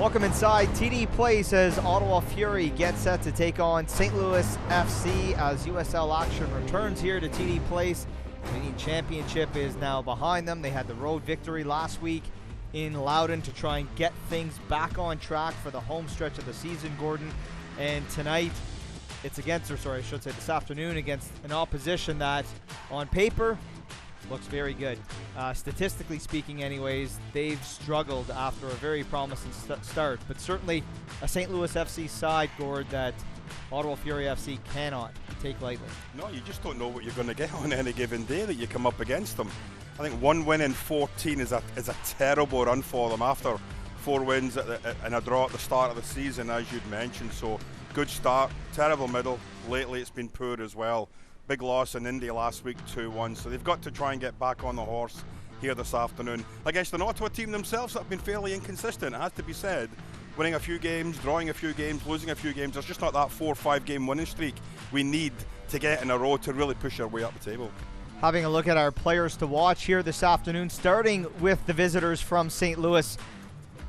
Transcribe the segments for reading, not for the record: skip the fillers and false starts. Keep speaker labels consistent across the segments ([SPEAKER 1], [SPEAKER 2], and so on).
[SPEAKER 1] Welcome inside TD Place as Ottawa Fury gets set to take on St. Louis FC as USL action returns here to TD Place. The Canadian Championship is now behind them. They had the road victory last week in Loudon to try and get things back on track for the home stretch of the season, Gordon. And tonight, it's against, or sorry, I should say this afternoon, against an opposition that, on paper, looks very good. Statistically speaking anyways, they've struggled after a very promising start, but certainly a St. Louis FC side, Gord, that Ottawa Fury FC cannot take lightly.
[SPEAKER 2] No, you just don't know what you're going to get on any given day that you come up against them. I think one win in 14 is a terrible run for them after 4 wins and a draw at the start of the season, as you'd mentioned. So good start, terrible middle. Lately it's been poor as well. Big loss in India last week, 2-1. So they've got to try and get back on the horse here this afternoon against an Ottawa team themselves that have been fairly inconsistent, it has to be said. Winning a few games, drawing a few games, losing a few games. There's just not that 4 or 5 game winning streak we need to get in a row to really push our way up the table.
[SPEAKER 1] Having a look at our players to watch here this afternoon, starting with the visitors from St. Louis.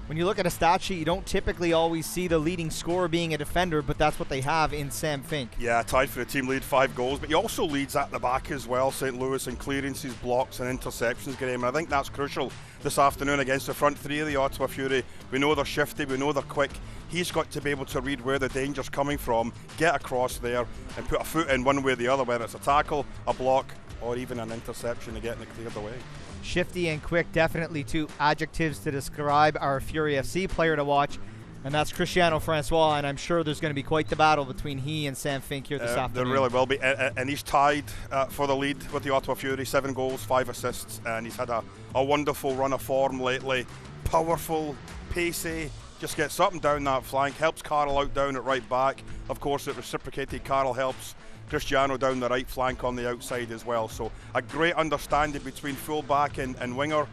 [SPEAKER 1] When you look at a stat sheet, you don't typically always see the leading scorer being a defender, but that's what they have in Sam Fink.
[SPEAKER 2] Yeah, tied for the team lead, 5 goals, but he also leads at the back as well, St. Louis, in clearances, blocks and interceptions, Graham. And I think that's crucial this afternoon against the front three of the Ottawa Fury. We know they're shifty, we know they're quick. He's got to be able to read where the danger's coming from, get across there and put a foot in one way or the other, whether it's a tackle, a block or even an interception to get it cleared away.
[SPEAKER 1] Shifty and quick, definitely 2 adjectives to describe our Fury FC player to watch, and that's Cristiano Francois, and I'm sure there's going to be quite the battle between he and Sam Fink here this afternoon.
[SPEAKER 2] There really will be, and he's tied for the lead with the Ottawa Fury, 7 goals, 5 assists, and he's had a wonderful run of form lately. Powerful, pacey, just gets up and down that flank, helps Carl out down at right back. Of course, it reciprocated. Carl helps Cristiano down the right flank on the outside as well. So a great understanding between full-back and winger.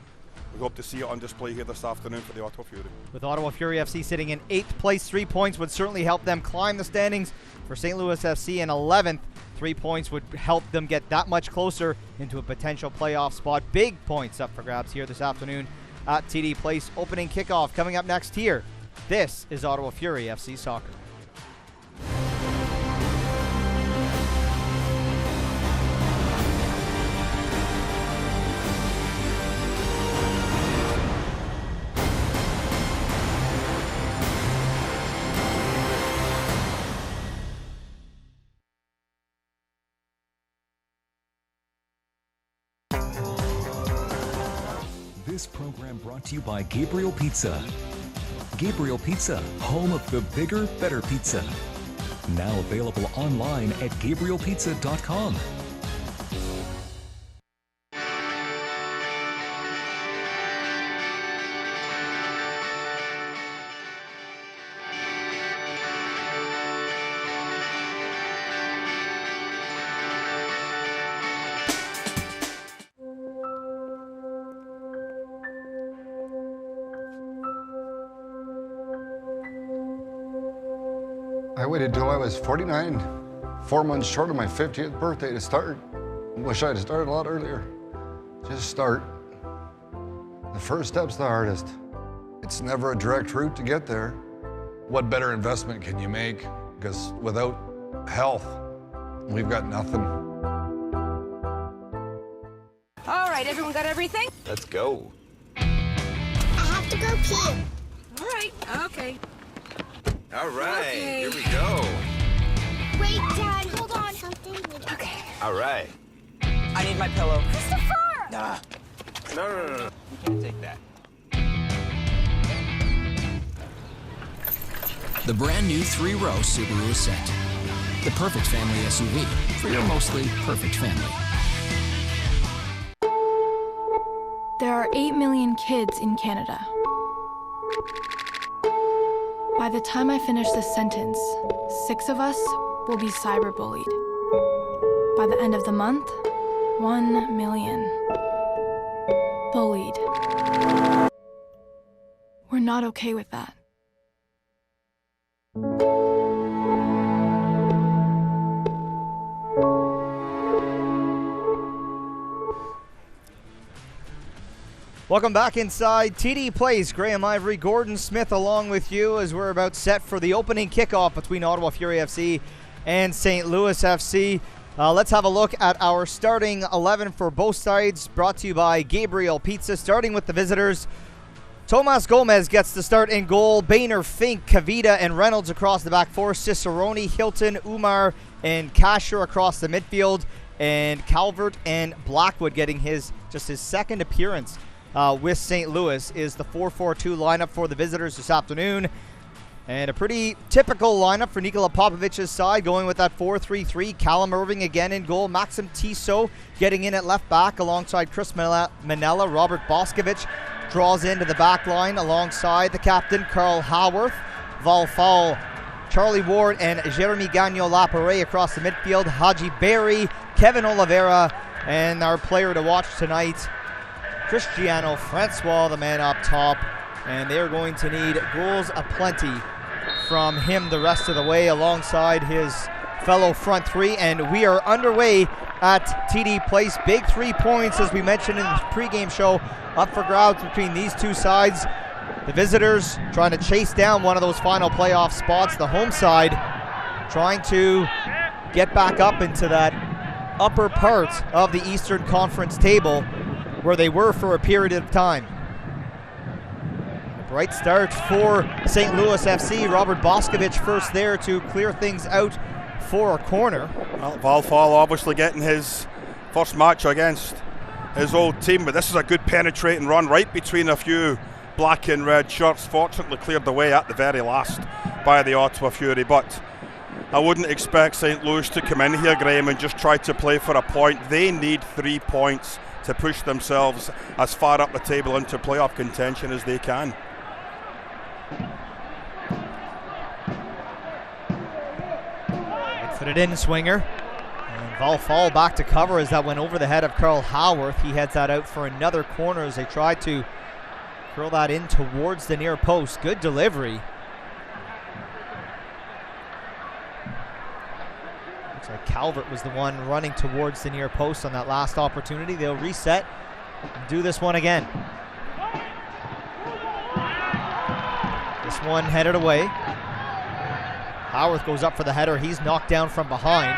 [SPEAKER 2] We hope to see it on display here this afternoon for the Ottawa Fury.
[SPEAKER 1] With Ottawa Fury FC sitting in 8th place, 3 points would certainly help them climb the standings. For St. Louis FC in 11th, 3 points would help them get that much closer into a potential playoff spot. Big points up for grabs here this afternoon at TD Place. Opening kickoff coming up next here. This is Ottawa Fury FC Soccer.
[SPEAKER 3] This program brought to you by Gabriel Pizza. Gabriel Pizza, home of the bigger, better pizza. Now available online at GabrielPizza.com.
[SPEAKER 4] I waited till I was 49, 4 months short of my 50th birthday to start. Wish I'd started a lot earlier. Just start. The first step's the hardest. It's never a direct route to get there. What better investment can you make? Because without health, we've got nothing.
[SPEAKER 5] All right, everyone got everything?
[SPEAKER 6] Let's go.
[SPEAKER 7] I have to go pee.
[SPEAKER 5] All right, okay.
[SPEAKER 6] All right,
[SPEAKER 5] Okay.
[SPEAKER 6] Here we go.
[SPEAKER 7] Wait, Dad, hold on. Something.
[SPEAKER 5] Okay.
[SPEAKER 6] All right.
[SPEAKER 5] I need my pillow.
[SPEAKER 7] Christopher!
[SPEAKER 6] Nah. No. You can't take that.
[SPEAKER 8] The brand new 3-row Subaru Ascent. The perfect family SUV for your mostly perfect family.
[SPEAKER 9] There are 8 million kids in Canada. By the time I finish this sentence, 6 of us will be cyberbullied. By the end of the month, 1 million. Bullied. We're not okay with that.
[SPEAKER 1] Welcome back inside TD Place. Graham Ivory, Gordon Smith along with you as we're about set for the opening kickoff between Ottawa Fury FC and St. Louis FC. Let's have a look at our starting 11 for both sides, brought to you by Gabriel Pizza. Starting with the visitors, Tomas Gomez gets the start in goal. Boehner, Fink, Kavita, and Reynolds across the back four. Cicerone, Hilton, Umar, and Kasher across the midfield. And Calvert and Blackwood getting his second appearance with St. Louis is the 4-4-2 lineup for the visitors this afternoon. And a pretty typical lineup for Nicola Popovich's side, going with that 4-3-3. Callum Irving again in goal. Maxim Tissot getting in at left back alongside Chris Manella. Robert Boscovich draws into the back line alongside the captain, Carl Haworth. Valfal, Charlie Ward, and Jeremy Gagnon-Lapare across the midfield. Haji Berry, Kevin Oliveira, and our player to watch tonight, Cristiano Francois, the man up top. And they're going to need goals aplenty from him the rest of the way alongside his fellow front three. And we are underway at TD Place. Big 3 points, as we mentioned in the pregame show, up for grabs between these two sides. The visitors trying to chase down one of those final playoff spots. The home side trying to get back up into that upper part of the Eastern Conference table where they were for a period of time. Bright start for St. Louis FC. Robert Boscovich first there to clear things out for a corner.
[SPEAKER 2] Well, Valfal obviously getting his first match against his old team, but this is a good penetrating run right between a few black and red shirts. Fortunately cleared the way at the very last by the Ottawa Fury, but I wouldn't expect St. Louis to come in here, Graham, and just try to play for a point. They need 3 points to push themselves as far up the table into playoff contention as they can.
[SPEAKER 1] Put it in, Swinger. And Valfal back to cover as that went over the head of Carl Haworth. He heads that out for another corner as they try to curl that in towards the near post. Good delivery. Looks like Calvert was the one running towards the near post on that last opportunity. They'll reset and do this one again. This one headed away. Haworth goes up for the header. He's knocked down from behind.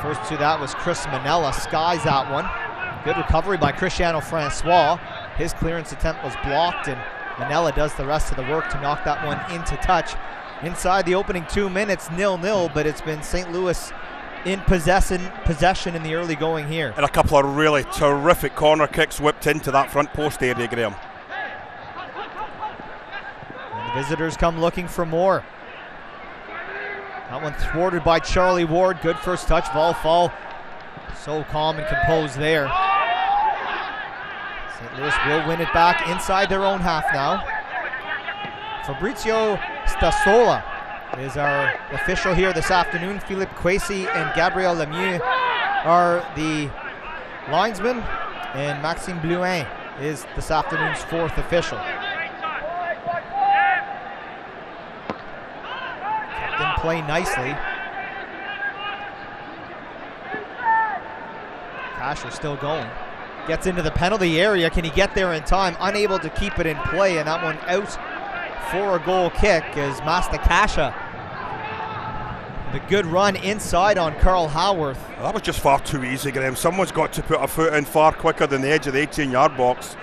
[SPEAKER 1] First to that was Chris Manella. Skies that one. Good recovery by Cristiano Francois. His clearance attempt was blocked, and Manella does the rest of the work to knock that one into touch. Inside the opening 2 minutes, 0-0, but it's been St. Louis in possession in the early going here.
[SPEAKER 2] And a couple of really terrific corner kicks whipped into that front post area, Graham.
[SPEAKER 1] And the visitors come looking for more. That one thwarted by Charlie Ward. Good first touch. Valfal so calm and composed there. St. Louis will win it back inside their own half now. Fabrizio Stasola is our official here this afternoon. Philippe Quasi and Gabriel Lemieux are the linesmen, and Maxime Blouin is this afternoon's fourth official. Didn't play nicely. Kasher still going. Gets into the penalty area. Can he get there in time? Unable to keep it in play, and that one out for a goal kick as Mastakasha. The good run inside on Carl Haworth.
[SPEAKER 2] Well, that was just far too easy, Graham. Someone's got to put a foot in far quicker than the edge of the 18-yard box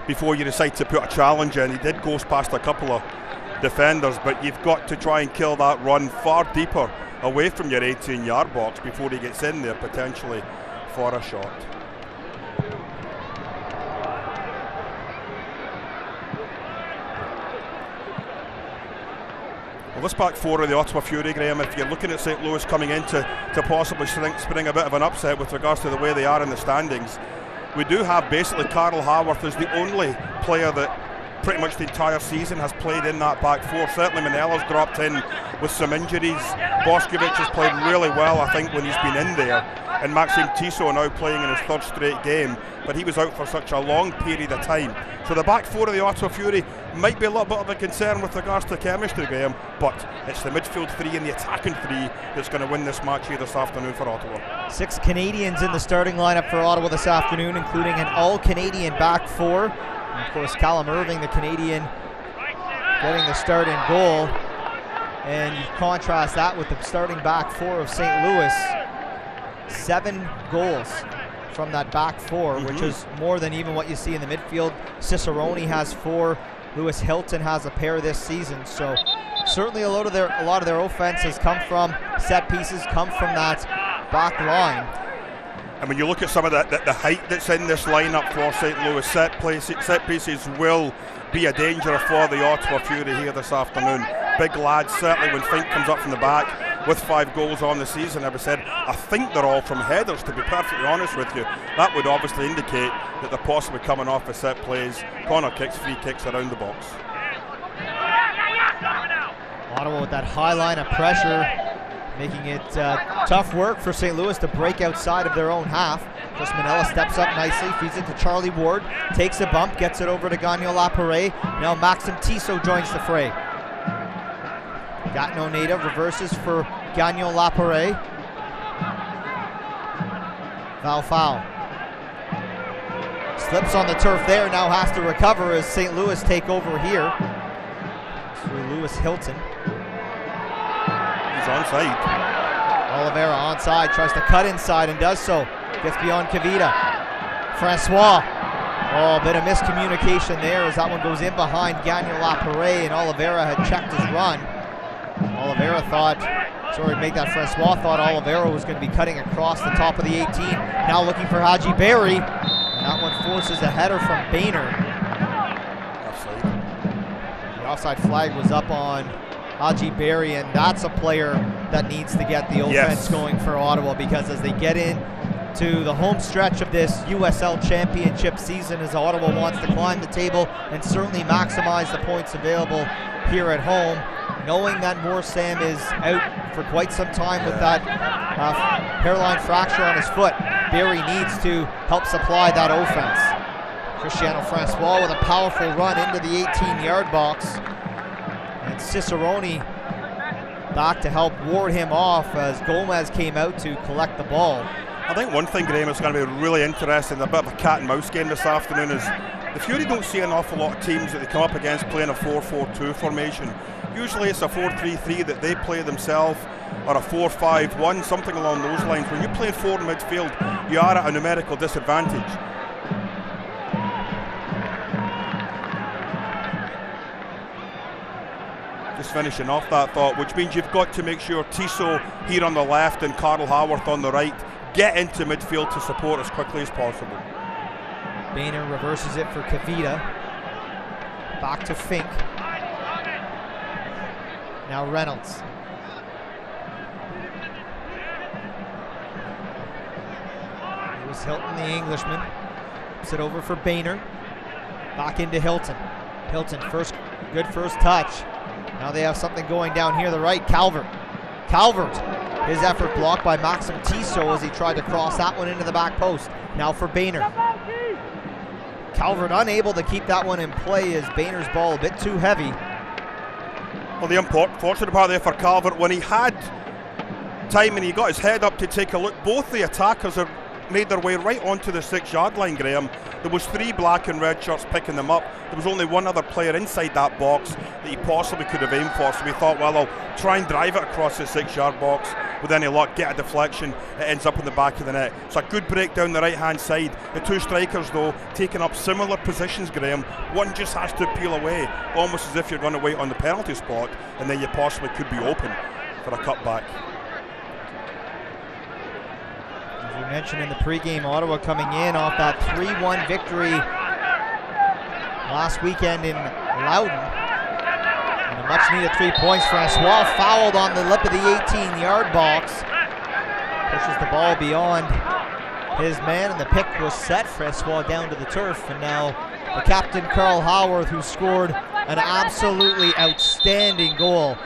[SPEAKER 2] before you decide to put a challenge in. He did go past a couple of defenders, but you've got to try and kill that run far deeper away from your 18-yard box before he gets in there potentially for a shot. Well, this back four of the Ottawa Fury, Graham, if you're looking at St. Louis coming in to possibly spring a bit of an upset with regards to the way they are in the standings, we do have basically Carl Haworth as the only player that pretty much the entire season has played in that back four. Certainly Manella's dropped in with some injuries. Boscovich has played really well, I think, when he's been in there. And Maxime Tissot now playing in his third straight game, but he was out for such a long period of time. So the back four of the Ottawa Fury might be a little bit of a concern with regards to chemistry, Graham, but it's the midfield three and the attacking three that's going to win this match here this afternoon for Ottawa. 6
[SPEAKER 1] Canadians in the starting lineup for Ottawa this afternoon, including an all-Canadian back four. And of course, Callum Irving, the Canadian, getting the start in goal. And you contrast that with the starting back four of St. Louis. 7 goals from that back four, which is more than even what you see in the midfield. Cicerone has 4. Lewis Hilton has a pair this season. So certainly a lot of their offense has come from set pieces, come from that back line.
[SPEAKER 2] And when you look at some of the height that's in this lineup for St. Louis, set pieces will be a danger for the Ottawa Fury here this afternoon. Big lads, certainly when Fink comes up from the back with 5 goals on the season. As I said, I think they're all from headers, to be perfectly honest with you. That would obviously indicate that they're possibly coming off of set plays, corner kicks, free kicks around the box.
[SPEAKER 1] Ottawa with that high line of pressure, making it tough work for St. Louis to break outside of their own half. Chris Manella steps up nicely, feeds it to Charlie Ward, takes a bump, gets it over to Gagnon Laparé. Now Maxime Tissot joins the fray. Gatineau native reverses for Gagnon Laparé. Foul. Slips on the turf there, now has to recover as St. Louis take over here. Through Lewis Hilton.
[SPEAKER 2] He's onside.
[SPEAKER 1] Oliveira onside, tries to cut inside and does so. Gets beyond Kavita. Francois. Oh, a bit of miscommunication there as that one goes in behind Gagnon Laparé, and Oliveira had checked his run. Oliveira thought Oliveira was going to be cutting across the top of the 18. Now looking for Haji Berry. And that one forces a header from Boehner. The offside flag was up on Haji Berry, and that's a player that needs to get the offense going for Ottawa, because as they get in to the home stretch of this USL Championship season, as Ottawa wants to climb the table and certainly maximize the points available here at home, knowing that Morsam is out for quite some time with that hairline fracture on his foot, Berry needs to help supply that offense. Cristiano Francois with a powerful run into the 18-yard box, and Cicerone back to help ward him off as Gomez came out to collect the ball.
[SPEAKER 2] I think one thing, Graham, is going to be really interesting, a bit of a cat and mouse game this afternoon, is the Fury don't see an awful lot of teams that they come up against playing a 4-4-2 formation. Usually it's a 4-3-3 that they play themselves, or a 4-5-1, something along those lines. When you play 4 in midfield, you are at a numerical disadvantage. Just finishing off that thought, which means you've got to make sure Tissot here on the left and Carl Haworth on the right get into midfield to support as quickly as possible.
[SPEAKER 1] Boehner reverses it for Kavita. Back to Fink. Now Reynolds. Lewis Hilton, the Englishman. Puts it over for Boehner. Back into Hilton. Hilton, good first touch. Now they have something going down here, the right. Calvert. His effort blocked by Maxime Tissot as he tried to cross that one into the back post. Now for Boehner. Calvert unable to keep that one in play as Boehner's ball a bit too heavy.
[SPEAKER 2] Well, the unfortunate part there for Calvert, when he had time and he got his head up to take a look, both the attackers have made their way right onto the 6-yard line, Graham. There was 3 black and red shirts picking them up. There was only one other player inside that box that he possibly could have aimed for, so we thought, well, I'll try and drive it across the 6-yard box. With any luck, get a deflection, it ends up in the back of the net. So a good break down the right-hand side. The 2 strikers, though, taking up similar positions, Graham. One just has to peel away, almost as if you're going to wait on the penalty spot, and then you possibly could be open for a cutback.
[SPEAKER 1] As we mentioned in the pregame, Ottawa coming in off that 3-1 victory last weekend in Loudon. And a much-needed 3 points. Francois fouled on the lip of the 18-yard box. Pushes the ball beyond his man, and the pick was set. Francois down to the turf, and now the captain Carl Howarth, who scored an absolutely outstanding goal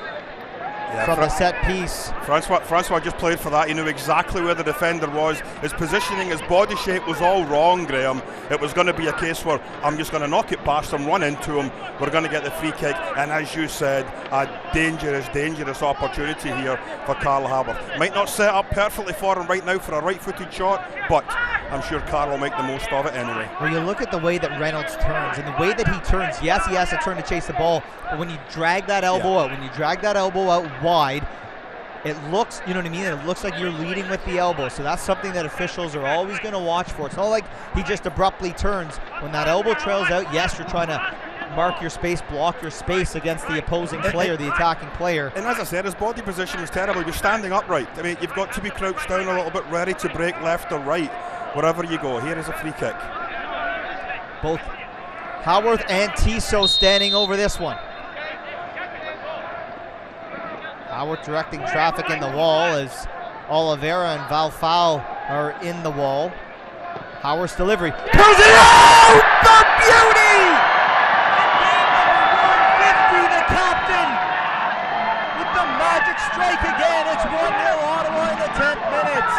[SPEAKER 1] from the set piece.
[SPEAKER 2] Francois just played for that. He knew exactly where the defender was. His positioning, his body shape was all wrong, Graham. It was going to be a case where I'm just going to knock it past him, run into him. We're going to get the free kick. And as you said, a dangerous opportunity here for Carl Howarth. Might not set up perfectly for him right now for a right-footed shot, but I'm sure Carl will make the most of it anyway.
[SPEAKER 1] Well, you look at the way that Reynolds turns and the way that he turns. Yes, he has to turn to chase the ball, but when you drag that elbow out, when you drag that elbow out wide, it looks, you know what I mean? It looks like you're leading with the elbow. So that's something that officials are always going to watch for. It's not like he just abruptly turns. When that elbow trails out, yes, you're trying to mark your space, block your space against the opposing player, the attacking player.
[SPEAKER 2] And as I said, his body position was terrible. He was standing upright. I mean, you've got to be crouched down a little bit, ready to break left or right, wherever you go. Here is a free kick.
[SPEAKER 1] Both Howarth and Tissot standing over this one. Howarth directing traffic in the wall as Oliveira and Valfau are in the wall. Howarth's delivery. Curls it out! The beauty! The captain with the magic strike again. It's 1-0 Ottawa in the 10th minute.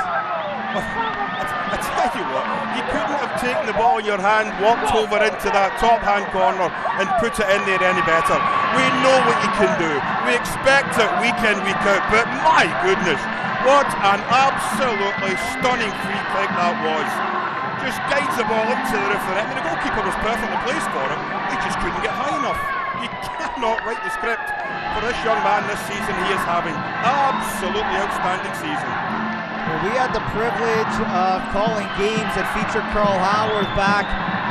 [SPEAKER 2] I tell you what, you couldn't have taken the ball in your hand, walked over into that top hand corner and put it in there any better. We know what you can do. We expect it week in, week out, but my goodness, what an absolutely stunning free kick that was. Just guides the ball into the roof of the net. I mean, the goalkeeper was perfectly placed for it. He just couldn't get high enough. You cannot write the script for this young man this season. He is having absolutely outstanding season.
[SPEAKER 1] Well, we had the privilege of calling games that featured Carl Howarth back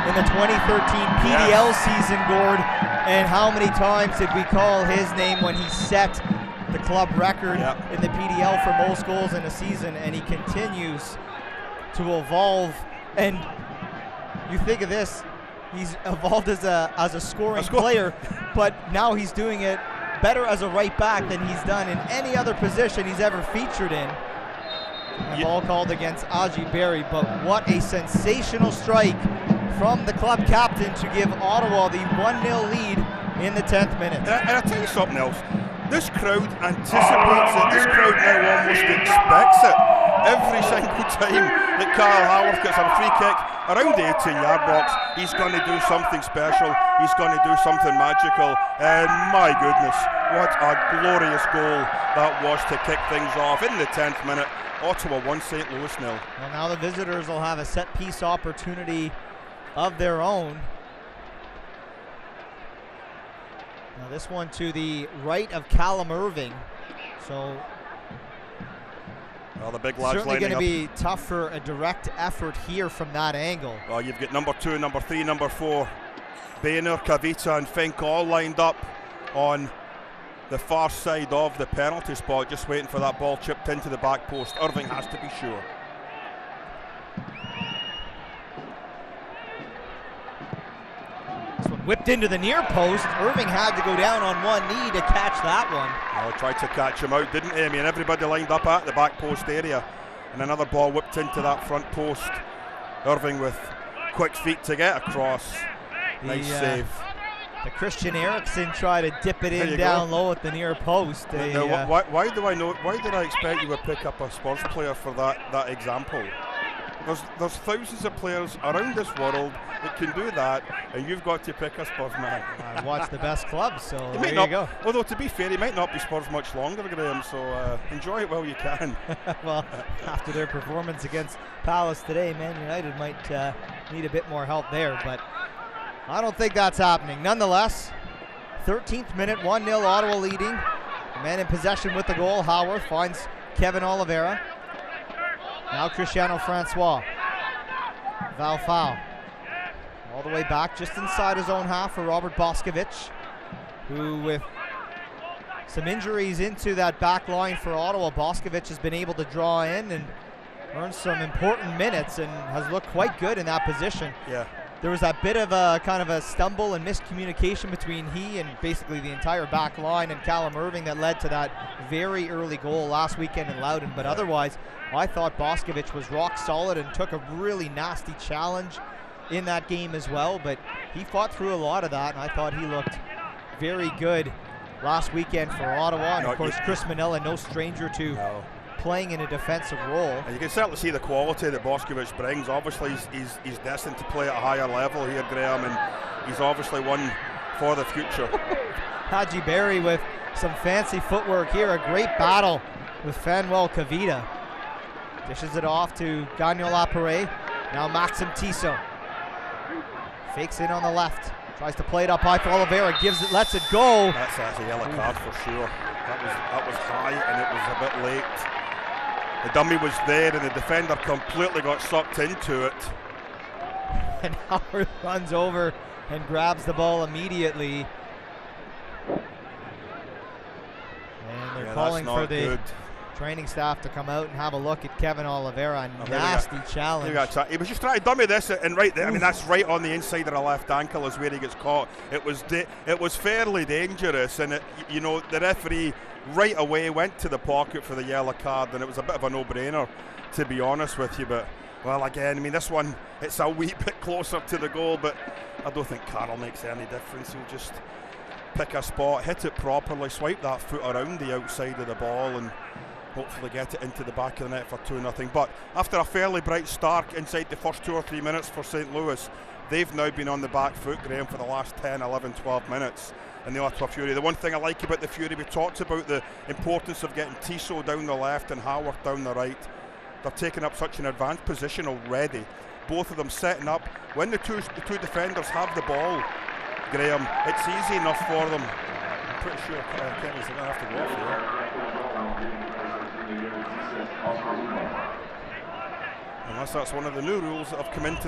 [SPEAKER 1] in the 2013 PDL season, Gord. And how many times did we call his name when he set the club record in the PDL for most goals in a season? And he continues to evolve. And you think of this, he's evolved as a scoring player, but now he's doing it better as a right back than he's done in any other position he's ever featured in. A ball called against Aji Berry, but what a sensational strike from the club captain to give Ottawa the 1-0 lead in the 10th minute.
[SPEAKER 2] And I'll tell you something else. This crowd anticipates it. This crowd now almost expects it. Every single time that Carl Howarth gets a free kick around the 18-yard box, he's going to do something special. He's going to do something magical. And my goodness, what a glorious goal that was to kick things off in the 10th minute. Ottawa 1, St. Louis 0.
[SPEAKER 1] Well, now the visitors will have a set-piece opportunity of their own. Now this one to the right of Callum Irving. So
[SPEAKER 2] well, the big lads
[SPEAKER 1] certainly going to
[SPEAKER 2] up.
[SPEAKER 1] be tough for a direct effort here from that angle.
[SPEAKER 2] Well, you've got number 2, number 3, number 4, Boehner, Kavita and Fink all lined up on the far side of the penalty spot, just waiting for that ball chipped into the back post. Irving has to be sure.
[SPEAKER 1] This one whipped into the near post. Irving had to go down on one knee to catch that one.
[SPEAKER 2] Well, tried to catch him out, didn't he? I mean, everybody lined up at the back post area, and another ball whipped into that front post. Irving with quick feet to get across. Nice save.
[SPEAKER 1] The Christian Eriksen tried to dip it in down low at the near post.
[SPEAKER 2] Why did I expect you would pick up a Spurs player for that example? There's thousands of players around this world that can do that, and you've got to pick a Spurs man.
[SPEAKER 1] I watch the best clubs, so there
[SPEAKER 2] you
[SPEAKER 1] go.
[SPEAKER 2] Although to be fair, he might not be Spurs much longer, Graham, so enjoy it while you can.
[SPEAKER 1] Well, after their performance against Palace today, Man United might need a bit more help there, but I don't think that's happening. Nonetheless, 13th minute, 1-0 Ottawa leading. The man in possession with the goal, Howarth, finds Kevin Oliveira. Now Cristiano Francois. Valfau. All the way back, just inside his own half for Robert Boscovich, who with some injuries into that back line for Ottawa, Boscovich has been able to draw in and earn some important minutes and has looked quite good in that position.
[SPEAKER 2] Yeah.
[SPEAKER 1] There was that bit of a kind of a stumble and miscommunication between he and basically the entire back line and Callum Irving that led to that very early goal last weekend in Loudon. But otherwise, I thought Boscovich was rock solid and took a really nasty challenge in that game as well. But he fought through a lot of that, and I thought he looked very good last weekend for Ottawa. And of course, Chris Manella, no stranger to playing in a defensive role.
[SPEAKER 2] And you can certainly see the quality that Popovich brings. Obviously, he's destined to play at a higher level here, Graham, and he's obviously one for the future.
[SPEAKER 1] Haji Berry with some fancy footwork here. A great battle with Fanuel Kavita. Dishes it off to Gagnon Lapere. Now Maxim Tissot. Fakes in on the left. Tries to play it up high for Oliveira. Gives it, lets it go.
[SPEAKER 2] That's a yellow card for sure. That was high, and it was a bit late. The dummy was there, and the defender completely got sucked into it.
[SPEAKER 1] And Howard runs over and grabs the ball immediately. And they're calling for the training staff to come out and have a look at Kevin Oliveira. A nasty challenge.
[SPEAKER 2] He was just trying to dummy this, and right there, I mean, that's right on the inside of the left ankle is where he gets caught. It was fairly dangerous, and the referee right away went to the pocket for the yellow card, and it was a bit of a no-brainer, to be honest with you. But, well, again, I mean, this one, it's a wee bit closer to the goal, but I don't think Carroll makes any difference. He'll just pick a spot, hit it properly, swipe that foot around the outside of the ball, and hopefully get it into the back of the net for 2-0. But after a fairly bright start inside the first 2 or 3 minutes for St. Louis, they've now been on the back foot, Graham, for the last 10, 11, 12 minutes. And the Ottawa Fury, the one thing I like about the Fury, we talked about the importance of getting Tissot down the left and Howard down the right. They're taking up such an advanced position already. Both of them setting up. When the two defenders have the ball, Graham, it's easy enough for them. I'm pretty sure Kevin's going to have to go off here. Unless that's one of the new rules that have come into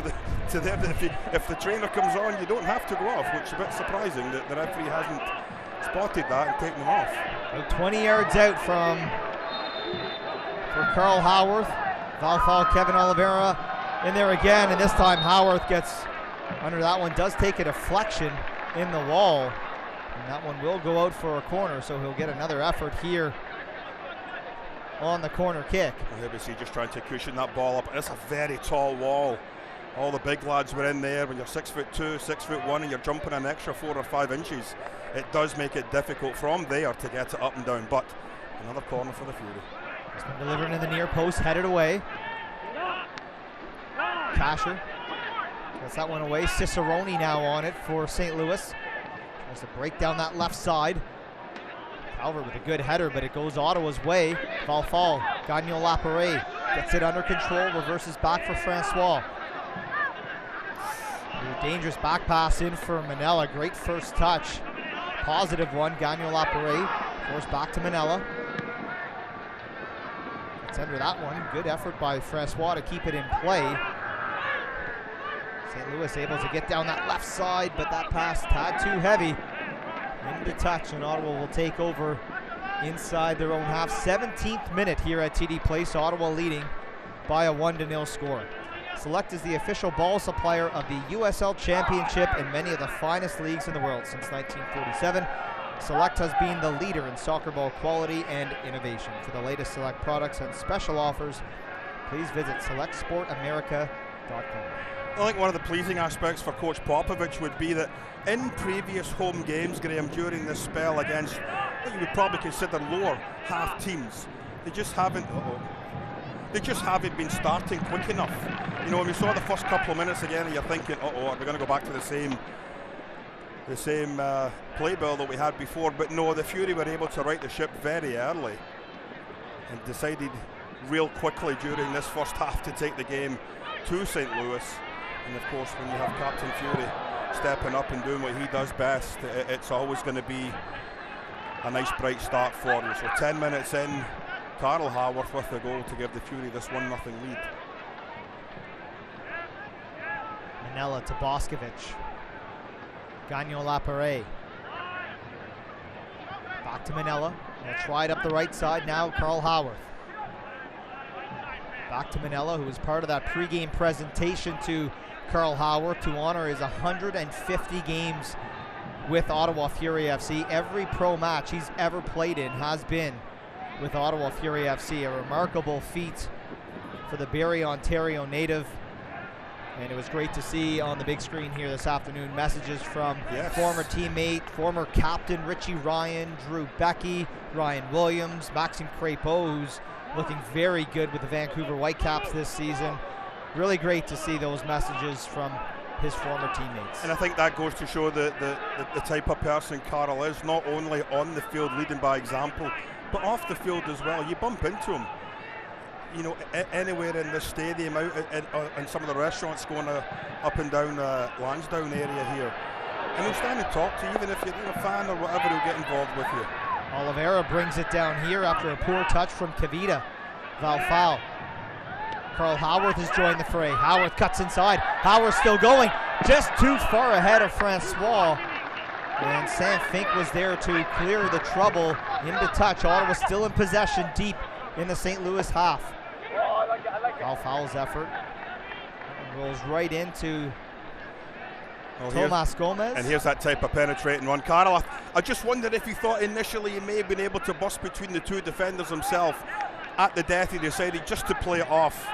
[SPEAKER 2] if the trainer comes on, you don't have to go off, which is a bit surprising that the referee hasn't spotted that and taken them off.
[SPEAKER 1] About 20 yards out for Carl Howarth. Foul foul, Kevin Oliveira in there again, and this time Howarth gets under that one, does take a deflection in the wall, and that one will go out for a corner, so he'll get another effort here on the corner kick.
[SPEAKER 2] Here we see just trying to cushion that ball up. It's a very tall wall. All the big lads were in there. When you're 6'2", 6'1", and you're jumping an extra 4 or 5 inches, it does make it difficult from there to get it up and down. But another corner for the Fury.
[SPEAKER 1] It's been delivered in the near post, headed away. Kasher gets that one away. Cicerone now on it for St. Louis. Tries to break down that left side. Calvert with a good header, but it goes Ottawa's way. Fall. Gagnon Lapere gets it under control, reverses back for Francois. A dangerous back pass in for Manella. Great first touch. Positive one. Gagnon Lapere forced back to Manella. It's under that one. Good effort by Francois to keep it in play. St. Louis able to get down that left side, but that pass tad too heavy. Into touch, and Ottawa will take over inside their own half. 17th minute here at TD Place. Ottawa leading by a 1-0 score. Select is the official ball supplier of the USL Championship and many of the finest leagues in the world since 1947. Select has been the leader in soccer ball quality and innovation. For the latest Select products and special offers, please visit selectsportamerica.com.
[SPEAKER 2] I think one of the pleasing aspects for Coach Popovich would be that in previous home games, Graham, during this spell against what you would probably consider lower half teams, they just haven't been starting quick enough. You know, when we saw the first couple of minutes again, and you're thinking, are we going to go back to the same playbill that we had before? But no, the Fury were able to right the ship very early and decided real quickly during this first half to take the game to St. Louis. And of course, when you have Captain Fury stepping up and doing what he does best, it's always going to be a nice bright start for you. So 10 minutes in, Carl Haworth with the goal to give the Fury this 1-0 lead.
[SPEAKER 1] Manella to Popovich. Gagnon Lapere. Back to Manella. They'll try it up the right side now. Carl Haworth. Back to Manella, who was part of that pregame presentation to Carl Haworth to honor his 150 games with Ottawa Fury FC. Every pro match he's ever played in has been with Ottawa Fury FC. A remarkable feat for the Barrie, Ontario native. And it was great to see on the big screen here this afternoon messages from
[SPEAKER 2] Yes.
[SPEAKER 1] former teammate, former captain Richie Ryan, Drew Becky, Ryan Williams, Maxime Crépeau, who's looking very good with the Vancouver Whitecaps this season. Really great to see those messages from his former teammates.
[SPEAKER 2] And I think that goes to show the type of person Carl is, not only on the field leading by example, but off the field as well. You bump into him, you know, anywhere in the stadium, out in some of the restaurants going up and down Lansdowne area here, and he'll stand and talk to you, even if you're a fan or whatever, he'll get involved with you.
[SPEAKER 1] Oliveira brings it down here after a poor touch from Kavita. Val foul. Carl Howarth has joined the fray. Howarth cuts inside. Howarth still going, just too far ahead of Francois. And Sam Fink was there to clear the trouble into touch. Ottawa still in possession deep in the St. Louis half. Val fouls effort. And rolls right into Tomas Gomez.
[SPEAKER 2] And here's that type of penetrating one. Carl, I just wondered if he thought initially he may have been able to bust between the two defenders himself. At the death, he decided just to play it off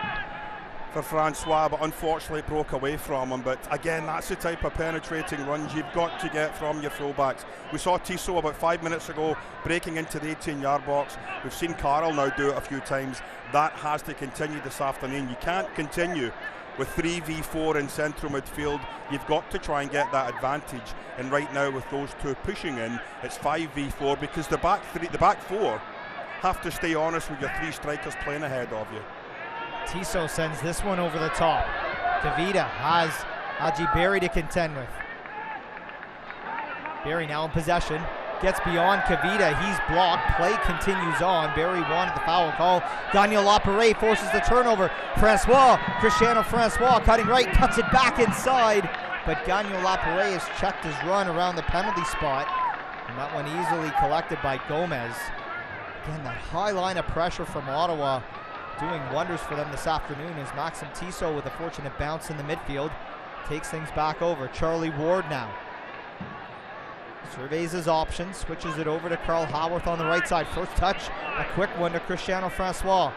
[SPEAKER 2] for Francois, but unfortunately it broke away from him. But again, that's the type of penetrating runs you've got to get from your fullbacks. We saw Tissot about 5 minutes ago breaking into the 18-yard box. We've seen Carl now do it a few times. That has to continue this afternoon. You can't continue with 3v4 in central midfield. You've got to try and get that advantage. And right now, with those two pushing in, it's 5v4 because the back four have to stay honest with your three strikers playing ahead of you.
[SPEAKER 1] Tissot sends this one over the top. Kavita has Haji Berry to contend with. Berry now in possession. Gets beyond Kavita. He's blocked. Play continues on. Berry wanted the foul call. Gagnon Lapare forces the turnover. Cristiano Francois cutting right, cuts it back inside. But Gagnon Lapare has checked his run around the penalty spot. And that one easily collected by Gomez. Again, that high line of pressure from Ottawa doing wonders for them this afternoon as Maxime Tissot with a fortunate bounce in the midfield takes things back over. Charlie Ward now surveys his options, switches it over to Carl Howarth on the right side. First touch, a quick one to Cristiano Francois.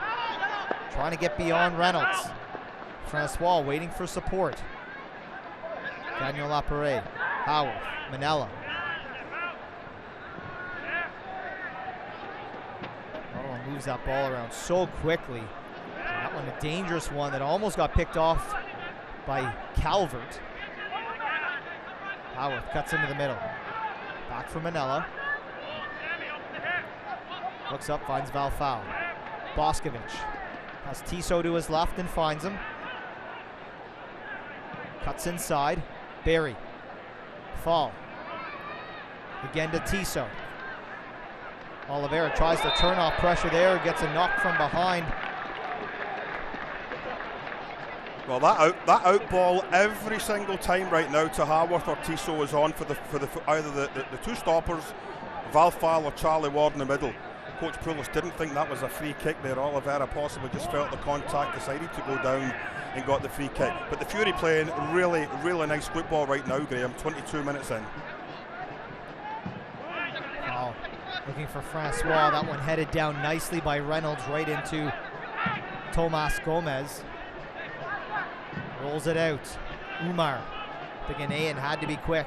[SPEAKER 1] Trying to get beyond Reynolds. Francois waiting for support. Gagnon Lapare, Howarth, Manella. Moves that ball around so quickly. And that one a dangerous one that almost got picked off by Calvert. Howarth cuts into the middle. Back for Manella. Looks up, finds Val foul. Boscovich has Tissot to his left and finds him. Cuts inside. Berry. Fall. Again to Tissot. Oliveira tries to turn off pressure there, gets a knock from behind.
[SPEAKER 2] Well, that out ball every single time right now to Howarth or Tissot is on for either the two stoppers, Val Fowl or Charlie Ward in the middle. Coach Poulos didn't think that was a free kick there. Oliveira possibly just felt the contact, decided to go down and got the free kick. But the Fury playing really, really nice football right now, Graham, 22 minutes in.
[SPEAKER 1] Oh. Looking for Francois. That one headed down nicely by Reynolds right into Tomas Gomez. Rolls it out. Umar. Biganayan had to be quick.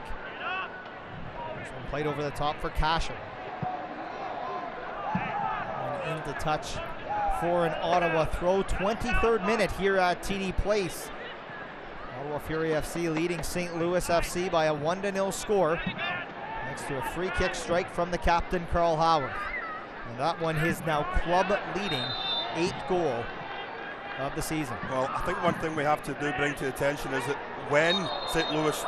[SPEAKER 1] This one played over the top for Kasher. And into touch for an Ottawa throw. 23rd minute here at TD Place. Ottawa Fury FC leading St. Louis FC by a 1-0 score. Thanks to a free kick strike from the captain, Carl Howarth. And that one is now club leading 8th goal of the season.
[SPEAKER 2] Well, I think one thing we have to bring to attention is that when St. Louis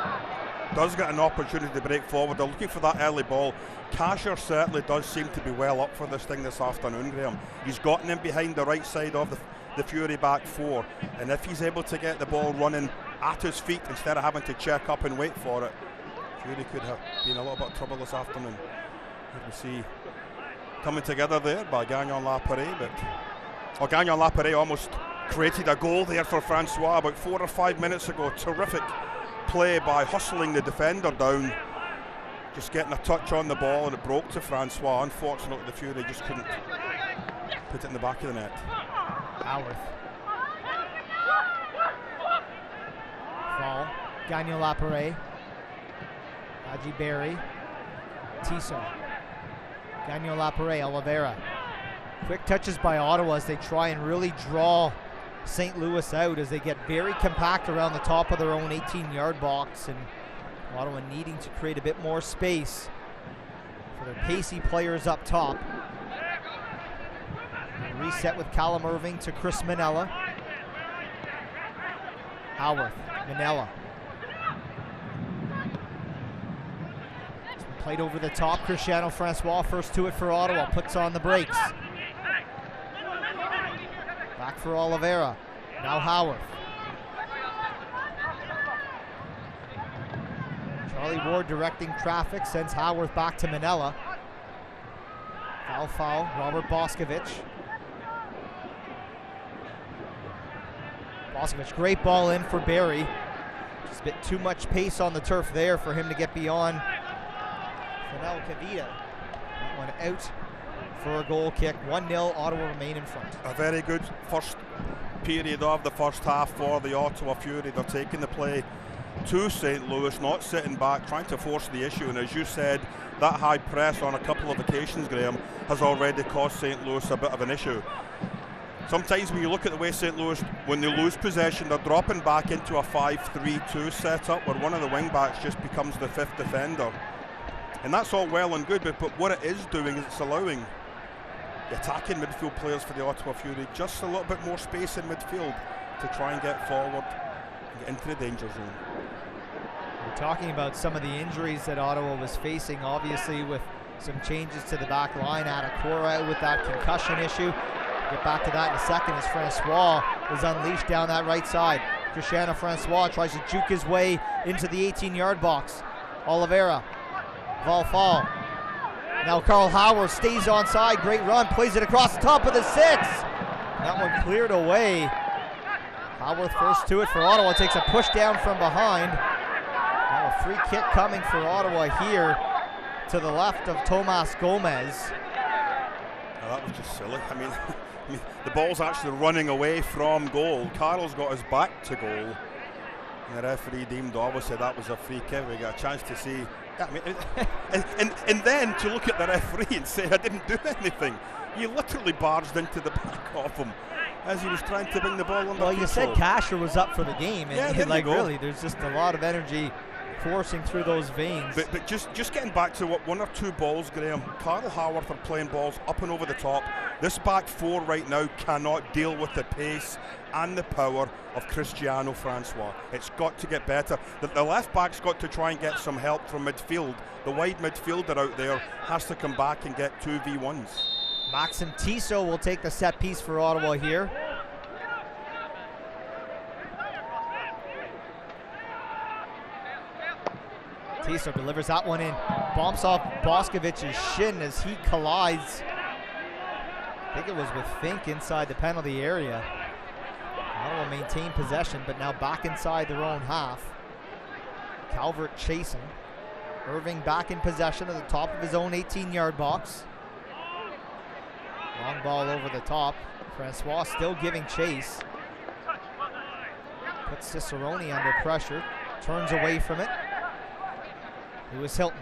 [SPEAKER 2] does get an opportunity to break forward, they're looking for that early ball. Kasher certainly does seem to be well up for this thing this afternoon, Graham. He's gotten in behind the right side of the Fury back four, and if he's able to get the ball running at his feet instead of having to check up and wait for it, Fury could have been a little bit of trouble this afternoon. You can see coming together there by Gagnon Lapare, but Gagnon Lapare almost created a goal there for Francois about 4 or 5 minutes ago. Terrific play by hustling the defender down, just getting a touch on the ball, and it broke to Francois. Unfortunately, the Fury just couldn't put it in the back of the net.
[SPEAKER 1] Howarth. ball. Gagnon Lapare. Haji Berry. Tissot. Gagnon Lapare. Oliveira. Quick touches by Ottawa as they try and really draw St. Louis out as they get very compact around the top of their own 18-yard box, and Ottawa needing to create a bit more space for their pacey players up top. Reset with Callum Irving to Chris Manella. Howarth, Manella. It's been played over the top. Cristiano Francois first to it for Ottawa, puts on the brakes. Back for Oliveira. Now Howarth. Charlie Ward directing traffic, sends Howarth back to Manella. Foul, Robert Boscovich. Boscovich, great ball in for Barry. Just a bit too much pace on the turf there for him to get beyond Fidel Cavita. That one out for a goal kick. 1-0, Ottawa remain in front.
[SPEAKER 2] A very good first period of the first half for the Ottawa Fury. They're taking the play to St. Louis, not sitting back, trying to force the issue. And as you said, that high press on a couple of occasions, Graham, has already caused St. Louis a bit of an issue. Sometimes when you look at the way St. Louis, when they lose possession, they're dropping back into a 5-3-2 setup where one of the wing-backs just becomes the fifth defender. And that's all well and good, but what it is doing is it's allowing the attacking midfield players for the Ottawa Fury just a little bit more space in midfield to try and get forward and get into the danger zone.
[SPEAKER 1] We're talking about some of the injuries that Ottawa was facing, obviously with some changes to the back line. Adekora with that concussion issue. Get back to that in a second as Francois is unleashed down that right side. Cristiano Francois tries to juke his way into the 18-yard box. Oliveira, Valfal. Now Carl Howard stays onside, great run, plays it across the top of the 6. That one cleared away. Howard first to it for Ottawa, takes a push down from behind. Now a free kick coming for Ottawa here to the left of Tomas Gomez.
[SPEAKER 2] Now that was just silly. I mean, the ball's actually running away from goal. Carl's got his back to goal. And the referee deemed obviously that was a free kick. We got a chance to see. Yeah, I mean, and then to look at the referee and say, I didn't do anything. You literally barged into the back of him as he was trying to bring the ball under.
[SPEAKER 1] Well, you said Kasher was up for the game, and
[SPEAKER 2] yeah,
[SPEAKER 1] like really, there's just a lot of energy coursing through those veins.
[SPEAKER 2] But just getting back to what one or two balls, Graham. Carl Howard are playing balls up and over the top. This back four right now cannot deal with the pace and the power of Cristiano Francois. It's got to get better. The left back's got to try and get some help from midfield. The wide midfielder out there has to come back and get 2v1s.
[SPEAKER 1] Maxim Tissot will take the set piece for Ottawa here. Tissot delivers that one in. Bumps off Boskovich's shin as he collides. I think it was with Fink inside the penalty area. Ottawa maintain possession, but now back inside their own half. Calvert chasing. Irving back in possession at the top of his own 18-yard box. Long ball over the top. Francois still giving chase. Puts Cicerone under pressure. Turns away from it. Lewis Hilton.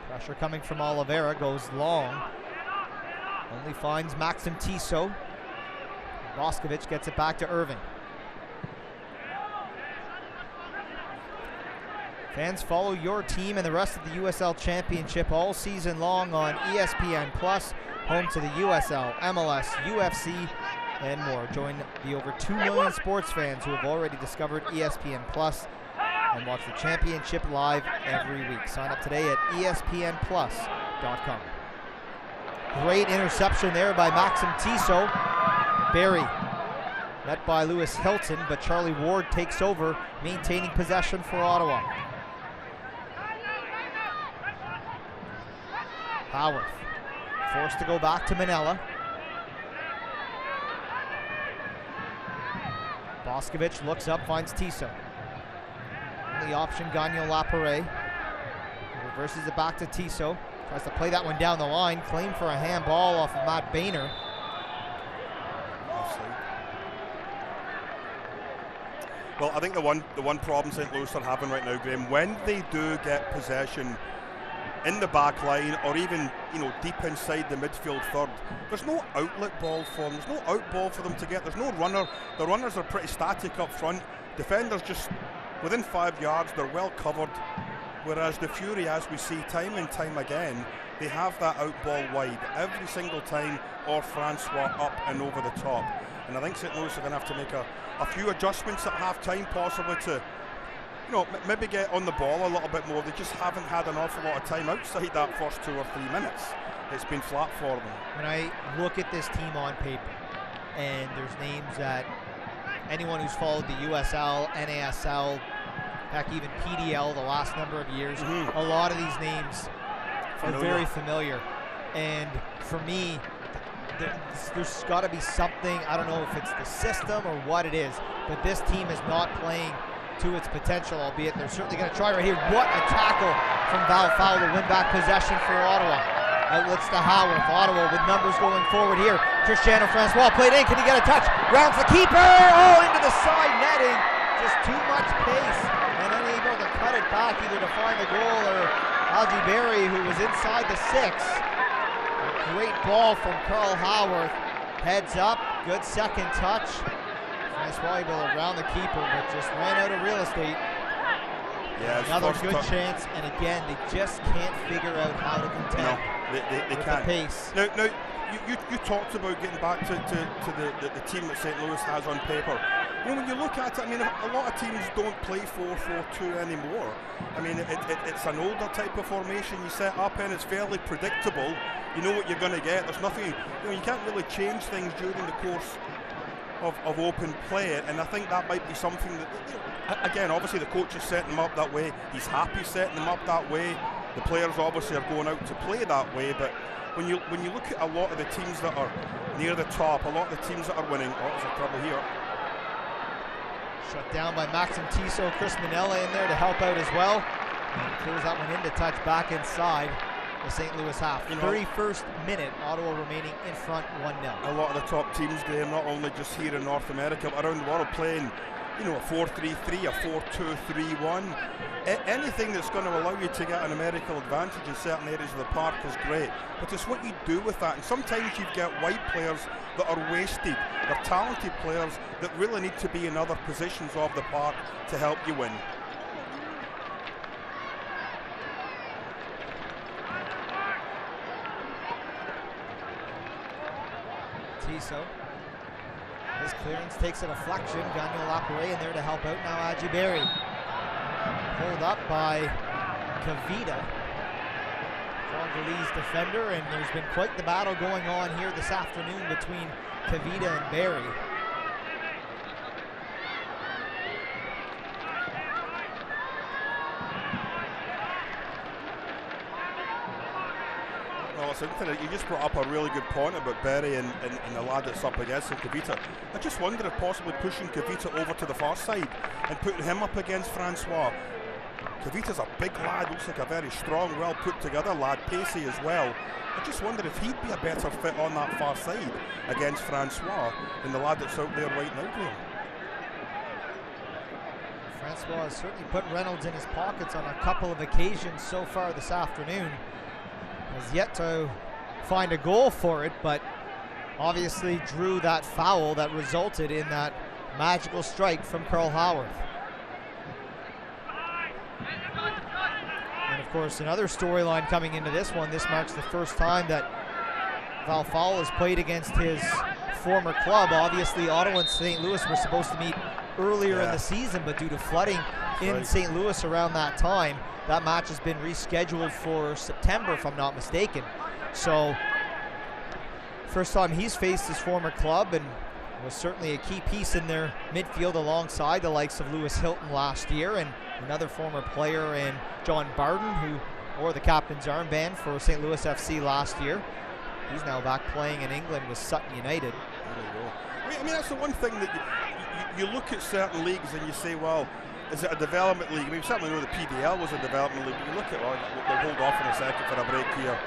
[SPEAKER 1] Pressure coming from Oliveira, goes long. Only finds Maxim Tissot. Boskovich gets it back to Irving. Fans, follow your team and the rest of the USL Championship all season long on ESPN+, home to the USL, MLS, UFC, and more. Join the over 2 million sports fans who have already discovered ESPN+ and watch the championship live every week. Sign up today at espnplus.com. Great interception there by Maxim Tissot. Barry met by Lewis Hilton, but Charlie Ward takes over, maintaining possession for Ottawa. Howard forced to go back to Manella. Boskovich looks up, finds Tissot. The option, Gagnon Lapare. Reverses it back to Tissot. Tries to play that one down the line. Claim for a handball off of Matt Boehner.
[SPEAKER 2] Well, I think the one problem St. Louis are having right now, Graham, when they do get possession in the back line or even, you know, deep inside the midfield third, there's no outlet ball for them. There's no out ball for them to get. There's no runner. The runners are pretty static up front. Defenders just within 5 yards, they're well covered. Whereas the Fury, as we see time and time again, they have that out ball wide every single time, or Francois up and over the top. And I think St. Louis are going to have to make a few adjustments at half-time, possibly to, you know, maybe get on the ball a little bit more. They just haven't had an awful lot of time outside that first 2 or 3 minutes. It's been flat for them.
[SPEAKER 1] When I look at this team on paper, and there's names that anyone who's followed the USL, NASL, heck, even PDL the last number of years, a lot of these names are very familiar. And for me, there's got to be something, I don't know if it's the system or what it is, but this team is not playing to its potential, albeit they're certainly going to try right here. What a tackle from Val Fowl to win back possession for Ottawa. Outlets to Howard. Ottawa with numbers going forward here. Cristiano Francois played in. Can he get a touch? Rounds the keeper. Oh, into the side netting. Just too much pace. And unable to cut it back either to find the goal or Algie Berry, who was inside the 6. A great ball from Carl Howard. Heads up. Good second touch. Francois able around the keeper, but just ran out of real estate.
[SPEAKER 2] Yeah,
[SPEAKER 1] another good chance, and again, they just can't figure out how to contend.
[SPEAKER 2] They
[SPEAKER 1] with
[SPEAKER 2] can't.
[SPEAKER 1] The pace.
[SPEAKER 2] Now you talked about getting back to the team that St. Louis has on paper. You know, when you look at it, I mean, a lot of teams don't play 4-4-2 anymore. I mean, it's an older type of formation you set up in. It's fairly predictable. You know what you're going to get. There's nothing, you know, you can't really change things during the course of open play, and I think that might be something that, you know, again, obviously the coach is setting them up that way. He's happy setting them up that way. The players obviously are going out to play that way, but when you look at a lot of the teams that are near the top, a lot of the teams that are winning, there's a trouble here.
[SPEAKER 1] Shut down by Maxim Tissot. Chris Manella in there to help out as well. And clears that one in to touch back inside the St. Louis half. 31st minute, Ottawa remaining in front 1-0.
[SPEAKER 2] A lot of the top teams, Graham, not only just here in North America, but around the world, playing, you know, a 4-3-3, a 4-2-3-1. Anything that's going to allow you to get a numerical advantage in certain areas of the park is great, but it's what you do with that. And sometimes you get wide players that are wasted. They're talented players that really need to be in other positions of the park to help you win.
[SPEAKER 1] Tissot. His clearance takes a deflection. Daniel Lapore in there to help out now. Algie Berry. Pulled up by Kavita. Congolese defender, and there's been quite the battle going on here this afternoon between Kavita and Berry.
[SPEAKER 2] Well, it's interesting. You just brought up a really good point about Berry and the lad that's up against him, Kavita. I just wonder if possibly pushing Kavita over to the far side and putting him up against Francois. Kavita's a big lad, looks like a very strong, well put together lad, pacey as well. I just wonder if he'd be a better fit on that far side against Francois than the lad that's out there right now, Graham.
[SPEAKER 1] Francois has certainly put Reynolds in his pockets on a couple of occasions so far this afternoon. Has yet to find a goal for it, but obviously drew that foul that resulted in that magical strike from Carl Howard. And of course, another storyline coming into this one. This marks the first time that Val Fowl has played against his former club. Obviously, Ottawa and St. Louis were supposed to meet earlier in the season, but due to flooding in St. Louis around that time, that match has been rescheduled for September, if I'm not mistaken. So, first time he's faced his former club, and was certainly a key piece in their midfield alongside the likes of Lewis Hilton last year, and another former player in John Barden, who wore the captain's armband for St. Louis FC last year. He's now back playing in England with Sutton United.
[SPEAKER 2] There you go. I mean, that's the one thing that you look at certain leagues and you say, well, is it a development league? I mean, we certainly know the PDL was a development league, but you look at, well, we'll hold off in a second for a break here.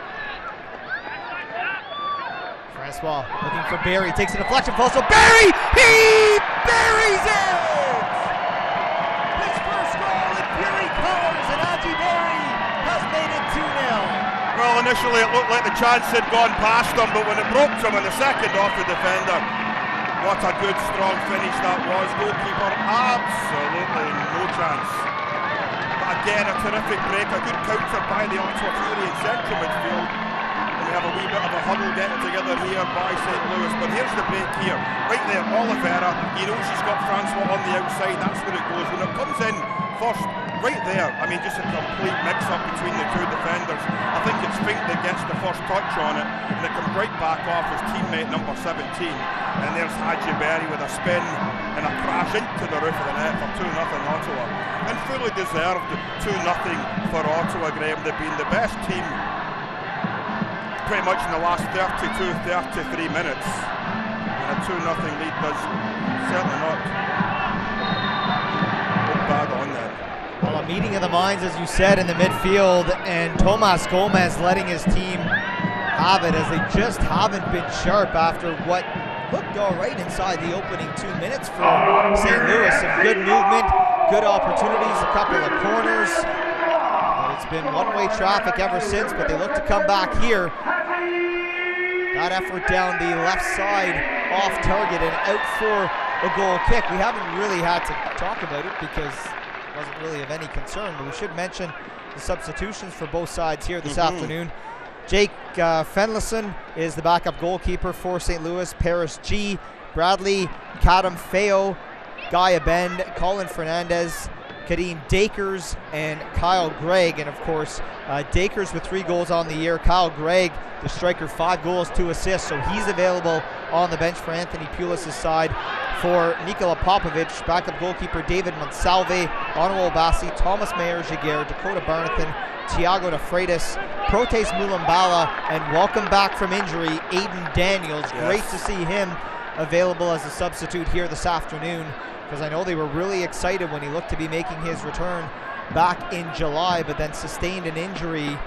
[SPEAKER 1] Francois looking for Berry, takes a deflection, falls to Berry! He buries it!
[SPEAKER 2] Well, initially it looked like the chance had gone past him, but when it broke to him in the second off the defender, what a good strong finish that was. Goalkeeper, absolutely no chance. But again, a terrific break, a good counter by the Ottawa Fury in central midfield. And we have a wee bit of a huddle getting together here by St. Louis. But here's the break here, right there, Oliveira. He knows he's got Francois on the outside, that's where it goes. When it comes in first, right there, I mean, just a complete mix-up between the two defenders. I think it's Fink that gets the first touch on it, and it comes right back off his teammate number 17. And there's Hadji Berry with a spin and a crash into the roof of the net for 2-0 Ottawa. And fully deserved 2-0 for Ottawa, Graham. They've been the best team pretty much in the last 33 minutes. And a 2-0 lead does certainly not look bad on them.
[SPEAKER 1] Well, a meeting of the minds, as you said, in the midfield, and Tomas Gomez letting his team have it, as they just haven't been sharp after what looked all right inside the opening 2 minutes for St. Louis. Some good movement, good opportunities, a couple of corners. But it's been one-way traffic ever since, but they look to come back here. That effort down the left side, off target and out for a goal kick. We haven't really had to talk about it because it wasn't really of any concern, but we should mention the substitutions for both sides here this afternoon. Jake Fenlison is the backup goalkeeper for St. Louis. Paris G, Bradley Kadam-Feo, Guy Abend, Colin Fernandez, Kadeem Dakers, and Kyle Gregg. And of course, Dakers with 3 goals on the year. Kyle Gregg, the striker, 5 goals, 2 assists. So he's available on the bench for Anthony Pulis' side. For Nicola Popovich, backup goalkeeper David Monsalve, Onwell Bassi, Thomas Mayer-Jaguar, Dakota Barnathan, Thiago De Freitas, Protes Mulambala, and welcome back from injury, Aiden Daniels.
[SPEAKER 2] Yes.
[SPEAKER 1] Great to see him available as a substitute here this afternoon, because I know they were really excited when he looked to be making his return back in July, but then sustained an injury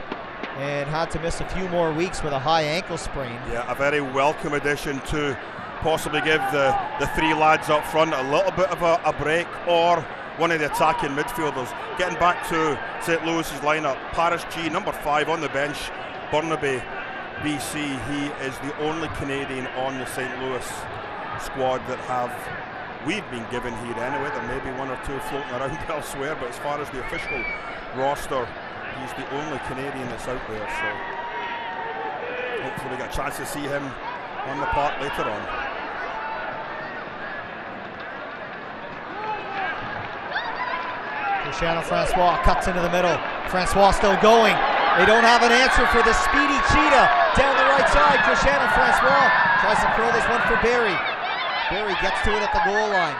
[SPEAKER 1] and had to miss a few more weeks with a high ankle sprain.
[SPEAKER 2] Yeah, a very welcome addition to possibly give the 3 lads up front a little bit of a break, or one of the attacking midfielders. Getting back to St. Louis's lineup, Paris G, number 5 on the bench, Burnaby, BC. He is the only Canadian on the St. Louis squad that we've been given here anyway. There may be 1 or 2 floating around elsewhere, but as far as the official roster, he's the only Canadian that's out there. So hopefully we get a chance to see him on the park later on.
[SPEAKER 1] Cristiano Francois cuts into the middle. Francois still going. They don't have an answer for the speedy cheetah down the right side. Cristiano Francois tries to curl this one for Barry. Barry gets to it at the goal line.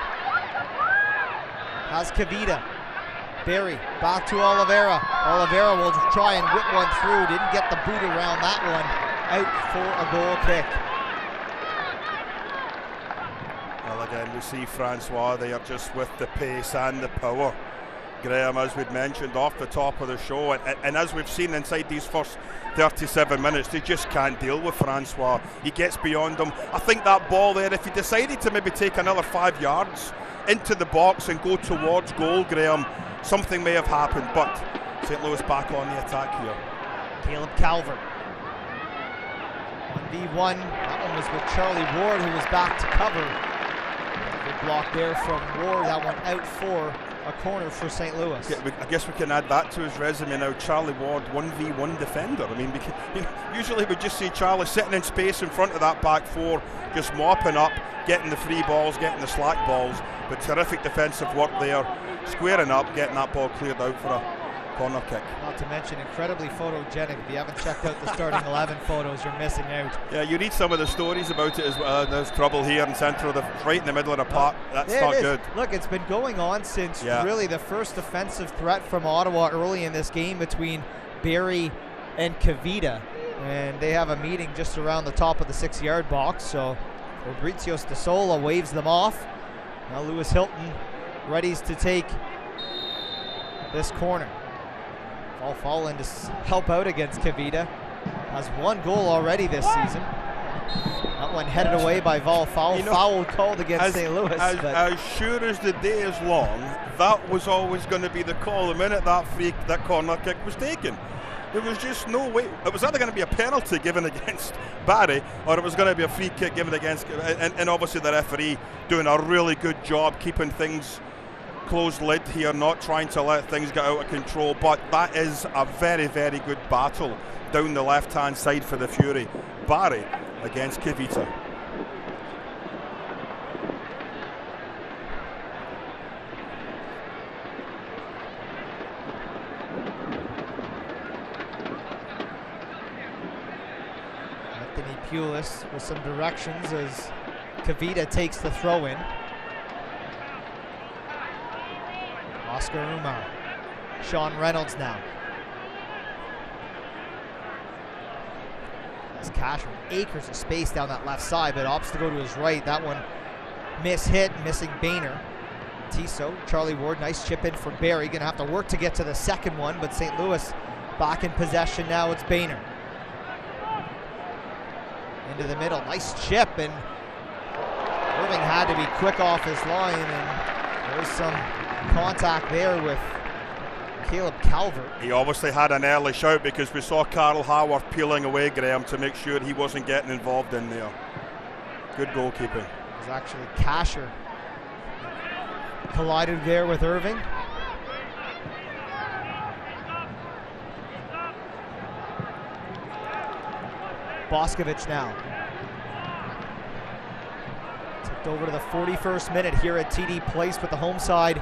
[SPEAKER 1] Has Kavita. Barry back to Oliveira. Oliveira will try and whip one through. Didn't get the boot around that one. Out for a goal kick.
[SPEAKER 2] Well, again, we see Francois there just with the pace and the power. Graham, as we'd mentioned off the top of the show, and as we've seen inside these first 37 minutes, they just can't deal with Francois. He gets beyond them. I think that ball there, if he decided to maybe take another 5 yards into the box and go towards goal, Graham, something may have happened, but St. Louis back on the attack here.
[SPEAKER 1] Caleb Calvert. 1v1. That one was with Charlie Ward, who was back to cover. Good block there from Ward. That one out for a corner for St. Louis.
[SPEAKER 2] Yeah, I guess we can add that to his resume now. Charlie Ward, 1v1 defender. I mean, usually we just see Charlie sitting in space in front of that back 4, just mopping up, getting the free balls, getting the slack balls, but terrific defensive work there, squaring up, getting that ball cleared out for a corner kick.
[SPEAKER 1] Not to mention incredibly photogenic. If you haven't checked out the starting 11 photos, you're missing out.
[SPEAKER 2] Yeah, you read some of the stories about it as well. There's trouble here in central, right in the middle of the park. That's not good.
[SPEAKER 1] Look, it's been going on since really the first offensive threat from Ottawa early in this game between Barry and Kavita. And they have a meeting just around the top of the 6-yard box. So Fabricio De Sola waves them off. Now Lewis Hilton readies to take this corner. All falling to help out against Kavita. Has 1 goal already this season. That one headed away by Val Foul. Foul called against St. Louis.
[SPEAKER 2] As sure as the day is long, that was always going to be the call the minute that corner kick was taken. There was just no way. It was either going to be a penalty given against Barry, or it was going to be a free kick given against, and obviously the referee doing a really good job keeping things closed lid here, not trying to let things get out of control. But that is a very, very good battle down the left-hand side for the Fury. Barry against Kavita.
[SPEAKER 1] Pulis with some directions as Kavita takes the throw in. Oscar Umar. Sean Reynolds now. As Cash with acres of space down that left side, but opts to go to his right. That one hit, missing Boehner. Tissot, Charlie Ward, nice chip in for Barry. Gonna have to work to get to the second one, but St. Louis back in possession now. It's Boehner. Into the middle, nice chip, and Irving had to be quick off his line, and there's some contact there with Caleb Calvert.
[SPEAKER 2] He obviously had an early shout because we saw Carl Howard peeling away, Graham, to make sure he wasn't getting involved in there. Good goalkeeping.
[SPEAKER 1] It was actually Kasher collided there with Irving. Popovich now. Tipped over to the 41st minute here at TD Place with the home side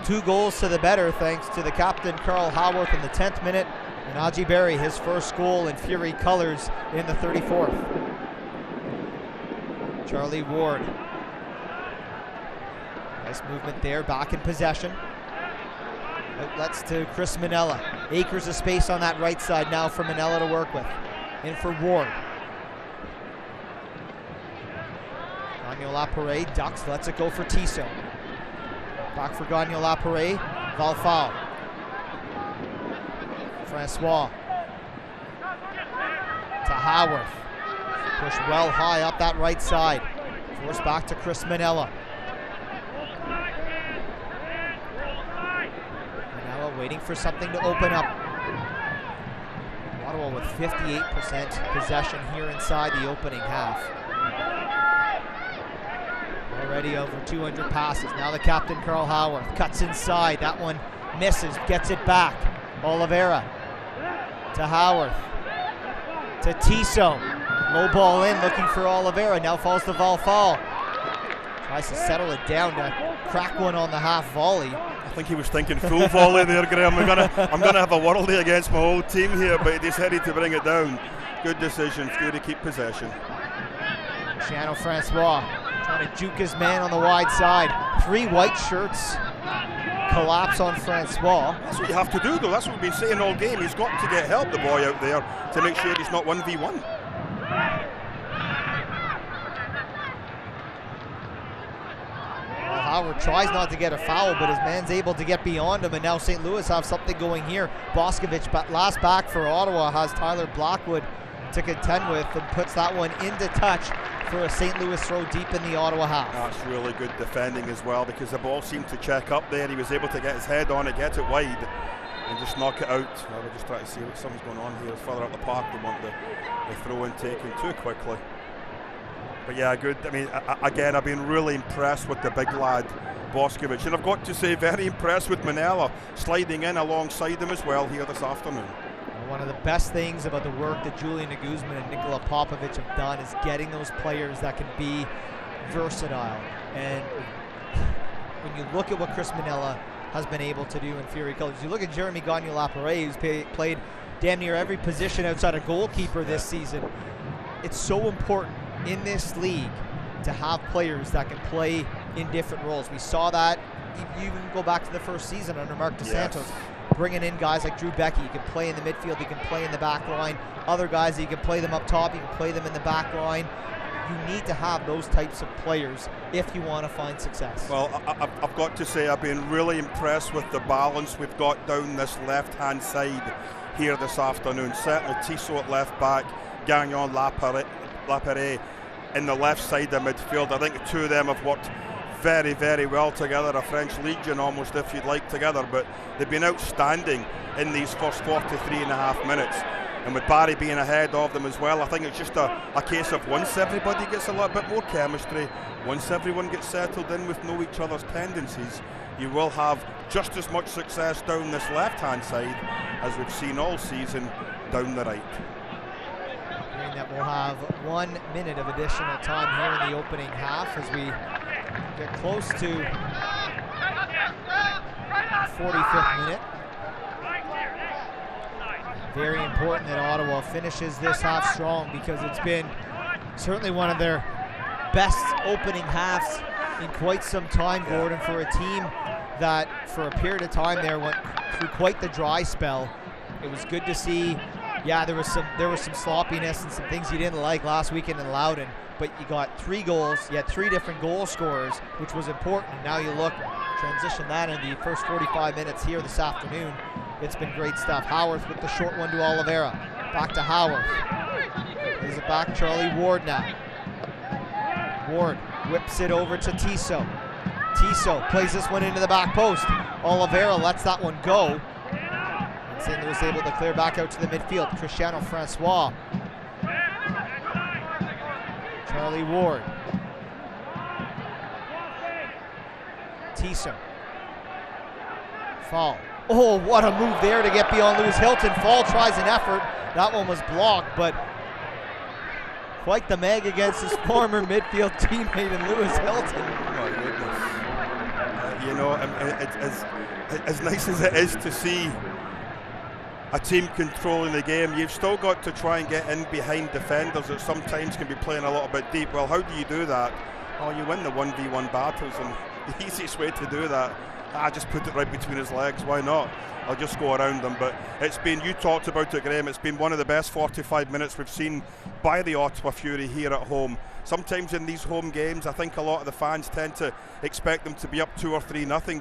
[SPEAKER 1] 2 goals to the better thanks to the captain Carl Haworth in the 10th minute and Aji Berry, his first goal in Fury colors in the 34th. Charlie Ward. Nice movement there, back in possession. Outlets to Chris Minella. Acres of space on that right side now for Minella to work with. In for Ward. Gagnon Laparé ducks, lets it go for Tissot. Back for Gagnon Laparé. Valfau. Francois. To Haworth. Push well high up that right side. Forced back to Chris Minella. Minella waiting for something to open up. Ottawa with 58% possession here inside the opening half. Already over 200 passes. Now the captain, Carl Haworth, cuts inside. That one misses, gets it back. Oliveira to Haworth. To Tissot. Low ball in, looking for Oliveira. Now falls to Valfau. Tries to settle it down to crack one on the half volley.
[SPEAKER 2] I think he was thinking full volley there, Graham. I'm gonna have a worldie against my whole team here, but he decided to bring it down. Good decision, Fury to keep possession.
[SPEAKER 1] Luciano Francois trying to juke his man on the wide side. 3 white shirts collapse on Francois.
[SPEAKER 2] That's what you have to do, though. That's what we've been saying all game. He's got to get help, the boy out there, to make sure he's not 1v1.
[SPEAKER 1] Howard tries not to get a foul, but his man's able to get beyond him, and now St. Louis have something going here. Popovich, last back for Ottawa, has Tyler Blackwood to contend with and puts that one into touch for a St. Louis throw deep in the Ottawa half.
[SPEAKER 2] That's really good defending as well, because the ball seemed to check up there. He was able to get his head on it, get it wide, and just knock it out. We're just trying to see what something's going on here. Further up the park, they want the throw in taken too quickly. But yeah, good. I mean, again, I've been really impressed with the big lad, Popovich. And I've got to say, very impressed with Minella, sliding in alongside him as well here this afternoon.
[SPEAKER 1] One of the best things about the work that Julian Guzman and Nicola Popovich have done is getting those players that can be versatile. And when you look at what Chris Minella has been able to do in Fury colors, you look at Jeremy Gagnon Laparé, who's played damn near every position outside a goalkeeper this season. It's so important in this league to have players that can play in different roles. We saw that, you even go back to the first season under Mark DeSantos. Yes. Bringing in guys like Drew Becky. You can play in the midfield, you can play in the back line. Other guys, you can play them up top, you can play them in the back line. You need to have those types of players if you want to find success.
[SPEAKER 2] Well, I've got to say, I've been really impressed with the balance we've got down this left-hand side here this afternoon. Certainly Tissot at left back, Gagnon Laparé in the left side of midfield. I think the two of them have worked very, very well together, a French Legion almost, if you'd like, together, but they've been outstanding in these first 43.5 minutes. And with Barry being ahead of them as well, I think it's just a case of once everybody gets a little bit more chemistry, once everyone gets settled in with know each other's tendencies, you will have just as much success down this left-hand side as we've seen all season down the right.
[SPEAKER 1] Hearing that we'll have 1 minute of additional time here in the opening half as we get close to 45th minute. Very important that Ottawa finishes this half strong because it's been certainly one of their best opening halves in quite some time, Gordon, for a team that for a period of time there went through quite the dry spell. It was good to see. Yeah, there was some sloppiness and some things you didn't like last weekend in Loudon, but you got 3 goals. You had 3 different goal scorers, which was important. And now you look, transition that in the first 45 minutes here this afternoon. It's been great stuff. Howarth with the short one to Oliveira. Back to Howarth. There's it back, Charlie Ward now. Ward whips it over to Tissot. Tissot plays this one into the back post. Oliveira lets that one go. And St. Louis able to clear back out to the midfield. Cristiano Francois. Charlie Ward. Tissot. Fall. Oh, what a move there to get beyond Lewis Hilton. Fall tries an effort. That one was blocked, but quite the mag against his former midfield teammate in Lewis Hilton.
[SPEAKER 2] Oh my goodness. You know, as nice as it is to see a team controlling the game, you've still got to try and get in behind defenders that sometimes can be playing a little bit deep. Well, how do you do that? Oh, you win the 1v1 battles, and the easiest way to do that, just put it right between his legs. Why not? I'll just go around them. But it's been, you talked about it, Graham, it's been one of the best 45 minutes we've seen by the Ottawa Fury here at home. Sometimes in these home games, I think a lot of the fans tend to expect them to be up 2 or 3-0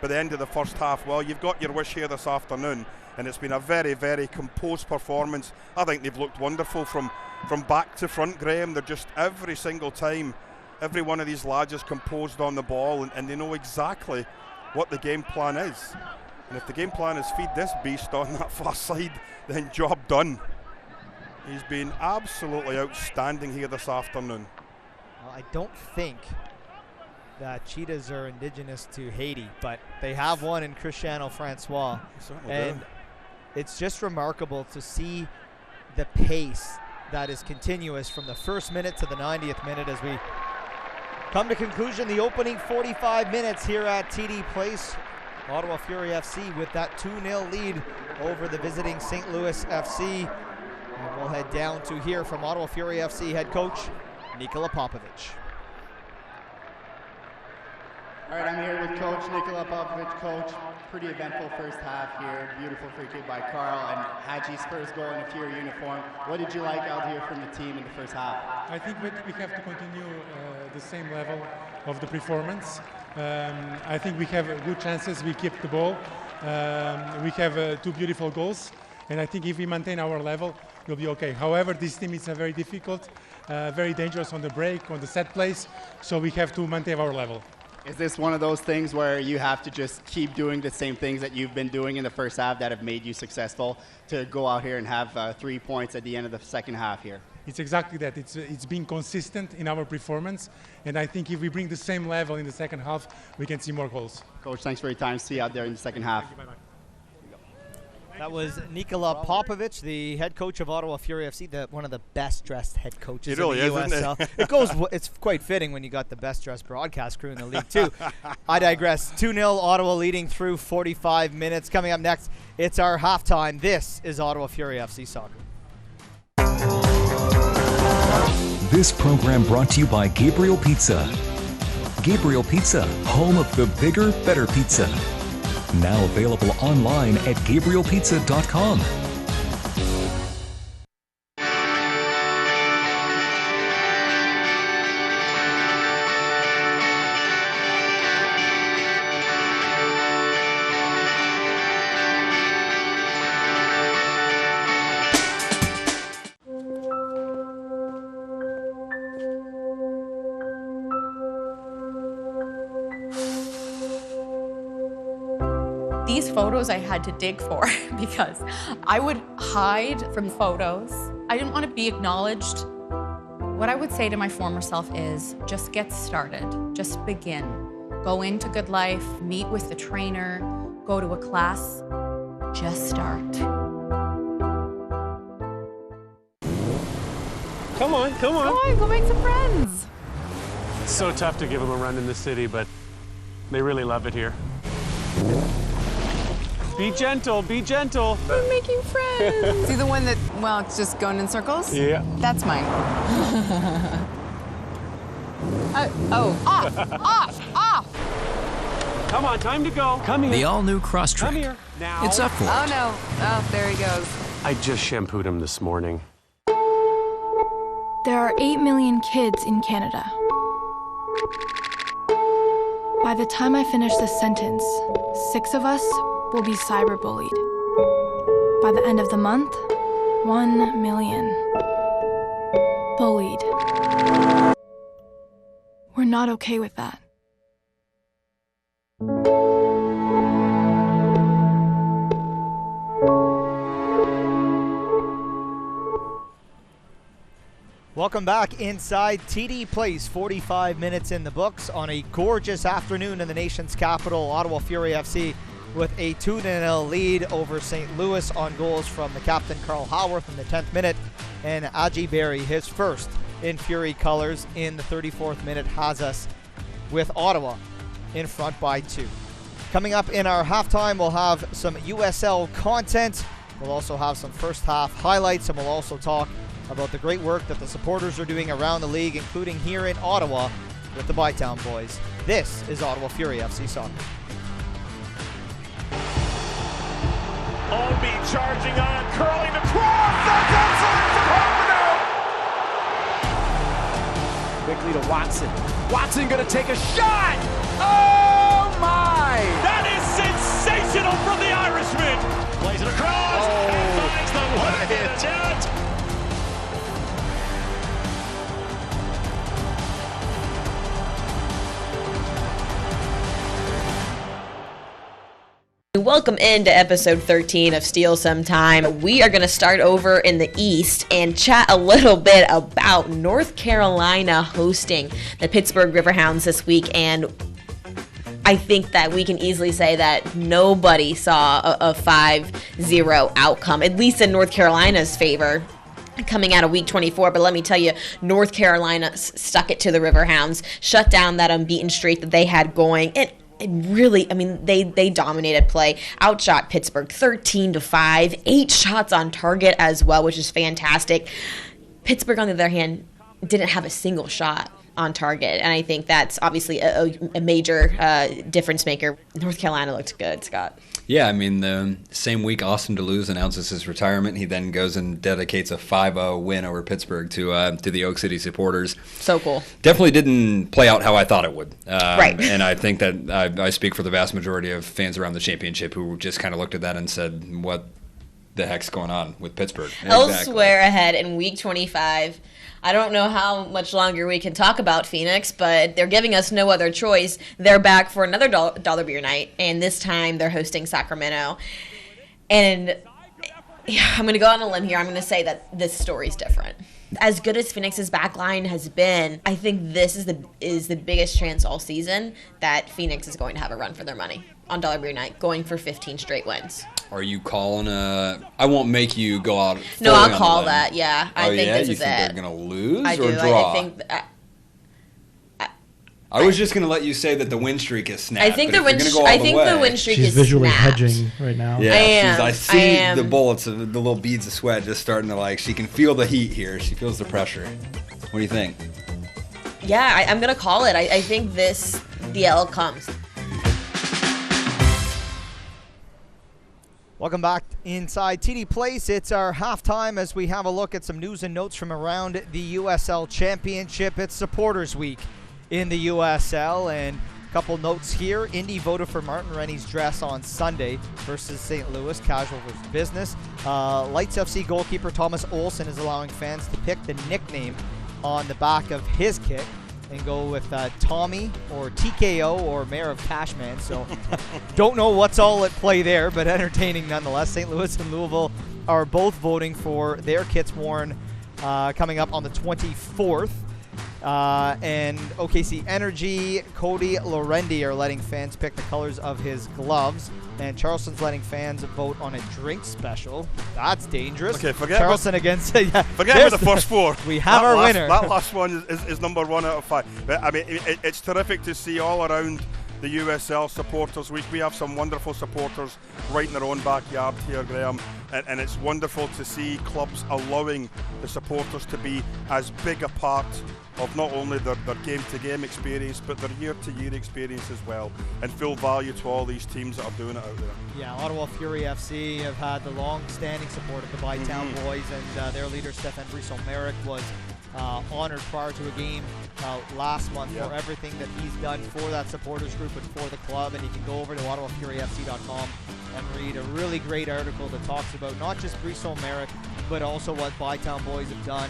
[SPEAKER 2] by the end of the first half. Well, you've got your wish here this afternoon, and it's been a very, very composed performance. I think they've looked wonderful from back to front, Graham. They're just every single time, every one of these lads is composed on the ball, and they know exactly what the game plan is. And if the game plan is feed this beast on that far side, then job done. He's been absolutely outstanding here this afternoon.
[SPEAKER 1] Well, I don't think that cheetahs are indigenous to Haiti, but they have one in Cristiano Francois. And it's just remarkable to see the pace that is continuous from the first minute to the 90th minute as we come to conclusion the opening 45 minutes here at TD Place. Ottawa Fury FC with that 2-0 lead over the visiting St. Louis FC. And we'll head down to hear from Ottawa Fury FC head coach Nicola Popovich.
[SPEAKER 10] All right, I'm here with Coach Nicola Popovich. Coach, pretty eventful first half here. Beautiful free kick by Carl and Hadji's first goal in a Fury uniform. What did you like out here from the team in the first half?
[SPEAKER 11] I think we have to continue the same level of the performance. I think we have good chances. We keep the ball. We have 2 beautiful goals. And I think if we maintain our level, we'll be okay. However, this team is very difficult, very dangerous on the break, on the set plays. So we have to maintain our level.
[SPEAKER 10] Is this one of those things where you have to just keep doing the same things that you've been doing in the first half that have made you successful to go out here and have 3 points at the end of the second half here?
[SPEAKER 11] It's exactly that. It's being consistent in our performance. And I think if we bring the same level in the second half, we can see more goals.
[SPEAKER 10] Coach, thanks for your time. See you out there in the second half.
[SPEAKER 11] Thank you. Bye-bye.
[SPEAKER 1] That was Nicola Popovich, the head coach of Ottawa Fury FC, one of the best-dressed head coaches
[SPEAKER 2] really
[SPEAKER 1] in the
[SPEAKER 2] is,
[SPEAKER 1] USL.
[SPEAKER 2] Isn't it?
[SPEAKER 1] It's quite fitting when you got the best-dressed broadcast crew in the league, too. I digress. 2-0 Ottawa leading through 45 minutes. Coming up next, it's our halftime. This is Ottawa Fury FC Soccer.
[SPEAKER 3] This program brought to you by Gabriel Pizza. Gabriel Pizza, home of the bigger, better pizza. Now available online at GabrielPizza.com.
[SPEAKER 12] These photos I had to dig for because I would hide from photos. I didn't want to be acknowledged. What I would say to my former self is just get started, just begin. Go into Good Life, meet with the trainer, go to a class, just start.
[SPEAKER 13] Come on.
[SPEAKER 12] Come on, go make some friends.
[SPEAKER 13] It's so tough to give them a run in the city, but they really love it here. Be gentle, be gentle.
[SPEAKER 12] We're making friends.
[SPEAKER 14] See the one that, well, it's just going in circles?
[SPEAKER 13] Yeah.
[SPEAKER 14] That's mine.
[SPEAKER 12] Off.
[SPEAKER 13] Come on, time to go. Come here.
[SPEAKER 8] The all-new Crosstrek.
[SPEAKER 13] Come here. Now.
[SPEAKER 8] It's up for it.
[SPEAKER 14] Oh, no. Oh, there he goes.
[SPEAKER 13] I just shampooed him this morning.
[SPEAKER 9] There are 8 million kids in Canada. By the time I finish this sentence, 6 of us will be cyberbullied. By the end of the month, 1 million. Bullied. We're not okay with that.
[SPEAKER 1] Welcome back inside TD Place. 45 minutes in the books on a gorgeous afternoon in the nation's capital. Ottawa Fury FC with a 2-0 lead over St. Louis on goals from the captain Carl Howarth in the 10th minute, and Aji Berry, his first in Fury colors in the 34th minute, has us with Ottawa in front by 2. Coming up in our halftime, we'll have some USL content. We'll also have some first half highlights, and we'll also talk about the great work that the supporters are doing around the league, including here in Ottawa with the Bytown boys. This is Ottawa Fury FC Soccer.
[SPEAKER 15] Obi charging on, curling the cross, that's outside from Hartmann. Quickly to Watson. Watson gonna take a shot! Oh my! That is sensational from the Irishman! Plays it across, and finds the one of the net!
[SPEAKER 16] Welcome into episode 13 of Steal Some Time. We are going to start over in the East and chat a little bit about North Carolina hosting the Pittsburgh Riverhounds this week. And I think that we can easily say that nobody saw a 5-0 outcome, at least in North Carolina's favor, coming out of week 24. But let me tell you, North Carolina stuck it to the Riverhounds, shut down that unbeaten streak that they had going. And really, I mean, they dominated play, outshot Pittsburgh 13-5, 8 shots on target as well, which is fantastic. Pittsburgh, on the other hand, didn't have a single shot on target, and I think that's obviously a major difference maker. North Carolina looked good, Scott.
[SPEAKER 17] Yeah, I mean, the same week Austin Deleuze announces his retirement, he then goes and dedicates a 5-0 win over Pittsburgh to the Oak City supporters.
[SPEAKER 16] So cool.
[SPEAKER 17] Definitely didn't play out how I thought it would.
[SPEAKER 16] Right.
[SPEAKER 17] And I think that I speak for the vast majority of fans around the championship who just kind of looked at that and said, what the heck's going on with Pittsburgh?
[SPEAKER 16] Elsewhere ahead in week 25, I don't know how much longer we can talk about Phoenix, but they're giving us no other choice. They're back for another dollar beer night, and this time they're hosting Sacramento. And I'm going to go on a limb here. I'm going to say that this story's different. As good as Phoenix's backline has been, I think this is the biggest chance all season that Phoenix is going to have a run for their money on dollar beer night, going for 15 straight wins.
[SPEAKER 17] Are you calling I won't make you go out.
[SPEAKER 16] No, I'll call that. Yeah, I think this is it.
[SPEAKER 17] They're gonna lose
[SPEAKER 16] I
[SPEAKER 17] or
[SPEAKER 16] do.
[SPEAKER 17] draw?
[SPEAKER 16] I think.
[SPEAKER 17] I was just gonna let you say that the win streak is snapped.
[SPEAKER 16] I think the win streak
[SPEAKER 18] She's
[SPEAKER 16] is
[SPEAKER 18] visually
[SPEAKER 16] snapped.
[SPEAKER 18] hedging right now.
[SPEAKER 17] Yeah, I see the bullets, the little beads of sweat just starting to she can feel the heat here. She feels the pressure. What do you think?
[SPEAKER 16] Yeah, I'm gonna call it. I think the L comes.
[SPEAKER 1] Welcome back inside TD Place. It's our halftime as we have a look at some news and notes from around the USL Championship. It's Supporters Week in the USL, and a couple notes here. Indy voted for Martin Rennie's dress on Sunday versus St. Louis, casual versus business. Lights FC goalkeeper Thomas Olsen is allowing fans to pick the nickname on the back of his kit. and go with Tommy or TKO or Mayor of Cashman. So don't know what's all at play there, but entertaining nonetheless. St. Louis and Louisville are both voting for their kits worn coming up on the 24th. And OKC Energy, Cody Lorendi are letting fans pick the colors of his gloves. And Charleston's letting fans vote on a drink special. That's dangerous.
[SPEAKER 2] Okay, forget
[SPEAKER 1] Charleston against... yeah,
[SPEAKER 2] forget about the first four.
[SPEAKER 1] We have our winner.
[SPEAKER 2] That last one is number 1 out of 5. But, I mean, it's terrific to see all around the USL Supporters Week. We have some wonderful supporters right in their own backyard here, Graham. And it's wonderful to see clubs allowing the supporters to be as big a part of not only their game-to-game experience, but their year-to-year experience as well, and full value to all these teams that are doing it out there.
[SPEAKER 1] Yeah, Ottawa Fury FC have had the long-standing support of the Bytown boys, and their leader, Stefan Brisson-Merrick, was honored prior to a game last month for everything that he's done for that supporters group and for the club. And you can go over to OttawaFuryFC.com and read a really great article that talks about not just Brisson-Merrick, but also what Bytown boys have done,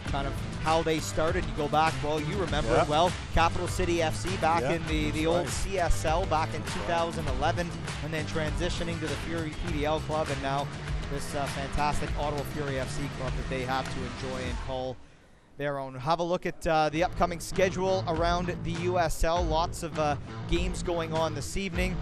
[SPEAKER 1] kind of how they started. You go back, well, you remember it well, Capital City FC back in the old CSL back in 2011, and then transitioning to the Fury PDL club, and now this fantastic Ottawa Fury FC club that they have to enjoy and call their own. Have a look at the upcoming schedule around the USL. Lots of games going on this evening.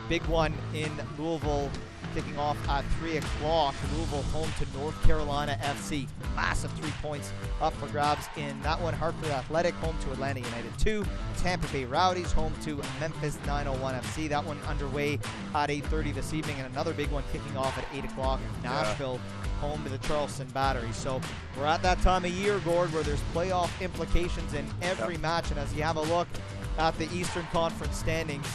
[SPEAKER 1] Big one in Louisville kicking off at 3 o'clock. Louisville home to North Carolina FC. Massive 3 points up for grabs in that one. Hartford Athletic home to Atlanta United 2. Tampa Bay Rowdies home to Memphis 901 FC. That one underway at 8:30 this evening. And another big one kicking off at 8 o'clock. Nashville home to the Charleston Battery. So we're at that time of year, Gord, where there's playoff implications in every match. And as you have a look at the Eastern Conference standings,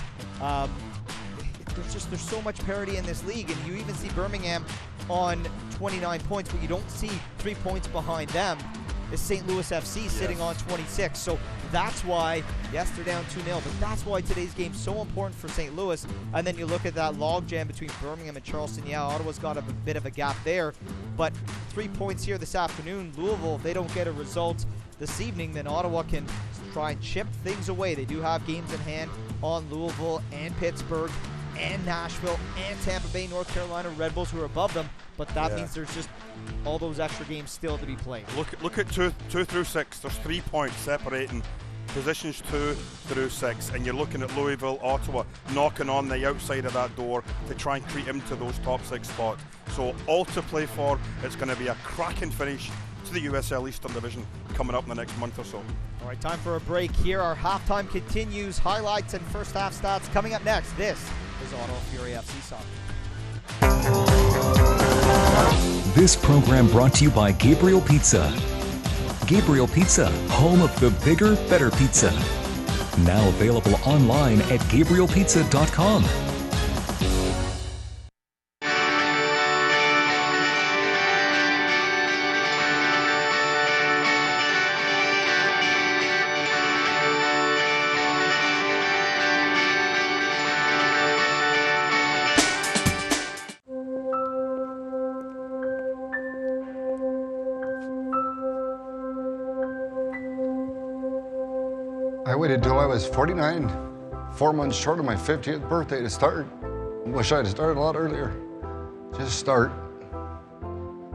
[SPEAKER 1] there's so much parity in this league, and you even see Birmingham on 29 points, but you don't see 3 points behind them is St. Louis FC sitting on 26. So that's why, yes, they're down 2-0, but that's why today's game's so important for St. Louis. And then you look at that logjam between Birmingham and Charleston. Yeah, Ottawa's got a bit of a gap there, but 3 points here this afternoon. Louisville, if they don't get a result this evening, then Ottawa can try and chip things away. They do have games in hand on Louisville and Pittsburgh and Nashville and Tampa Bay, North Carolina Red Bulls, who are above them, but that means there's just all those extra games still to be played.
[SPEAKER 2] Look at 2 through 6. There's 3 points separating positions 2 through 6, and you're looking at Louisville, Ottawa knocking on the outside of that door to try and creep into those top 6 spots. So all to play for. It's going to be a cracking finish to the USL Eastern Division coming up in the next month or so.
[SPEAKER 1] All right, time for a break here. Our halftime continues. Highlights and first half stats coming up next. This is Ottawa Fury FC Soccer.
[SPEAKER 3] This program brought to you by Gabriel Pizza. Gabriel Pizza, home of the bigger, better pizza. Now available online at GabrielPizza.com.
[SPEAKER 4] I waited till I was 49, 4 months short of my 50th birthday to start. Wish I'd started a lot earlier. Just start.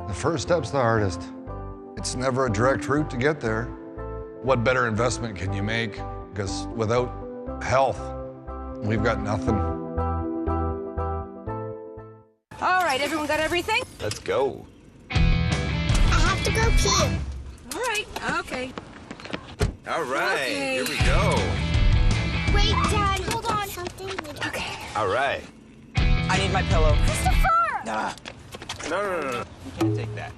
[SPEAKER 4] The first step's the hardest. It's never a direct route to get there. What better investment can you make? Because without health, we've got nothing.
[SPEAKER 5] All right, everyone got everything?
[SPEAKER 6] Let's go.
[SPEAKER 7] I have to go pee.
[SPEAKER 5] All right, okay.
[SPEAKER 6] All right,
[SPEAKER 5] Okay.
[SPEAKER 6] here we go.
[SPEAKER 7] Wait, Dad, hold on. Something.
[SPEAKER 5] Okay.
[SPEAKER 6] All right.
[SPEAKER 5] I need my pillow.
[SPEAKER 7] Christopher!
[SPEAKER 6] Nah. No. You can't take that.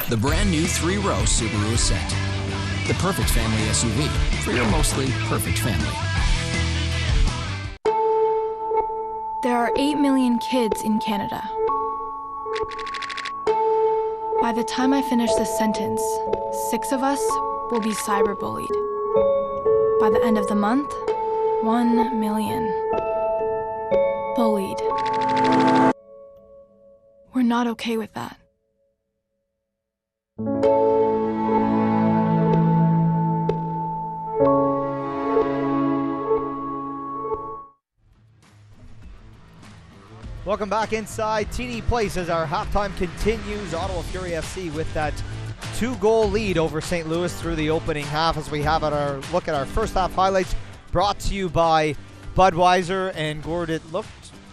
[SPEAKER 8] The brand new 3-row Subaru Ascent. The perfect family SUV for your mostly perfect family.
[SPEAKER 9] There are 8 million kids in Canada. By the time I finish this sentence, 6 of us will be cyberbullied. By the end of the month, 1 million. Bullied. We're not okay with that.
[SPEAKER 1] Welcome back inside TD Place as our halftime continues. Ottawa Fury FC with that 2-goal lead over St. Louis through the opening half, as we have our look at our first half highlights brought to you by Budweiser. And Gord, it looked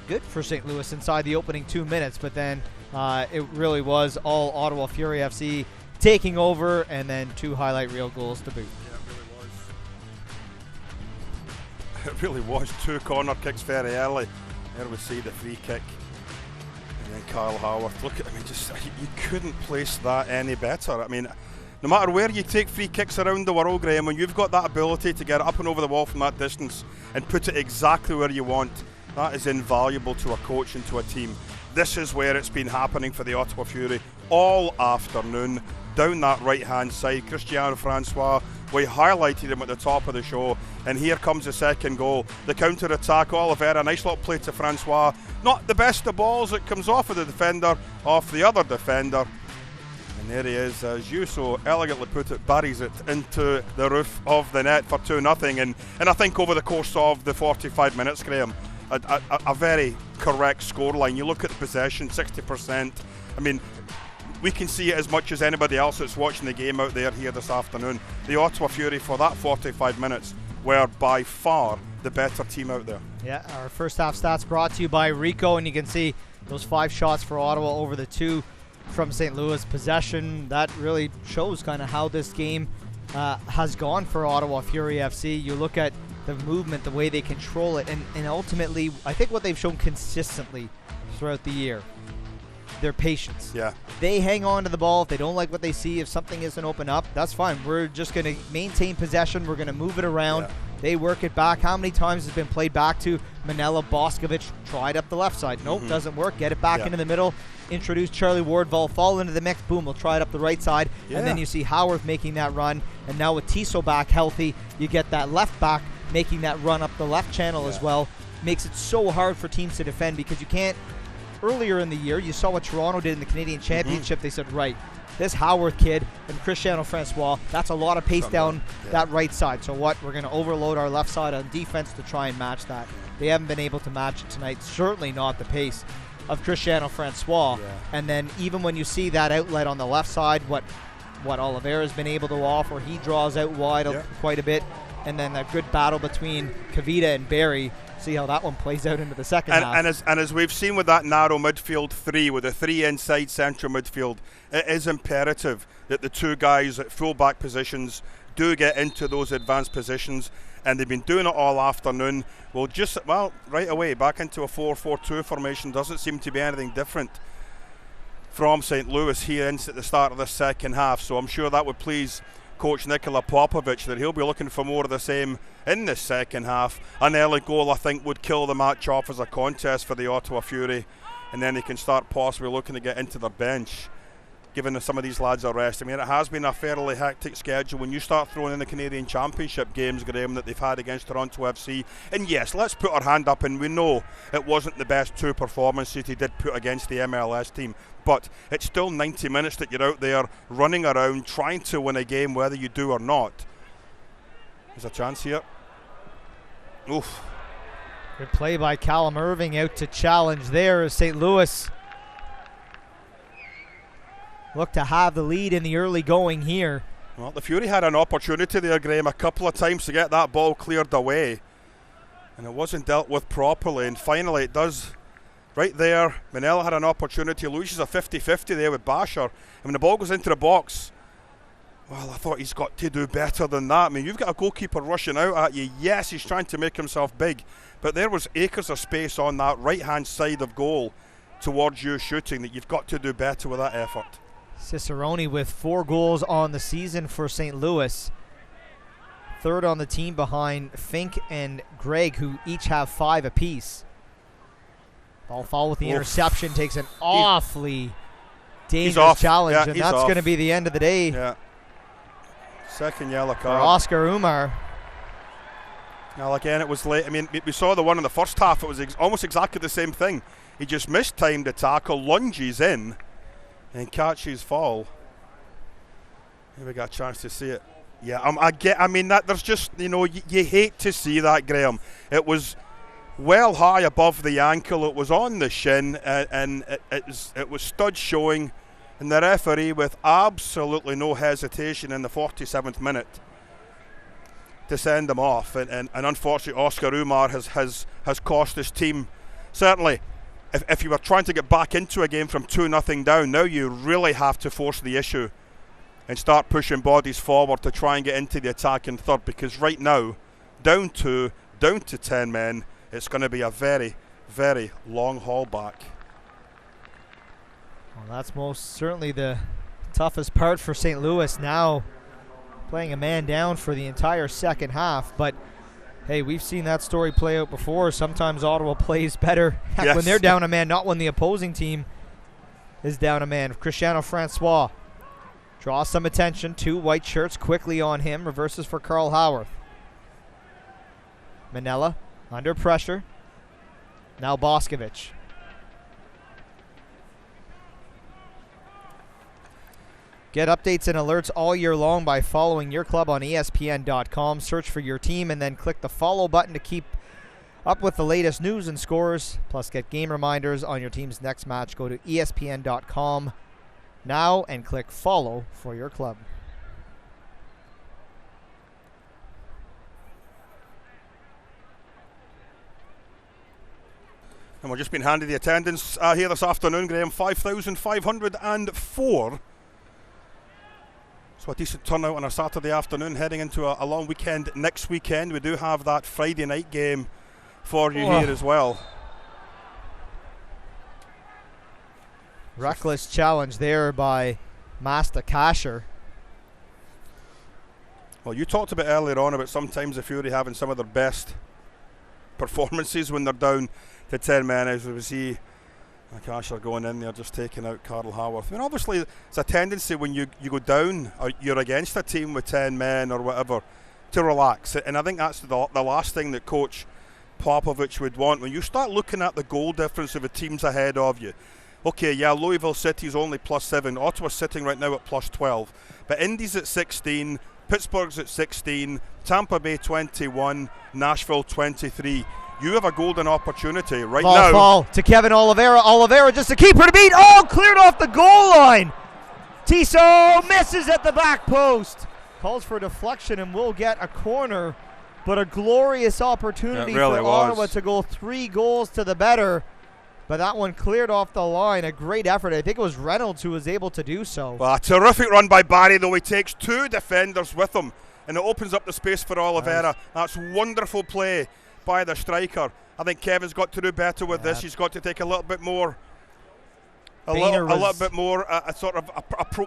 [SPEAKER 1] good for St. Louis inside the opening 2 minutes, but then it really was all Ottawa Fury FC taking over, and then 2 highlight reel goals to boot.
[SPEAKER 2] Yeah, it really was. 2 corner kicks very early. There we see the free kick, and then Kyle Howarth. Look at, you couldn't place that any better. I mean, no matter where you take free kicks around the world, Graham, when you've got that ability to get it up and over the wall from that distance and put it exactly where you want, that is invaluable to a coach and to a team. This is where it's been happening for the Ottawa Fury all afternoon, down that right-hand side. Cristiano Francois, we highlighted him at the top of the show, and here comes the second goal. The counter-attack, Oliveira, nice little play to Francois. Not the best of balls, it comes off of the defender, off the other defender. And there he is, as you so elegantly put it, buries it into the roof of the net for 2-0. And I think over the course of the 45 minutes, Graham, a very correct scoreline. You look at the possession, 60%. I mean, we can see it as much as anybody else that's watching the game out there here this afternoon. The Ottawa Fury for that 45 minutes were by far the better team out there.
[SPEAKER 1] Yeah, our first half stats brought to you by Rico, and you can see those 5 shots for Ottawa over the 2 from St. Louis. Possession, that really shows kind of how this game has gone for Ottawa Fury FC. You look at the movement, the way they control it, and ultimately, I think what they've shown consistently throughout the year, their patience.
[SPEAKER 2] Yeah.
[SPEAKER 1] They hang on to the ball. If they don't like what they see, if something isn't open up, that's fine. We're just going to maintain possession. We're going to move it around. Yeah. They work it back. How many times has it been played back to Manella? Boscovich tried up the left side. Nope, doesn't work. Get it back into the middle. Introduce Charlie Wardvall. Fall into the mix. Boom, we'll try it up the right side. Yeah. And then you see Howarth making that run. And now with Tissot back healthy, you get that left back making that run up the left channel as well. Makes it so hard for teams to defend because you can't. Earlier in the year, you saw what Toronto did in the Canadian Championship. They said, right, this Howarth kid and Cristiano Francois, that's a lot of pace down that right side. So what? We're going to overload our left side on defense to try and match that. They haven't been able to match it tonight. Certainly not the pace of Cristiano Francois. And then even when you see that outlet on the left side, what Oliveira's been able to offer, he draws out wide quite a bit. And then a good battle between Kavita and Barry. See how that one plays out into the second half.
[SPEAKER 2] And as we've seen with that narrow midfield 3, with the 3 inside central midfield, it is imperative that the 2 guys at full-back positions do get into those advanced positions, and they've been doing it all afternoon. Right away, back into a 4-4-2 formation doesn't seem to be anything different from St. Louis here at the start of the second half, so I'm sure that would please Coach Nicola Popovich, that he'll be looking for more of the same in the second half. An early goal, I think, would kill the match off as a contest for the Ottawa Fury, and then they can start possibly looking to get into their bench, giving some of these lads a rest. I mean, it has been a fairly hectic schedule when you start throwing in the Canadian Championship games, Graham, that they've had against Toronto FC. And yes, let's put our hand up, and we know it wasn't the best 2 performances he did put against the MLS team. But it's still 90 minutes that you're out there running around trying to win a game, whether you do or not. There's a chance here. Oof.
[SPEAKER 1] Good play by Callum Irving out to challenge there as St. Louis look to have the lead in the early going here.
[SPEAKER 2] Well, the Fury had an opportunity there, Graham, a couple of times to get that ball cleared away, and it wasn't dealt with properly, and finally it does. Right there, Manella had an opportunity, loses a 50-50 there with Basher, and when the ball goes into the box, well, I thought he's got to do better than that. I mean, you've got a goalkeeper rushing out at you. Yes, he's trying to make himself big, but there was acres of space on that right-hand side of goal towards you shooting that you've got to do better with that effort.
[SPEAKER 1] Cicerone with 4 goals on the season for St. Louis. 3rd on the team behind Fink and Gregg, who each have 5 apiece. Ball foul with the interception, takes an awfully dangerous challenge, and that's going to be the end of the day.
[SPEAKER 2] Yeah. Second yellow card.
[SPEAKER 1] For Oscar Umar.
[SPEAKER 2] Now, again, it was late. I mean, we saw the one in the first half. It was almost exactly the same thing. He just mistimed the tackle, lunges in, and catches fall. Here we got a chance to see it. Yeah, I mean, that there's just, you hate to see that, Graham. It was well high above the ankle. It was on the shin, and it was stud showing. And the referee, with absolutely no hesitation in the 47th minute, to send him off. And unfortunately, Oscar Umar has cost his team. Certainly, if you were trying to get back into a game from 2-0 down, now you really have to force the issue and start pushing bodies forward to try and get into the attack in third, because right now, down to 10 men, it's going to be a very, very long haul back.
[SPEAKER 1] Well, that's most certainly the toughest part for St. Louis now, playing a man down for the entire second half. But hey, we've seen that story play out before. Sometimes Ottawa plays better when they're down a man, not when the opposing team is down a man. Cristiano Francois draws some attention. 2 white shirts quickly on him. Reverses for Carl Howarth. Manella under pressure. Now Boscovich. Get updates and alerts all year long by following your club on ESPN.com. Search for your team and then click the follow button to keep up with the latest news and scores. Plus get game reminders on your team's next match. Go to ESPN.com now and click follow for your club.
[SPEAKER 2] And we've just been handed the attendance here this afternoon, Graham. 5,504. So a decent turnout on a Saturday afternoon, heading into a long weekend next weekend. We do have that Friday night game for you here as well.
[SPEAKER 1] Reckless challenge there by Master Kasher.
[SPEAKER 2] Well, you talked about earlier on about sometimes the Fury having some of their best performances when they're down to 10 men. As we see Kasher going in there, just taking out Carl Howarth. I mean, obviously, it's a tendency when you go down or you're against a team with 10 men or whatever to relax. And I think that's the last thing that Coach Popovich would want. When you start looking at the goal difference of the teams ahead of you, okay, yeah, Louisville City's only +7. Ottawa's sitting right now at +12. But Indy's at 16, Pittsburgh's at 16, Tampa Bay 21, Nashville 23. You have a golden opportunity right now.
[SPEAKER 1] Fall to Kevin Oliveira. Oliveira just a keeper to beat. Oh, cleared off the goal line. Tissot misses at the back post. Calls for a deflection and will get a corner. But a glorious opportunity for Ottawa to go 3 goals to the better. But that one cleared off the line. A great effort. I think it was Reynolds who was able to do so.
[SPEAKER 2] Well, a terrific run by Barry, though. He takes 2 defenders with him, and it opens up the space for Oliveira. That's wonderful play by the striker. I think Kevin's got to do better with this. He's got to take a little bit more, a little bit more, a sort of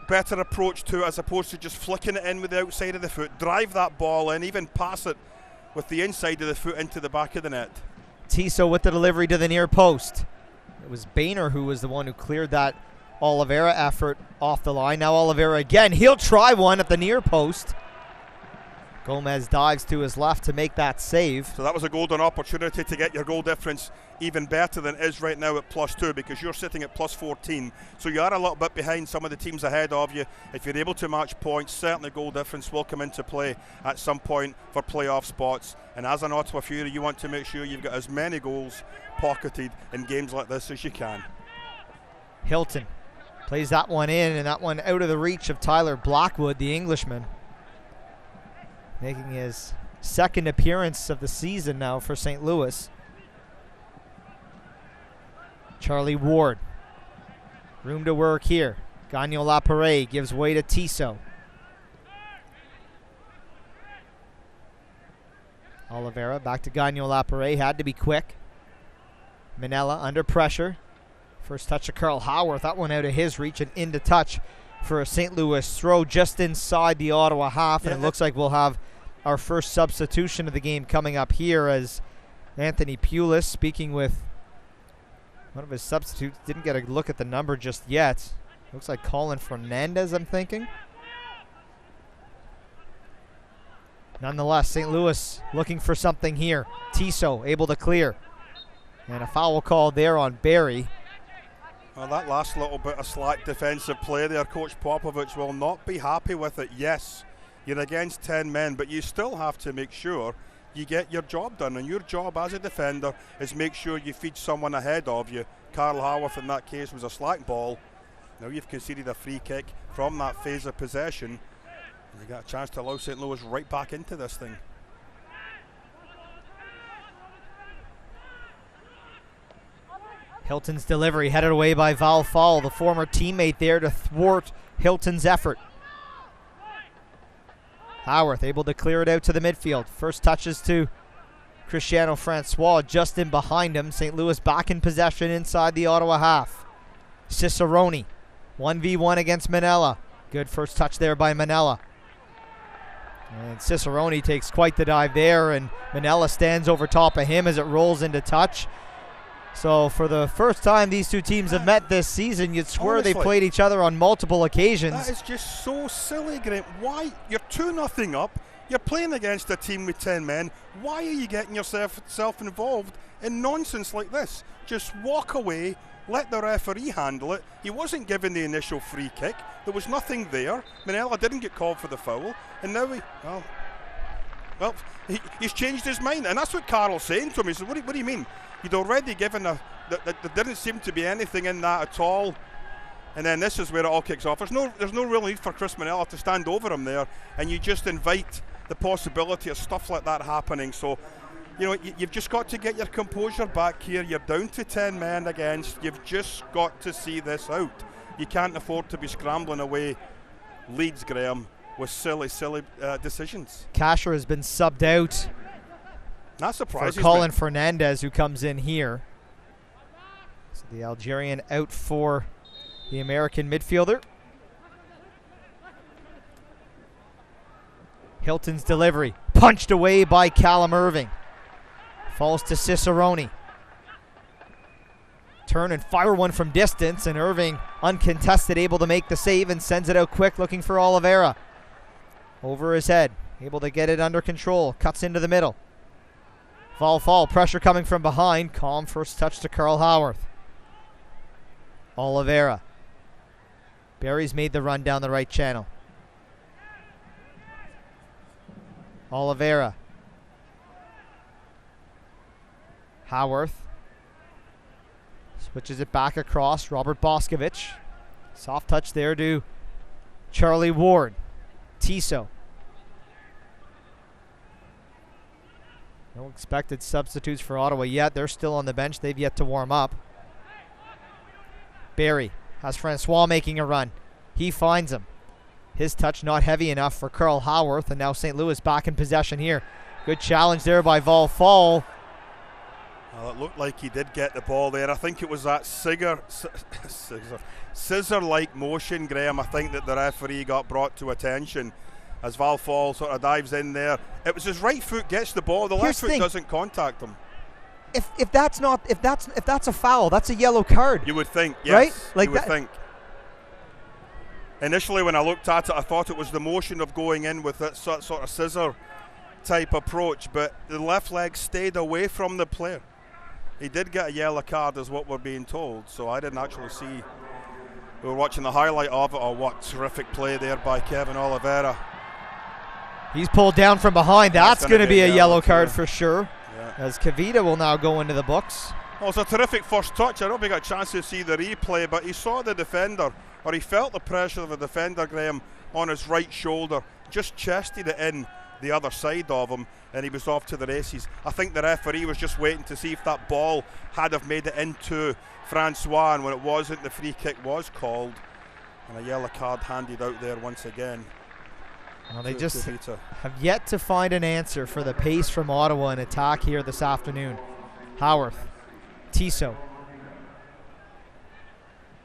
[SPEAKER 2] better approach to it, as opposed to just flicking it in with the outside of the foot. Drive that ball in, even pass it with the inside of the foot into the back of the net.
[SPEAKER 1] Tissot with the delivery to the near post. It was Boehner who was the one who cleared that Oliveira effort off the line. Now Oliveira again. He'll try one at the near post. Gomez dives to his left to make that save.
[SPEAKER 2] So that was a golden opportunity to get your goal difference even better than it is right now at +2, because you're sitting at +14. So you are a little bit behind some of the teams ahead of you. If you're able to match points, certainly goal difference will come into play at some point for playoff spots. And as an Ottawa Fury, you want to make sure you've got as many goals pocketed in games like this as you can.
[SPEAKER 1] Hilton plays that one in, and that one out of the reach of Tyler Blackwood, the Englishman. Making his second appearance of the season now for St. Louis. Charlie Ward. Room to work here. Gagnon Laparé gives way to Tissot. Oliveira back to Gagnon Laparé. Had to be quick. Manella under pressure. First touch of Carl Howarth. That one out of his reach and into touch for a St. Louis throw just inside the Ottawa half. And it looks like we'll have our first substitution of the game coming up here, as Anthony Pulis, speaking with one of his substitutes, didn't get a look at the number just yet. Looks like Colin Fernandez, I'm thinking. Nonetheless, St. Louis looking for something here. Tissot able to clear. And a foul call there on Barry.
[SPEAKER 2] Well, that last little bit of slack defensive play there, Coach Popovich will not be happy with it. Yes, you're against 10 men, but you still have to make sure you get your job done. And your job as a defender is make sure you feed someone ahead of you. Carl Haworth in that case was a slack ball. Now you've conceded a free kick from that phase of possession. And you got a chance to allow St. Louis right back into this thing.
[SPEAKER 1] Hilton's delivery headed away by Val Fall, the former teammate there to thwart Hilton's effort. Haworth able to clear it out to the midfield. First touches to Cristiano Francois just in behind him. St. Louis back in possession inside the Ottawa half. Cicerone 1v1 against Manella. Good first touch there by Manella. And Cicerone takes quite the dive there, and Manella stands over top of him as it rolls into touch. So for the first time these two teams have met this season, you'd swear
[SPEAKER 2] honestly,
[SPEAKER 1] they played each other on multiple occasions.
[SPEAKER 2] That is just so silly, Graham. Why? You're 2-0 up. You're playing against a team with 10 men. Why are you getting yourself involved in nonsense like this? Just walk away, let the referee handle it. He wasn't given the initial free kick. There was nothing there. Manella didn't get called for the foul. And now he's changed his mind. And that's what Carl's saying to him. He said, what do you mean? You'd already given there didn't seem to be anything in that at all. And then this is where it all kicks off. There's no real need for Chris Manella to stand over him there, and you just invite the possibility of stuff like that happening. So, you know, you've just got to get your composure back here. You're down to 10 men against. You've just got to see this out. You can't afford to be scrambling away leads, Graham, with silly decisions.
[SPEAKER 1] Kasher has been subbed out.
[SPEAKER 2] Not surprising.
[SPEAKER 1] For Colin Fernandez, who comes in here. So the Algerian out for the American midfielder. Hilton's delivery punched away by Callum Irving. Falls to Cicerone. Turn and fire one from distance, and Irving, uncontested, able to make the save and sends it out quick, looking for Oliveira. Over his head, able to get it under control, cuts into the middle. Fall, pressure coming from behind. Calm first touch to Carl Haworth. Oliveira. Barry's made the run down the right channel. Oliveira. Haworth. Switches it back across. Robert Boscovich. Soft touch there to Charlie Ward. Tissot. No expected substitutes for Ottawa yet. They're still on the bench. They've yet to warm up. Barry has Francois making a run. He finds him. His touch not heavy enough for Carl Haworth, and now St. Louis back in possession here. Good challenge there by Val Fall.
[SPEAKER 2] Well, it looked like he did get the ball there. I think it was that scissor-like motion, Graham, I think that the referee got brought to attention as Val Fall sort of dives in there. It was his right foot gets the ball. The left foot doesn't contact him.
[SPEAKER 1] If that's a foul, that's a yellow card.
[SPEAKER 2] You would think, yes.
[SPEAKER 1] Right? Like
[SPEAKER 2] you would think. Initially, when I looked at it, I thought it was the motion of going in with that sort of scissor type approach, but the left leg stayed away from the player. He did get a yellow card, is what we're being told. So I didn't actually see. We were watching the highlight of it. Oh, what terrific play there by Kevin Oliveira.
[SPEAKER 1] He's pulled down from behind. That's going to be a yellow card for sure.
[SPEAKER 2] Yeah.
[SPEAKER 1] As Kavita will now go into the books.
[SPEAKER 2] Well, it's a terrific first touch. I don't think I got a chance to see the replay, but he saw the defender, or he felt the pressure of the defender, Graham, on his right shoulder. Just chested it in the other side of him, and he was off to the races. I think the referee was just waiting to see if that ball had have made it into Francois, and when it wasn't, the free kick was called, and a yellow card handed out there once again.
[SPEAKER 1] Well, they just have yet to find an answer for the pace from Ottawa in attack here this afternoon. Haworth, Tissot.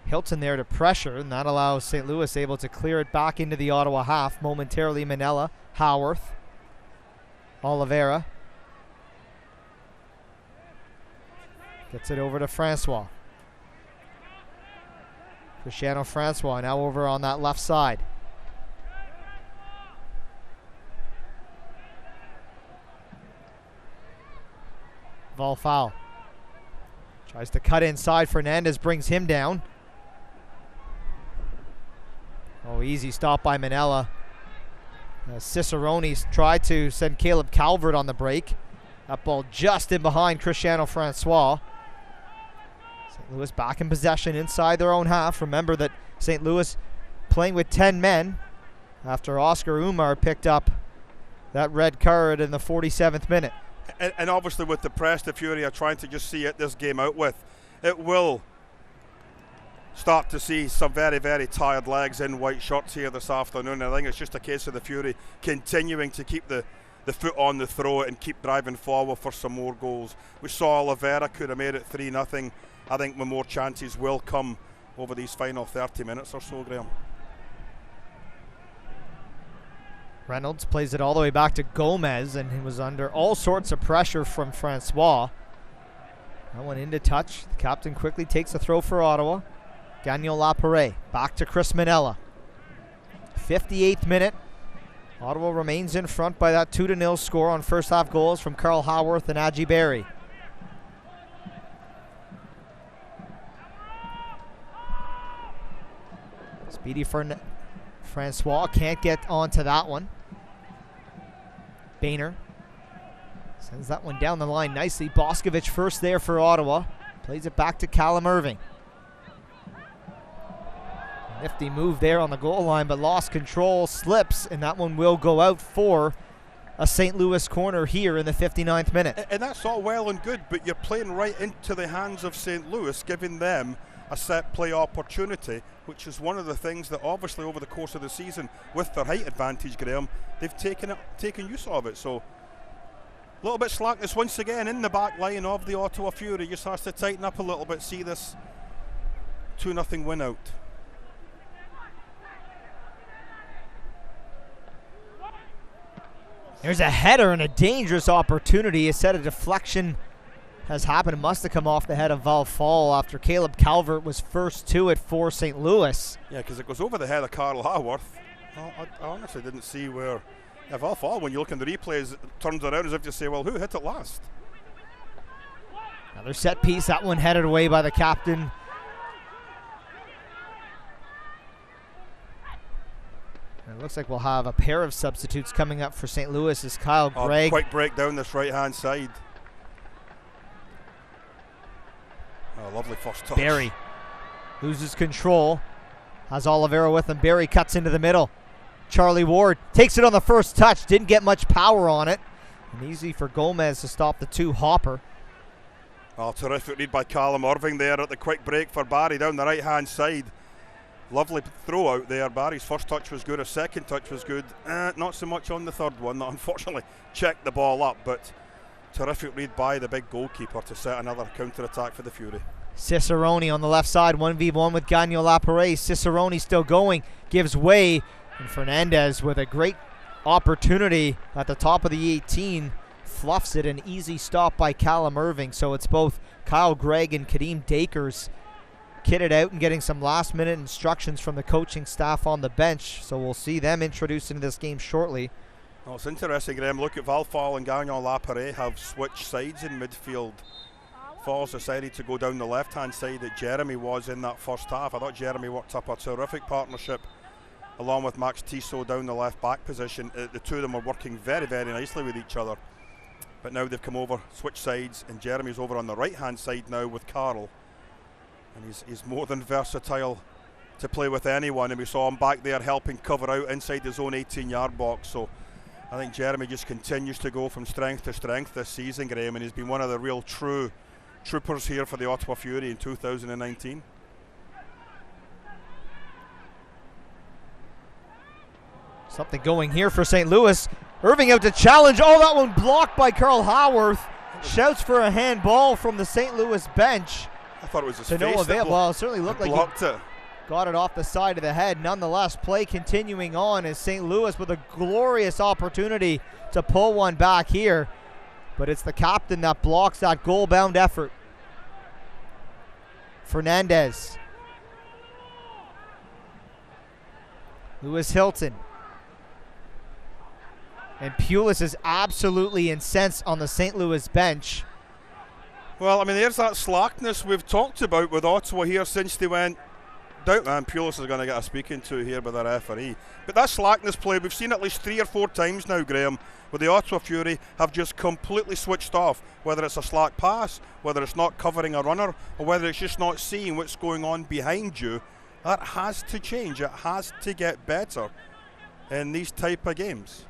[SPEAKER 1] Hilton there to pressure, and that allows St. Louis able to clear it back into the Ottawa half. Momentarily Manella, Haworth, Oliveira. Gets it over to Francois. Cristiano Francois now over on that left side. Val Foul tries to cut inside. Fernandez brings him down. Oh, easy stop by Manella. Cicerone tried to send Caleb Calvert on the break. That ball just in behind Cristiano Francois. St. Louis back in possession inside their own half. Remember that St. Louis playing with 10 men after Oscar Umar picked up that red card in the 47th minute.
[SPEAKER 2] And obviously with the press, the Fury are trying to just see this game out with. It will start to see some very, very tired legs in white shirts here this afternoon. I think it's just a case of the Fury continuing to keep the foot on the throat and keep driving forward for some more goals. We saw Oliveira could have made it 3-0. I think more chances will come over these final 30 minutes or so, Graham.
[SPEAKER 1] Reynolds plays it all the way back to Gomez, and he was under all sorts of pressure from Francois. That one into touch. The captain quickly takes a throw for Ottawa. Gagnon Laparé back to Chris Manella. 58th minute. Ottawa remains in front by that 2-0 score on first half goals from Carl Haworth and Adji Berry. Speedy Francois can't get onto that one. Boehner sends that one down the line nicely. Boscovich first there for Ottawa. Plays it back to Callum Irving. Nifty move there on the goal line, but lost control, slips, and that one will go out for a St. Louis corner here in the 59th minute.
[SPEAKER 2] And that's all well and good, but you're playing right into the hands of St. Louis, giving them a set play opportunity, which is one of the things that obviously over the course of the season, with their height advantage, Graham, they've taken use of it. So a little bit slackness once again in the back line of the Ottawa Fury. Just has to tighten up a little bit, see this 2-0 win out.
[SPEAKER 1] There's a header and a dangerous opportunity. A set of deflection has happened. It must have come off the head of Val Fall after Caleb Calvert was first to it for St. Louis.
[SPEAKER 2] Yeah, because it goes over the head of Carl Haworth. I honestly didn't see where Val Fall, when you look in the replays, it turns around as if you say, well, who hit it last?
[SPEAKER 1] Another set piece, that one headed away by the captain. And it looks like we'll have a pair of substitutes coming up for St. Louis as Kyle Gregg.
[SPEAKER 2] Quick break down this right-hand side. Oh, lovely first touch.
[SPEAKER 1] Barry loses control. Has Oliveira with him. Barry cuts into the middle. Charlie Ward takes it on the first touch. Didn't get much power on it. And easy for Gomez to stop the two-hopper.
[SPEAKER 2] Oh, terrific read by Callum Irving there at the quick break for Barry down the right-hand side. Lovely throw out there. Barry's first touch was good. His second touch was good. Not so much on the third one. That unfortunately checked the ball up, but terrific read by the big goalkeeper to set another counter-attack for the Fury.
[SPEAKER 1] Cicerone on the left side, 1v1 with Gagnon Laparé. Cicerone still going, gives way, and Fernandez with a great opportunity at the top of the 18 fluffs it. An easy stop by Callum Irving. So it's both Kyle Gregg and Kadeem Dakers kitted out and getting some last minute instructions from the coaching staff on the bench. So we'll see them introduced into this game shortly.
[SPEAKER 2] Well, it's interesting, Graham. Look at Valfall and Gagnon Laparé have switched sides in midfield. Fall's decided to go down the left-hand side that Jeremy was in that first half. I thought Jeremy worked up a terrific partnership along with Max Tissot down the left-back position. The two of them are working very, very nicely with each other. But now they've come over, switched sides, and Jeremy's over on the right-hand side now with Carl. And he's more than versatile to play with anyone, and we saw him back there helping cover out inside his own 18-yard box. So I think Jeremy just continues to go from strength to strength this season, Graham, and he's been one of the real true troopers here for the Ottawa Fury in 2019.
[SPEAKER 1] Something going here for St. Louis. Irving out to challenge. Oh, that one blocked by Carl Haworth. Shouts for a handball from the St. Louis bench.
[SPEAKER 2] I thought it was his
[SPEAKER 1] to
[SPEAKER 2] face
[SPEAKER 1] no avail. Well, it certainly looked like
[SPEAKER 2] blocked
[SPEAKER 1] he got it off the side of the head. Nonetheless, play continuing on as St. Louis with a glorious opportunity to pull one back here. But it's the captain that blocks that goal-bound effort. Fernandez. Lewis Hilton. And Pulis is absolutely incensed on the St. Louis bench.
[SPEAKER 2] Well, I mean, there's that slackness we've talked about with Ottawa here since they went doubt, man, Pulis is going to get a speaking to here by the referee. But that slackness play, we've seen at least 3 or 4 times now, Graham, where the Ottawa Fury have just completely switched off, whether it's a slack pass, whether it's not covering a runner, or whether it's just not seeing what's going on behind you. That has to change. It has to get better in these type of games.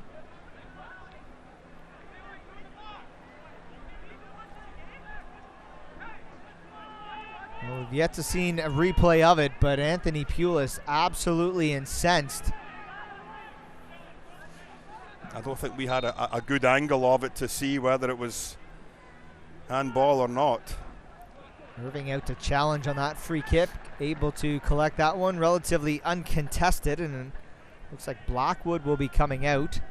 [SPEAKER 1] Well, we've yet to see a replay of it, but Anthony Pulis absolutely incensed.
[SPEAKER 2] I don't think we had a good angle of it to see whether it was handball or not.
[SPEAKER 1] Irving out to challenge on that free kick, able to collect that one, relatively uncontested, and looks like Blackwood will be coming out.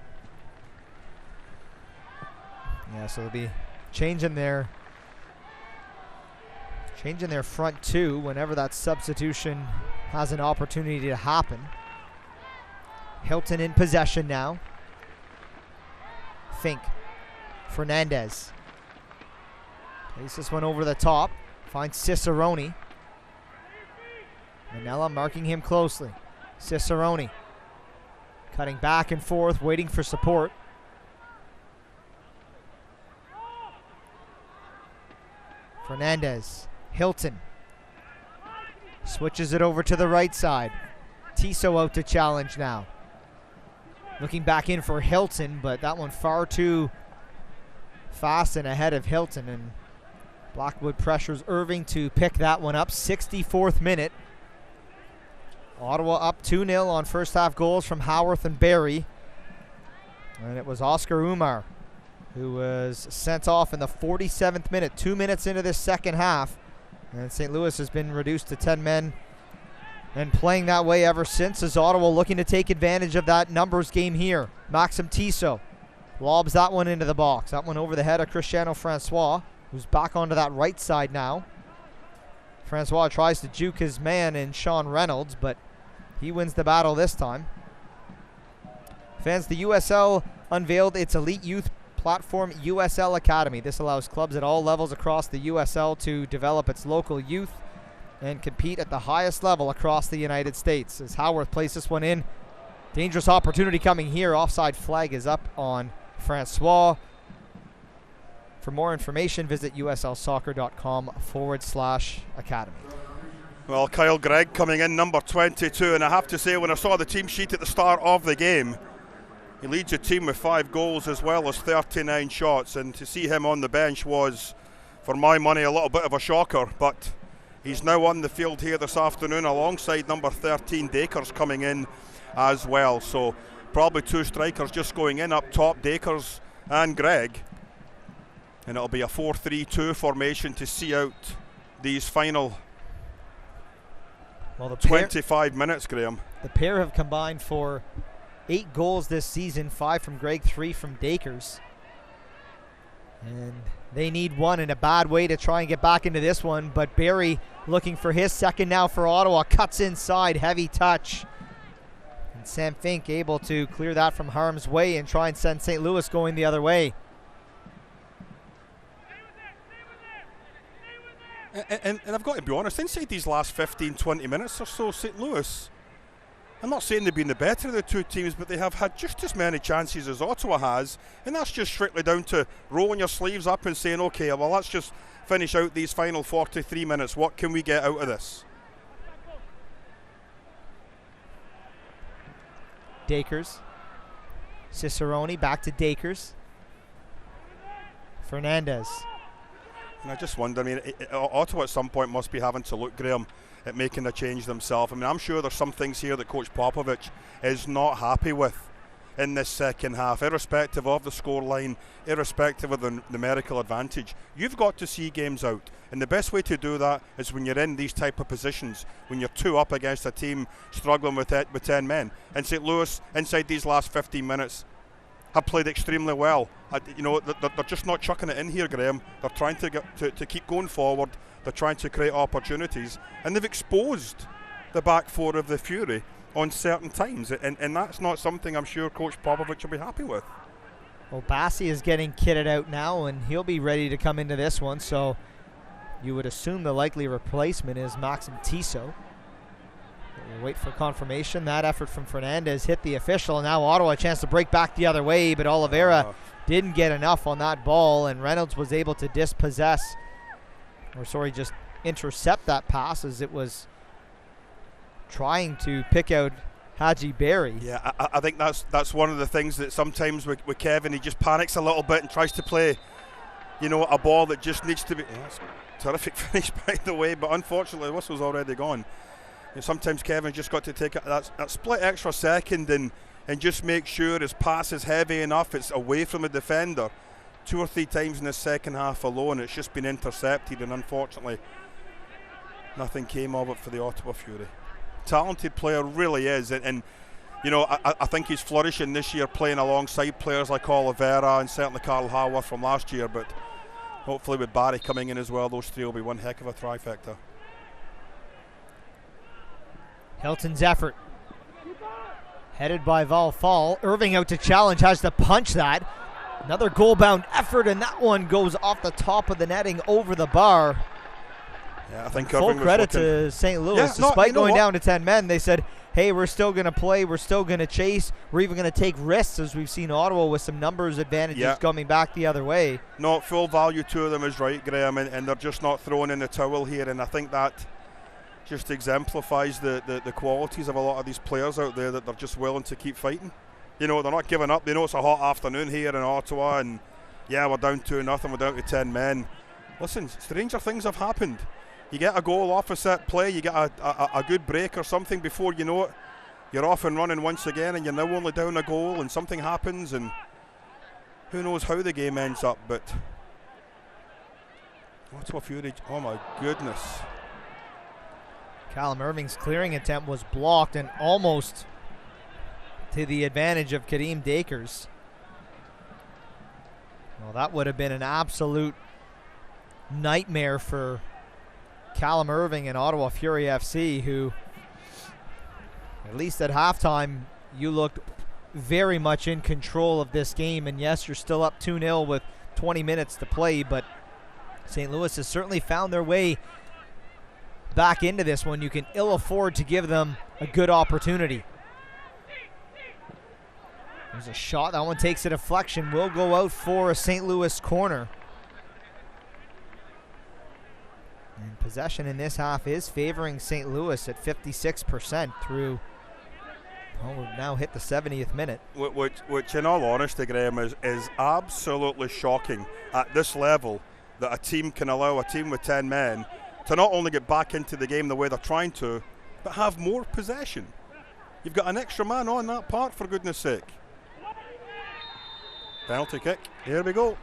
[SPEAKER 1] Yeah, so they'll be changing their front two whenever that substitution has an opportunity to happen. Hilton in possession now. Fink. Fernandez. Plays this one over the top. Finds Cicerone. Manella marking him closely. Cicerone. Cutting back and forth, waiting for support. Fernandez. Hilton. Switches it over to the right side. Tissot out to challenge now. Looking back in for Hilton, but that one far too fast and ahead of Hilton, and Blackwood pressures Irving to pick that one up. 64th minute. Ottawa up 2-0 on first half goals from Howarth and Barry. And it was Oscar Umar who was sent off in the 47th minute, 2 minutes into this second half. And St. Louis has been reduced to 10 men and playing that way ever since, as Ottawa looking to take advantage of that numbers game here. Maxim Tissot lobs that one into the box. That one over the head of Cristiano Francois, who's back onto that right side now. Francois tries to juke his man in Sean Reynolds, but he wins the battle this time. Fans, the USL unveiled its elite youth platform, USL Academy. This allows clubs at all levels across the USL to develop its local youth and compete at the highest level across the United States. As Howarth plays this one in. Dangerous opportunity coming here. Offside flag is up on Francois. For more information, visit uslsoccer.com/academy.
[SPEAKER 2] Well, Kyle Gregg coming in, number 22, and I have to say, when I saw the team sheet at the start of the game, he leads the team with 5 goals as well as 39 shots, and to see him on the bench was, for my money, a little bit of a shocker, but he's now on the field here this afternoon alongside number 13, Dakers, coming in as well. So probably 2 strikers just going in up top, Dakers and Gregg. And it'll be a 4-3-2 formation to see out these final 25 minutes, Graham.
[SPEAKER 1] The pair have combined for 8 goals this season, 5 from Gregg, 3 from Dakers. And they need one in a bad way to try and get back into this one, but Barry looking for his second now for Ottawa, cuts inside, heavy touch. And Sam Fink able to clear that from harm's way and try and send St. Louis going the other way.
[SPEAKER 2] And I've got to be honest, inside these last 15-20 minutes or so, St. Louis, I'm not saying they've been the better of the two teams, but they have had just as many chances as Ottawa has, and that's just strictly down to rolling your sleeves up and saying, okay, well, let's just finish out these final 43 minutes. What can we get out of this?
[SPEAKER 1] Dakers. Cicerone back to Dakers. Fernandez.
[SPEAKER 2] And I just wonder, I mean, Ottawa at some point must be having to look, Graham, at making a change themselves. I mean, I'm sure there's some things here that Coach Popovich is not happy with in this second half, irrespective of the scoreline, irrespective of the numerical advantage. You've got to see games out, and the best way to do that is when you're in these type of positions, when you're 2 up against a team struggling with 10 men. And St. Louis, inside these last 15 minutes, have played extremely well. They're just not chucking it in here, Graham. They're trying to keep going forward. They're trying to create opportunities, and they've exposed the back 4 of the Fury on certain times, and that's not something I'm sure Coach Popovich will be happy with.
[SPEAKER 1] Well, Bassi is getting kitted out now, and he'll be ready to come into this one, so you would assume the likely replacement is Maxim Tissot. We'll wait for confirmation. That effort from Fernandez hit the official. Now Ottawa a chance to break back the other way, but Oliveira didn't get enough on that ball, and Reynolds was able to just intercept that pass as it was trying to pick out Haji Berry.
[SPEAKER 2] Yeah, I think that's one of the things that sometimes with Kevin, he just panics a little bit and tries to play, a ball that just needs to be. That's a terrific finish, by the way, but unfortunately the whistle's already gone. Sometimes Kevin's just got to take that split extra second and just make sure his pass is heavy enough, it's away from the defender. 2 or 3 times in the second half alone, it's just been intercepted, and unfortunately nothing came of it for the Ottawa Fury. Talented player, really is, and I think he's flourishing this year playing alongside players like Oliveira and certainly Carl Haworth from last year, but hopefully with Barry coming in as well, those 3 will be one heck of a trifecta.
[SPEAKER 1] Hilton's effort headed by Val Fall. Irving out to challenge, has to punch that. Another goal-bound effort, and that one goes off the top of the netting over the bar.
[SPEAKER 2] Yeah, I think
[SPEAKER 1] full credit to St. Louis. Despite going down to 10 men, they said, hey, we're still going to play, we're still going to chase, we're even going to take risks, as we've seen Ottawa with some numbers advantages coming back the other way.
[SPEAKER 2] No, full value to them is right, Graham, and they're just not throwing in the towel here, and I think that just exemplifies the qualities of a lot of these players out there, that they're just willing to keep fighting. They're not giving up. They know it's a hot afternoon here in Ottawa, and we're down 2-0, we're down to 10 men. Listen, stranger things have happened. You get a goal off a set play, you get a good break or something, before you know it, you're off and running once again, and you're now only down a goal, and something happens, and who knows how the game ends up. But Ottawa Fury, oh my goodness.
[SPEAKER 1] Callum Irving's clearing attempt was blocked, and almost to the advantage of Kadeem Dakers. Well, that would have been an absolute nightmare for Callum Irving and Ottawa Fury FC, who, at least at halftime, you looked very much in control of this game. And yes, you're still up 2-0 with 20 minutes to play, but St. Louis has certainly found their way back into this one. You can ill afford to give them a good opportunity. There's a shot. That one takes a deflection. Will go out for a St. Louis corner. And possession in this half is favoring St. Louis at 56% through, we've now hit the 70th minute.
[SPEAKER 2] Which in all honesty, Graham, is absolutely shocking at this level, that a team can allow a team with 10 men to not only get back into the game the way they're trying to, but have more possession. You've got an extra man on that part, for goodness sake. Penalty kick, here we go.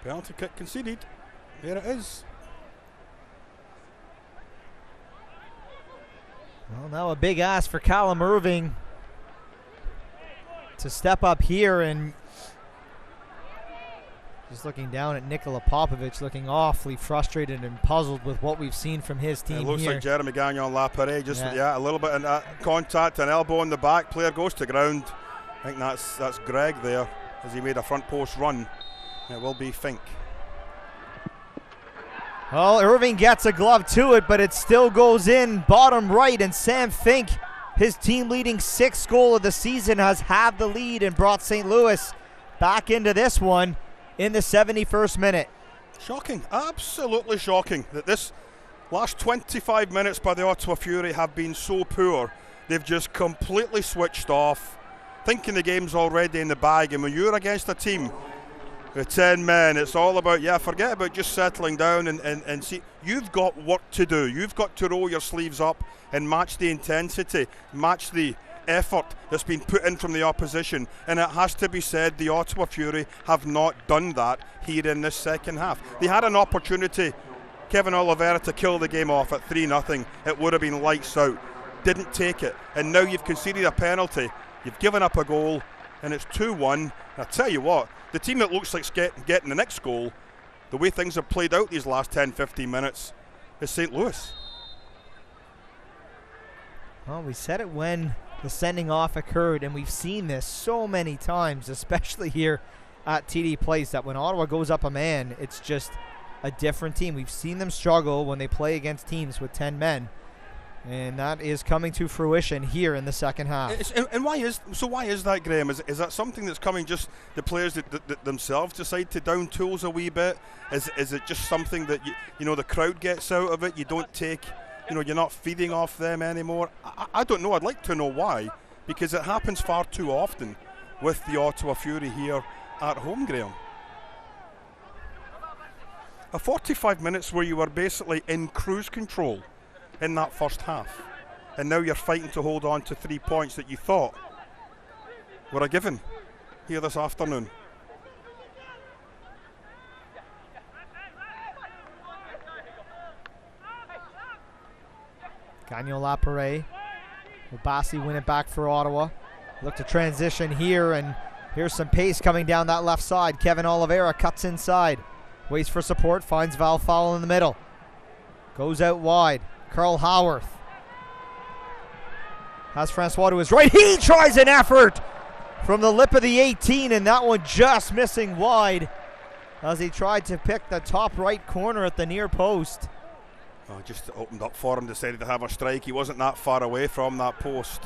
[SPEAKER 2] Penalty kick conceded. There it is.
[SPEAKER 1] Well, now a big ask for Callum Irving to step up here, and just looking down at Nicola Popovich, looking awfully frustrated and puzzled with what we've seen from his team.
[SPEAKER 2] It looks
[SPEAKER 1] here.
[SPEAKER 2] like Jeremy Gagnon-Lapare, just a little bit of contact, an elbow in the back, player goes to ground. I think that's Greg there, as he made a front post run. It will be Fink.
[SPEAKER 1] Well, Irving gets a glove to it, but it still goes in bottom right, and Sam Fink, his team-leading 6th goal of the season, has had the lead and brought St. Louis back into this one in the 71st minute.
[SPEAKER 2] Shocking, absolutely shocking that this last 25 minutes by the Ottawa Fury have been so poor. They've just completely switched off, thinking the game's already in the bag, and when you're against a team with 10 men, it's all about, forget about just settling down and see. You've got work to do. You've got to roll your sleeves up and match the intensity, match the effort that's been put in from the opposition. And it has to be said, the Ottawa Fury have not done that here in this second half. They had an opportunity, Kevin Oliveira, to kill the game off at 3-0. It would have been lights out. Didn't take it. And now you've conceded a penalty. You've given up a goal, and it's 2-1. I tell you what, the team that looks like getting the next goal, the way things have played out these last 10-15 minutes, is St. Louis.
[SPEAKER 1] Well, we said it when the sending off occurred, and we've seen this so many times, especially here at TD Place that when Ottawa goes up a man, it's just a different team. We've seen them struggle when they play against teams with 10 men. And that is coming to fruition here in the second half.
[SPEAKER 2] And why is that, Graham? Is that something that's coming just the players that themselves decide to down tools a wee bit? Is it just something that the crowd gets out of it? You don't take, you're not feeding off them anymore. I don't know. I'd like to know why, because it happens far too often with the Ottawa Fury here at home, Graham. A 45 minutes where you were basically in cruise control in that first half, and now you're fighting to hold on to 3 points that you thought were a given here this afternoon.
[SPEAKER 1] Gagnon Lapare. Obasi win it back for Ottawa. Look to transition here, and here's some pace coming down that left side. Kevin Oliveira cuts inside. Waits for support, finds Val Fowl in the middle. Goes out wide. Carl Howarth has Francois to his right. He tries an effort from the lip of the 18, and that one just missing wide as he tried to pick the top right corner at the near post.
[SPEAKER 2] Oh, just opened up for him, decided to have a strike. He wasn't that far away from that post.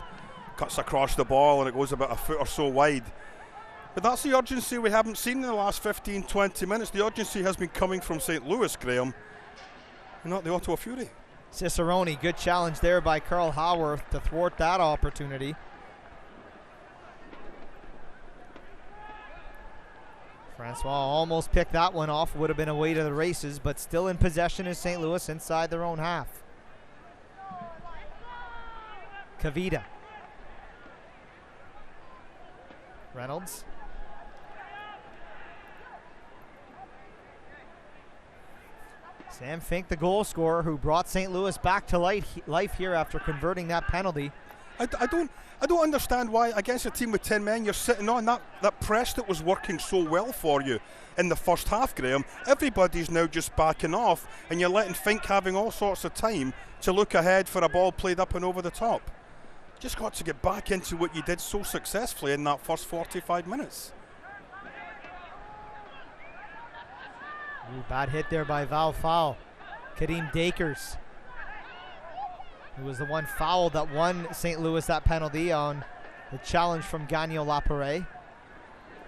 [SPEAKER 2] Cuts across the ball and it goes about a foot or so wide. But that's the urgency we haven't seen in the last 15-20 minutes. The urgency has been coming from St. Louis, Graham, and not the Ottawa Fury.
[SPEAKER 1] Cicerone, good challenge there by Carl Howarth to thwart that opportunity. Francois almost picked that one off, would have been away to the races, but still in possession is St. Louis inside their own half. Kavita. Reynolds. Sam Fink, the goal scorer, who brought St. Louis back to life here after converting that penalty.
[SPEAKER 2] I don't understand why against a team with 10 men you're sitting on that press that was working so well for you in the first half, Graham. Everybody's now just backing off, and you're letting Fink having all sorts of time to look ahead for a ball played up and over the top. Just got to get back into what you did so successfully in that first 45 minutes.
[SPEAKER 1] Ooh, bad hit there by Val Fowl. Kadeem Dakers, who was the one foul that won St. Louis that penalty on the challenge from Gagnon Lapare.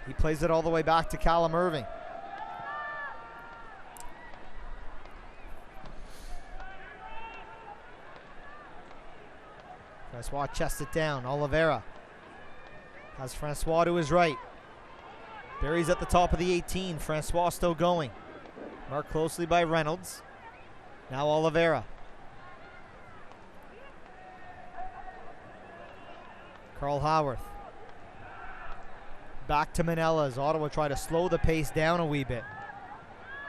[SPEAKER 1] He plays it all the way back to Callum Irving. Francois chests it down. Oliveira has Francois to his right. Barry's at the top of the 18. Francois still going. Marked closely by Reynolds. Now Oliveira. Carl Howarth. Back to Manella as Ottawa try to slow the pace down a wee bit.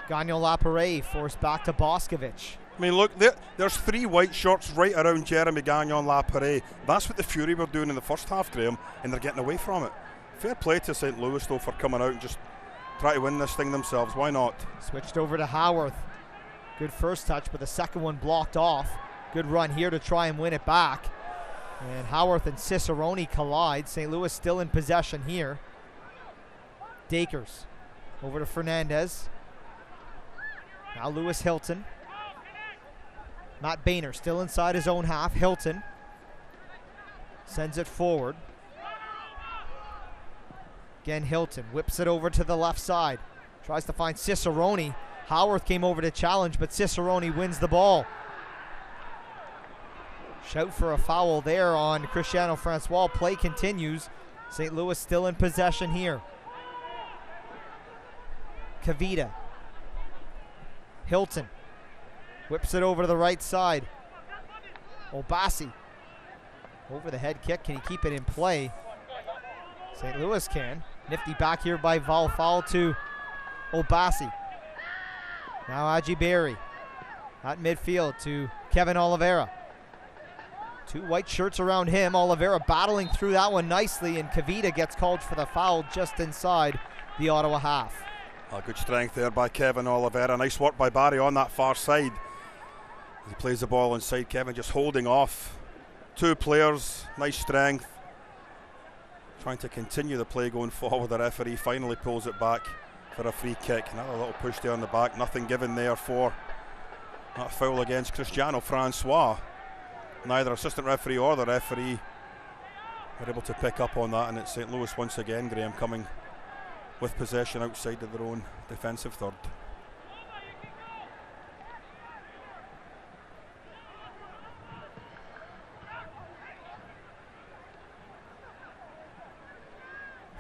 [SPEAKER 1] Gagnon Lapare forced back to Boscovich.
[SPEAKER 2] I mean, look, there's 3 white shirts right around Jeremy Gagnon Lapare. That's what the Fury were doing in the first half, Graham, and they're getting away from it. Fair play to St. Louis, though, for coming out and just try to win this thing themselves. Why not?
[SPEAKER 1] Switched over to Howarth. Good first touch, but the second one blocked off. Good run here to try and win it back. And Howarth and Cicerone collide. St. Louis still in possession here. Dakers over to Fernandez. Now Lewis Hilton. Matt Boehner still inside his own half. Hilton sends it forward. Again, Hilton whips it over to the left side. Tries to find Cicerone. Howarth came over to challenge, but Cicerone wins the ball. Shout for a foul there on Cristiano Francois. Play continues. St. Louis still in possession here. Kavita. Hilton whips it over to the right side. Obasi. Over the head kick. Can he keep it in play? St. Louis can. Nifty back here by Val Fowl to Obasi. Now Aji Berry at midfield to Kevin Oliveira. 2 white shirts around him. Oliveira battling through that one nicely, and Kavita gets called for the foul just inside the Ottawa half.
[SPEAKER 2] Good strength there by Kevin Oliveira. Nice work by Barry on that far side. He plays the ball inside. Kevin just holding off 2 players. Nice strength. trying to continue the play going forward. The referee finally pulls it back for a free kick. Another little push there on the back. Nothing given there for that foul against Cristiano Francois. Neither assistant referee or the referee were able to pick up on that, and it's St. Louis once again, Graham, coming with possession outside of their own defensive third.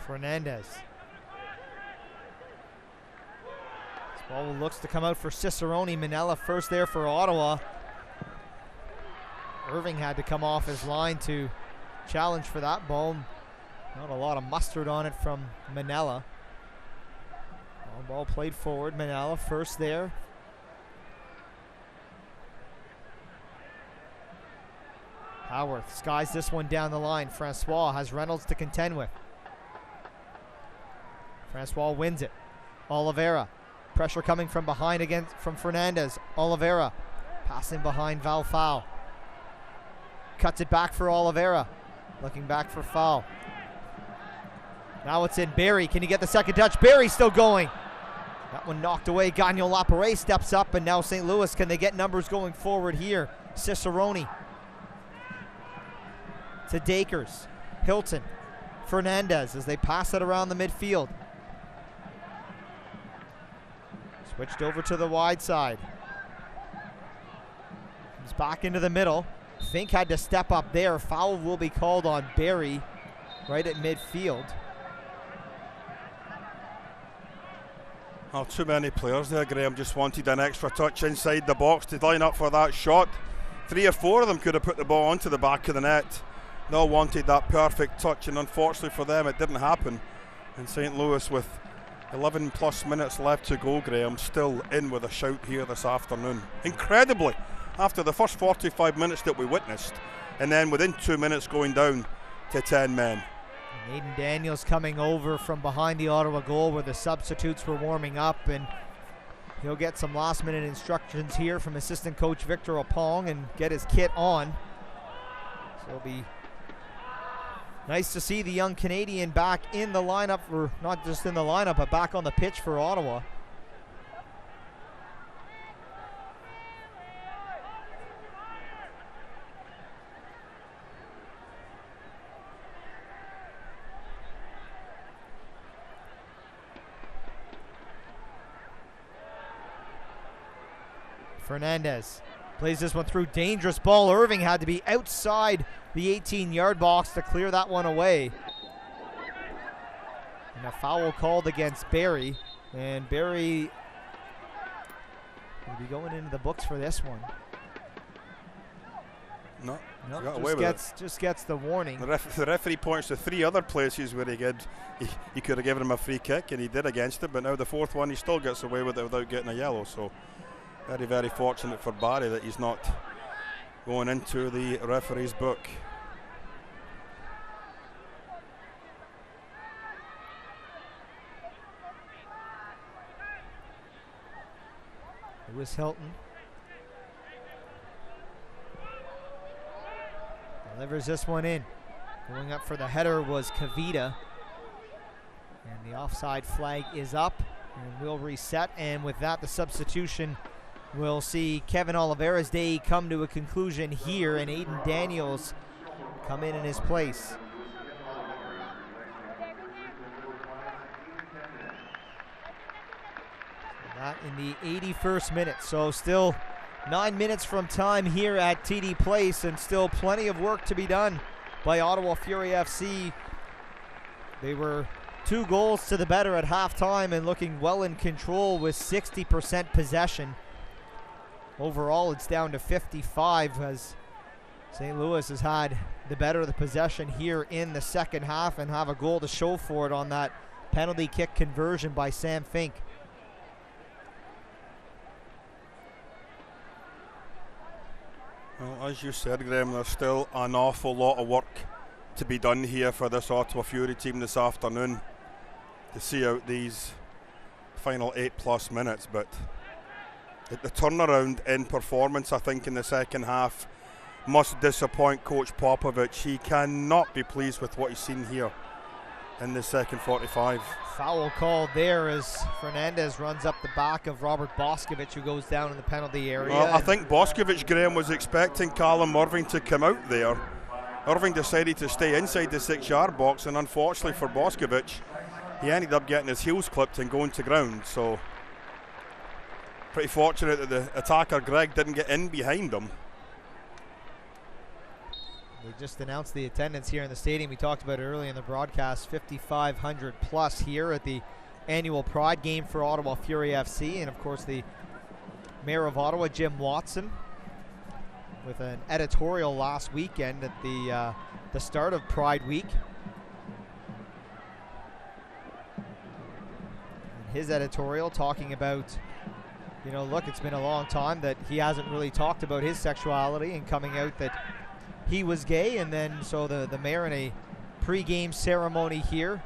[SPEAKER 1] Fernandez. This ball looks to come out for Cicerone. Manella first there for Ottawa. Irving had to come off his line to challenge for that ball. Not a lot of mustard on it from Manella. Ball played forward. Manella first there. Howarth skies this one down the line. Francois has Reynolds to contend with. Francois wins it. Oliveira. Pressure coming from behind from Fernandez. Oliveira passing behind Valfau. Cuts it back for Oliveira. Looking back for foul. Now it's in Barry. Can he get the second touch? Barry still going. That one knocked away. Gagnon Lapare steps up, and now St. Louis, can they get numbers going forward here? Cicerone to Dakers. Hilton. Fernandez as they pass it around the midfield. Switched over to the wide side. Comes back into the middle. Fink had to step up there. Foul will be called on Barry right at midfield.
[SPEAKER 2] Well, too many players there, Graham. Just wanted an extra touch inside the box to line up for that shot. 3 or 4 of them could have put the ball onto the back of the net. They all wanted that perfect touch, and unfortunately for them, it didn't happen. And St. Louis, with 11 plus minutes left to go, Graham, still in with a shout here this afternoon. Incredibly, after the first 45 minutes that we witnessed, and then within 2 minutes going down to 10 men.
[SPEAKER 1] And Aiden Daniels coming over from behind the Ottawa goal where the substitutes were warming up, and he'll get some last minute instructions here from assistant coach Victor Opong and get his kit on. So it'll be nice to see the young Canadian back in the lineup, or not just in the lineup, but back on the pitch for Ottawa. Fernandez plays this one through. Dangerous ball. Irving had to be outside the 18-yard box to clear that one away. And a foul called against Barry. And Barry will be going into the books for this one.
[SPEAKER 2] No,
[SPEAKER 1] nope, just gets the warning.
[SPEAKER 2] The referee points to 3 other places where he could have given him a free kick, and he did against it, but now the 4th one he still gets away with it without getting a yellow. So very, very fortunate for Barry that he's not going into the referee's book.
[SPEAKER 1] Lewis Hilton delivers this one in. Going up for the header was Kavita. And the offside flag is up and will reset. And with that, the substitution will see Kevin Oliveira's day come to a conclusion here, and Aiden Daniels come in his place. That in the 81st minute, so still 9 minutes from time here at TD Place, and still plenty of work to be done by Ottawa Fury FC. They were 2 goals to the better at halftime and looking well in control with 60% possession. Overall, it's down to 55 as St. Louis has had the better of the possession here in the second half and have a goal to show for it on that penalty kick conversion by Sam Fink.
[SPEAKER 2] Well, as you said, Graham, there's still an awful lot of work to be done here for this Ottawa Fury team this afternoon to see out these final 8+ minutes, but the turnaround in performance, I think, in the second half must disappoint Coach Popovich. He cannot be pleased with what he's seen here in the second 45.
[SPEAKER 1] Foul called there as Fernandez runs up the back of Robert Boscovich, who goes down in the penalty area.
[SPEAKER 2] Well, I think Boscovich, Graham, was expecting Callum Irving to come out there. Irving decided to stay inside the 6-yard box, and unfortunately for Boscovich, he ended up getting his heels clipped and going to ground. So pretty fortunate that the attacker Greg didn't get in behind him.
[SPEAKER 1] They just announced the attendance here in the stadium. We talked about it earlier in the broadcast, 5,500 plus here at the annual Pride game for Ottawa Fury FC. And of course the Mayor of Ottawa, Jim Watson, with an editorial last weekend at the start of Pride Week. And his editorial talking about, you know, look, it's been a long time that he hasn't really talked about his sexuality, and coming out that he was gay. And then so the mayor, in a pre-game ceremony here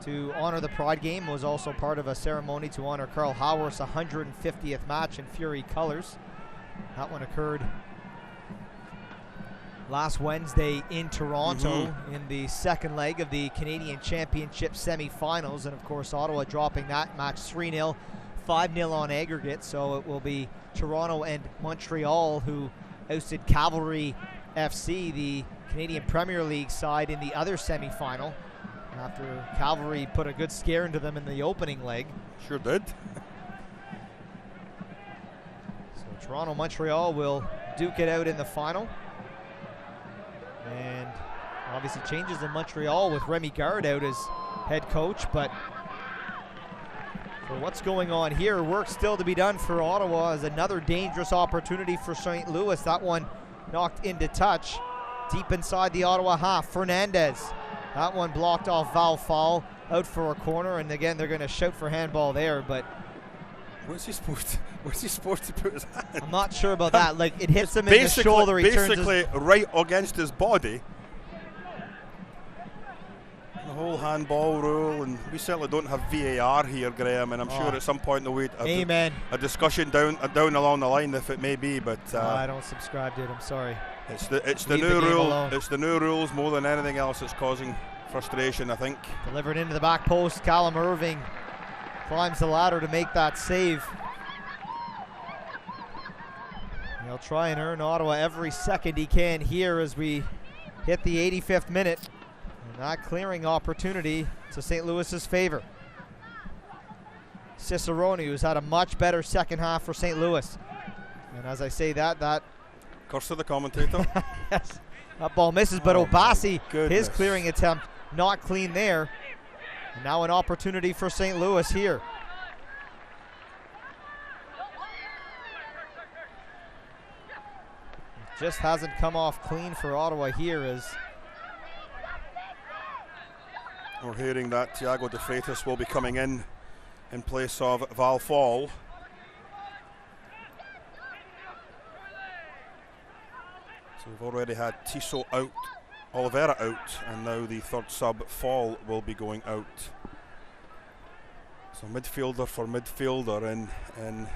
[SPEAKER 1] to honor the Pride game, was also part of a ceremony to honor Carl Howarth's 150th match in Fury colors. That one occurred last Wednesday in Toronto in the second leg of the Canadian Championship semi-finals. And of course Ottawa dropping that match 3-0, 5-0 on aggregate. So it will be Toronto and Montreal who ousted Cavalry FC, the Canadian Premier League side, in the other semi-final, after Cavalry put a good scare into them in the opening leg.
[SPEAKER 2] Sure did.
[SPEAKER 1] So Toronto-Montreal will duke it out in the final. And obviously changes in Montreal with Remy Gard out as head coach, but for what's going on here, work still to be done for Ottawa, as another dangerous opportunity for St. Louis. That one knocked into touch deep inside the Ottawa half. Fernandez, that one blocked off. Val foul, out for a corner, and again they're going to shout for handball there, but
[SPEAKER 2] where's he supposed to put his hand?
[SPEAKER 1] I'm not sure about that. Like, it hits him in the shoulder. He
[SPEAKER 2] basically right against his body. The whole handball rule, and we certainly don't have VAR here, Graham, and I'm sure at some point there'll be a discussion down along the line, if it may be, but
[SPEAKER 1] I don't subscribe to it. I'm sorry.
[SPEAKER 2] It's the new rule. It's the new rules more than anything else that's causing frustration, I think.
[SPEAKER 1] Delivered into the back post. Callum Irving climbs the ladder to make that save. He'll try and earn Ottawa every second he can here as we hit the 85th minute. And that clearing opportunity to St. Louis's favor. Cicerone, who's had a much better second half for St. Louis. And as I say that
[SPEAKER 2] curse of the commentator.
[SPEAKER 1] Yes, that ball misses, but Obasi, his clearing attempt not clean there. And now an opportunity for St. Louis here. Just hasn't come off clean for Ottawa here, as
[SPEAKER 2] we're hearing that Thiago De Freitas will be coming in place of Val Fall. So we've already had Tissot out, Oliveira out, and now the third sub, Fall, will be going out. So midfielder for midfielder, and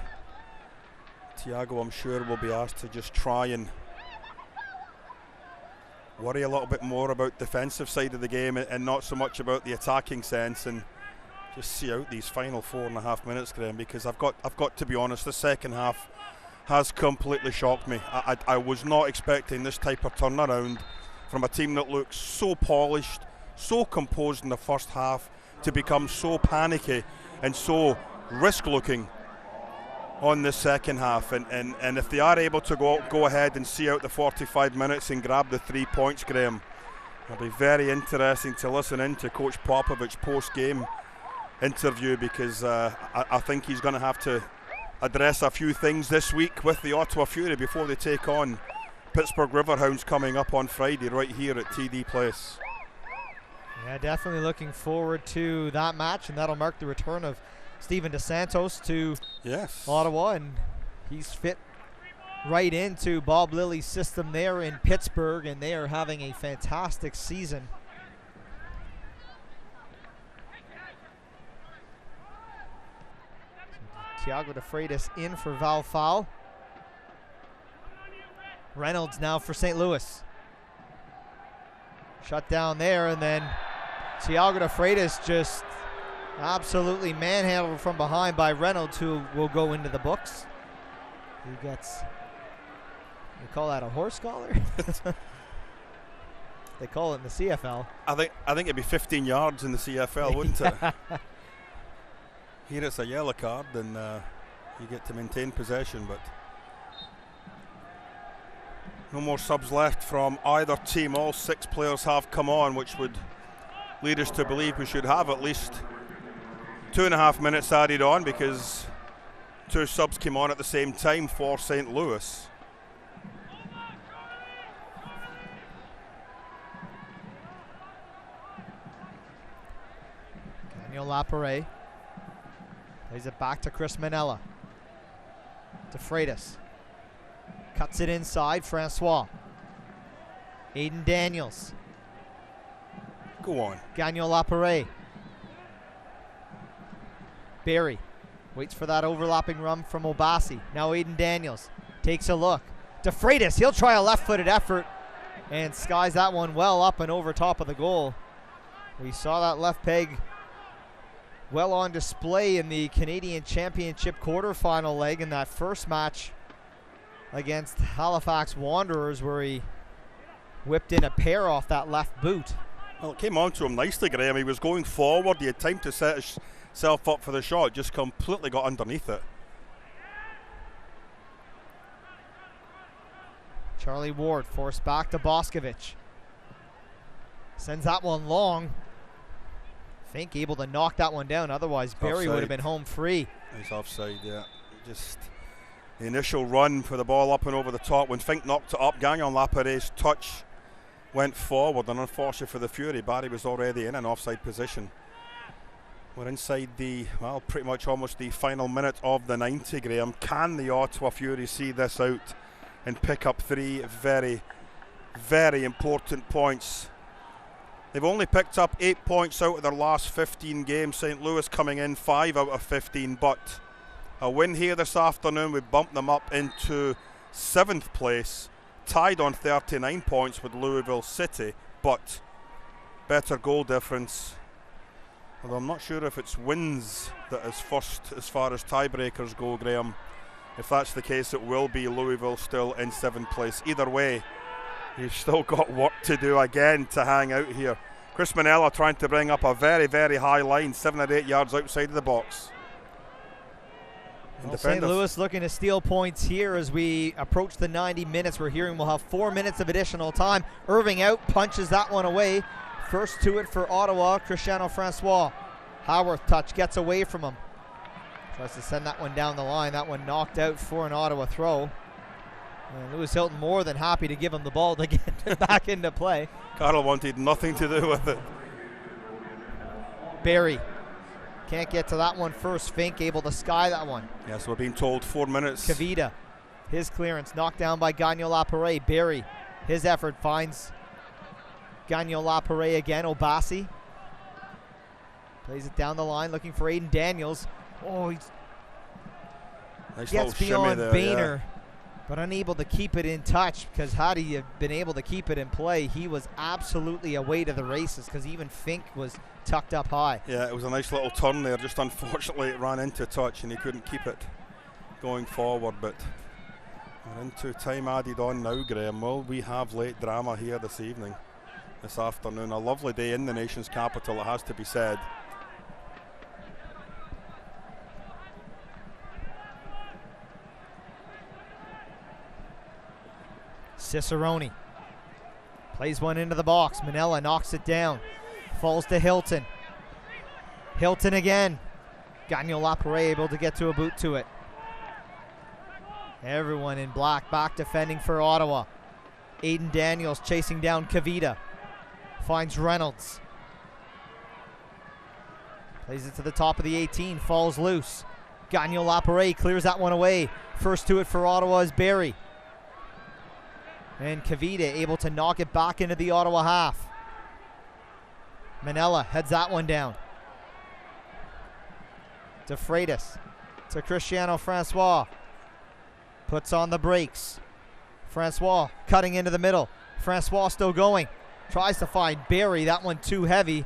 [SPEAKER 2] Thiago, I'm sure, will be asked to just try and worry a little bit more about defensive side of the game and not so much about the attacking sense, and just see out these final 4.5 minutes, Graham, because I've got to be honest, the second half has completely shocked me. I was not expecting this type of turnaround from a team that looks so polished, so composed in the first half, to become so panicky and so risk looking on the second half, and if they are able to go ahead and see out the 45 minutes and grab the 3 points, Graham, it'll be very interesting to listen in to Coach Popovich post-game interview, because I think he's going to have to address a few things this week with the Ottawa Fury before they take on Pittsburgh Riverhounds coming up on Friday right here at TD Place.
[SPEAKER 1] Yeah, definitely looking forward to that match, and that'll mark the return of Steven DeSantos to Ottawa, and he's fit right into Bob Lilly's system there in Pittsburgh, and they are having a fantastic season. Thiago De Freitas in for Val Foul. Reynolds now for St. Louis. Shut down there, and then Thiago de Freitas just absolutely manhandled from behind by Reynolds, who will go into the books. He gets, you call that a horse collar? They call it in the CFL.
[SPEAKER 2] I think it'd be 15 yards in the CFL, wouldn't it? Here it's a yellow card, and you get to maintain possession, but no more subs left from either team. All 6 players have come on, which would lead us to believe we should have at least 2.5 minutes added on, because 2 subs came on at the same time for St. Louis.
[SPEAKER 1] Daniel Lapare plays it back to Chris Manella. To Freitas. Cuts it inside, Francois. Aiden Daniels.
[SPEAKER 2] Go on.
[SPEAKER 1] Daniel Lapare. Barry waits for that overlapping run from Obasi. Now Aiden Daniels takes a look. To Freitas, he'll try a left-footed effort and skies that one well up and over top of the goal. We saw that left peg well on display in the Canadian Championship quarterfinal leg in that first match against Halifax Wanderers, where he whipped in a pair off that left boot.
[SPEAKER 2] Well, it came on to him nicely, Graham. He was going forward. He had time to set himself up for the shot. Just completely got underneath it.
[SPEAKER 1] Charlie Ward forced back to Boscovich. Sends that one long. Fink able to knock that one down. Otherwise, Barry would have been home free.
[SPEAKER 2] He's offside, yeah. Just the initial run for the ball up and over the top. When Fink knocked it up, Gagnon Lapare's touch went forward, and unfortunately for the Fury, Barry was already in an offside position. We're inside the, well, pretty much almost the final minute of the 90, Graham. Can the Ottawa Fury see this out and pick up 3 very, very important points? They've only picked up 8 points out of their last 15 games. St. Louis coming in 5 out of 15, but a win here this afternoon would bump them up into 7th place, tied on 39 points with Louisville City, but better goal difference. Although I'm not sure if it's wins that is first as far as tiebreakers go, Graham. If that's the case, it will be Louisville still in 7th place. Either way, you've still got work to do again to hang out here. Chris Manella trying to bring up a very, very high line, 7 or 8 yards outside of the box.
[SPEAKER 1] Well, St. Louis looking to steal points here as we approach the 90 minutes. We're hearing we'll have 4 minutes of additional time. Irving out, punches that one away. First to it for Ottawa, Cristiano Francois. Howarth touch, gets away from him. Tries to send that one down the line. That one knocked out for an Ottawa throw. And Lewis Hilton more than happy to give him the ball to get it back into play.
[SPEAKER 2] Carroll wanted nothing to do with it.
[SPEAKER 1] Barry can't get to that one first. Fink able to sky that one.
[SPEAKER 2] Yes, we're being told 4 minutes.
[SPEAKER 1] Kavita, his clearance knocked down by Gagnon Lapare. Barry, his effort finds Gagnon Lapare again. Obasi plays it down the line looking for Aiden Daniels. Oh, he gets beyond Boehner, but unable to keep it in touch, because had he been able to keep it in play, he was absolutely away to the races, because even Fink was tucked up high.
[SPEAKER 2] Yeah, it was a nice little turn there. Just unfortunately it ran into touch and he couldn't keep it going forward. But we're into time added on now, Graham. Well, we have late drama here this evening, this afternoon. A lovely day in the nation's capital, it has to be said.
[SPEAKER 1] Cicerone plays one into the box. Manella knocks it down. Falls to Hilton. Hilton again. Gagnon Lapare able to get to a boot to it. Everyone in black back defending for Ottawa. Aiden Daniels chasing down Kavita. Finds Reynolds. Plays it to the top of the 18. Falls loose. Gagnon Lapare clears that one away. First to it for Ottawa is Barry. And Kavita able to knock it back into the Ottawa half. Manella heads that one down. To Freitas. To Cristiano Francois. Puts on the brakes. Francois cutting into the middle. Francois still going. Tries to find Barry. That one too heavy.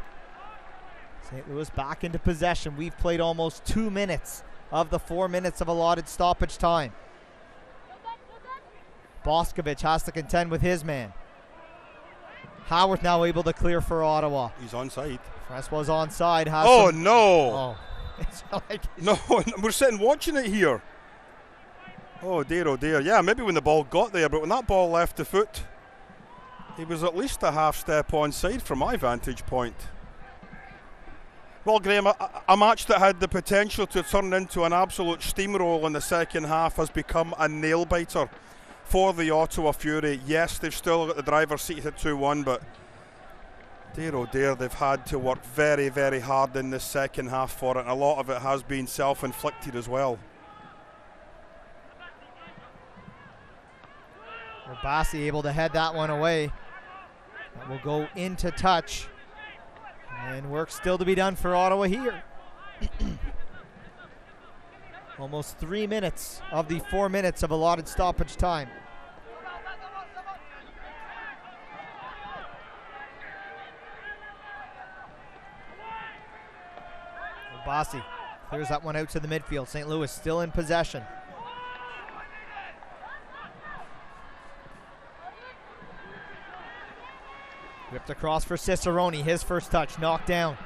[SPEAKER 1] St. Louis back into possession. We've played almost 2 minutes of the 4 minutes of allotted stoppage time. Boscovich has to contend with his man. Howard now able to clear for Ottawa.
[SPEAKER 2] He's onside.
[SPEAKER 1] Francois onside.
[SPEAKER 2] No!
[SPEAKER 1] It's like
[SPEAKER 2] no, we're sitting watching it here. Oh dear. Yeah, maybe when the ball got there, but when that ball left the foot, he was at least a half step onside from my vantage point. Well, Graham, a match that had the potential to turn into an absolute steamroll in the second half has become a nail-biter for the Ottawa Fury. Yes, they've still got the driver's seat at 2-1, but dear oh dear, they've had to work very, very hard in the second half for it, and a lot of it has been self-inflicted as well.
[SPEAKER 1] Bassi able to head that one away. That will go into touch. And work still to be done for Ottawa here. Almost 3 minutes of the 4 minutes of allotted stoppage time. Bassi clears that one out to the midfield. St. Louis still in possession. Ripped across for Cicerone, his first touch, knocked down.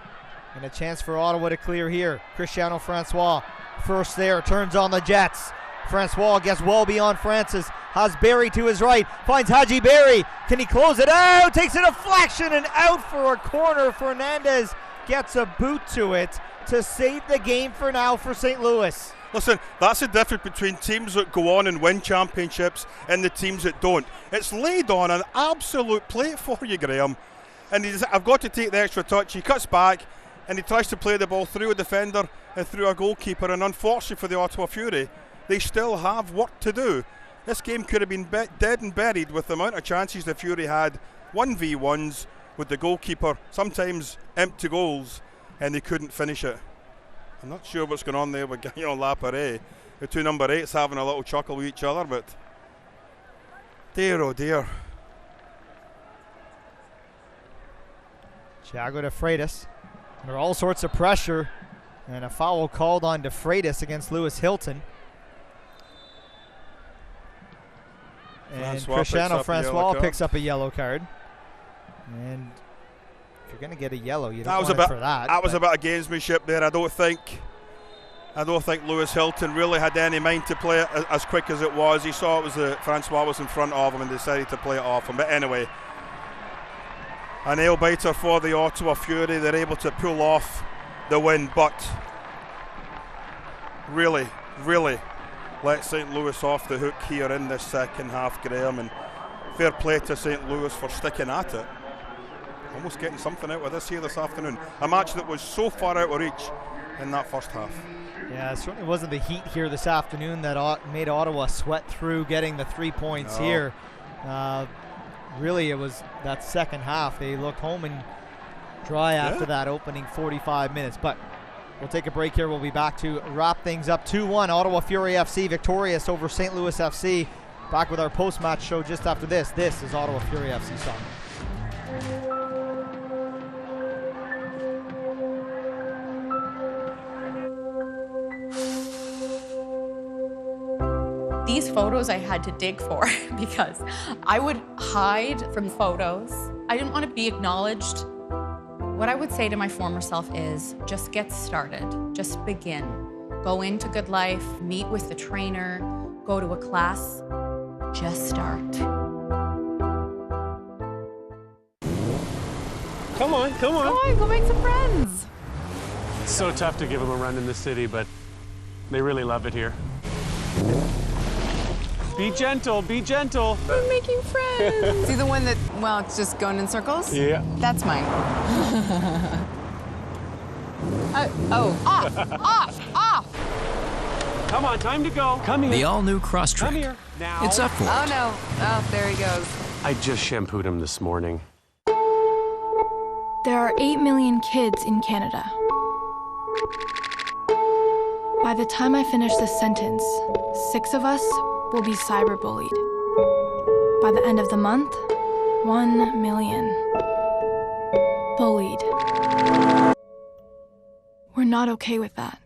[SPEAKER 1] And a chance for Ottawa to clear here. Cristiano Francois, first there, turns on the Jets. Francois gets well beyond Francis, has Barry to his right, finds Haji Barry. Can he close it out? Takes a deflection and out for a corner. Fernandez gets a boot to it to save the game for now for St. Louis.
[SPEAKER 2] Listen, that's the difference between teams that go on and win championships and the teams that don't. It's laid on an absolute plate for you, Graham. And I've got to take the extra touch. He cuts back and he tries to play the ball through a defender and through a goalkeeper. And unfortunately for the Ottawa Fury, they still have work to do. This game could have been dead and buried with the amount of chances the Fury had. 1v1s with the goalkeeper, sometimes empty goals, and they couldn't finish it. I'm not sure what's going on there with Gagnon Laparé. The two number 8s having a little chuckle with each other, but dear oh dear.
[SPEAKER 1] Thiago de Freitas. Under all sorts of pressure, and a foul called on de Freitas against Lewis Hilton. And Cristiano Francois picks up a yellow card. And if you're going to get a yellow, you don't want it for that.
[SPEAKER 2] That was a bit of gamesmanship there. I don't think Lewis Hilton really had any mind to play it as quick as it was. He saw it was Francois was in front of him and decided to play it off him. But anyway, a nail biter for the Ottawa Fury. They're able to pull off the win, but really let St. Louis off the hook here in this second half, Graham. And fair play to St. Louis for sticking at it. Almost getting something out of this here this afternoon. A match that was so far out of reach in that first half.
[SPEAKER 1] Yeah, it certainly wasn't the heat here this afternoon that made Ottawa sweat through getting the 3 points here. Really, it was that second half. They looked home and dry after that opening 45 minutes. But we'll take a break here. We'll be back to wrap things up. 2-1, Ottawa Fury FC victorious over St. Louis FC. Back with our post-match show just after this. This is Ottawa Fury FC Soccer.
[SPEAKER 12] These photos I had to dig for because I would hide from photos. I didn't want to be acknowledged. What I would say to my former self is just get started, just begin. Go into Good Life, meet with the trainer, go to a class, just start.
[SPEAKER 13] Come on.
[SPEAKER 14] Come on, go make some friends.
[SPEAKER 13] It's so tough to give them a run in the city, but they really love it here. Be gentle, be gentle.
[SPEAKER 14] We're making friends. See the one that, well, it's just going in circles?
[SPEAKER 13] Yeah.
[SPEAKER 14] That's mine.
[SPEAKER 13] Off. Come on, time to go. Come here.
[SPEAKER 8] The all-new Cross Track.
[SPEAKER 13] Come here. Now.
[SPEAKER 8] It's up for it.
[SPEAKER 14] Oh, no. Oh, there he goes.
[SPEAKER 13] I just shampooed him this morning.
[SPEAKER 9] There are 8 million kids in Canada. By the time I finish this sentence, 6 of us will be cyberbullied. By the end of the month, 1 million bullied. not okay with that.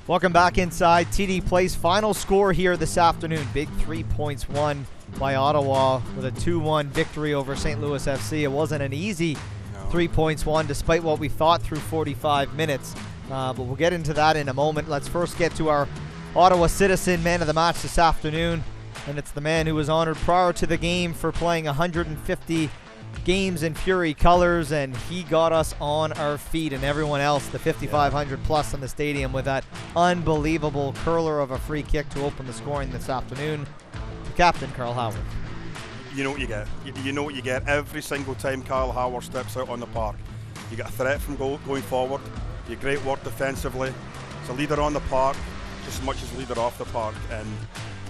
[SPEAKER 1] Welcome back inside TD Place. Final score here this afternoon. Big 3 points won by Ottawa with a 2-1 victory over St. Louis FC. It wasn't an easy 3 points won despite what we thought through 45 minutes. But we'll get into that in a moment. Let's first get to our Ottawa Citizen man of the match this afternoon. And it's the man who was honored prior to the game for playing 150 games in Fury colors, and he got us on our feet and everyone else, the 5,500 plus in the stadium, with that unbelievable curler of a free kick to open the scoring this afternoon. The captain, Carl Howard.
[SPEAKER 2] You know what you get. You know what you get every single time Carl Howard steps out on the park. You get a threat from going forward. You get great work defensively. It's a leader on the park just as much as a leader off the park. And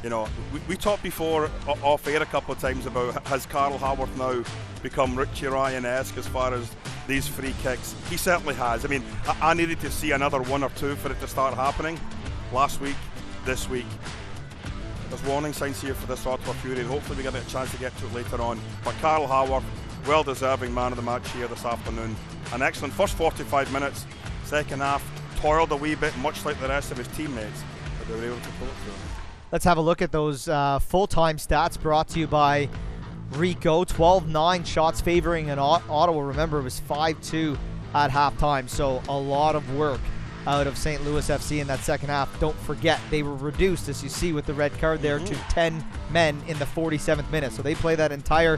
[SPEAKER 2] you know, we talked before off air a couple of times about, has Carl Howard now become Richie Ryan-esque as far as these free kicks? He certainly has. I mean, I needed to see another one or two for it to start happening. Last week, this week. There's warning signs here for this Ottawa Fury, and hopefully we get a chance to get to it later on. But Carl Howard, well-deserving man of the match here this afternoon. An excellent first 45 minutes. Second half, toiled a wee bit, much like the rest of his teammates, but they were able to pull it through.
[SPEAKER 1] Let's have a look at those full-time stats brought to you by Rico. 12-9 shots favoring in Ottawa. Remember, it was 5-2 at halftime, so a lot of work out of St. Louis FC in that second half. Don't forget, they were reduced, as you see with the red card there, to 10 men in the 47th minute. So they played that entire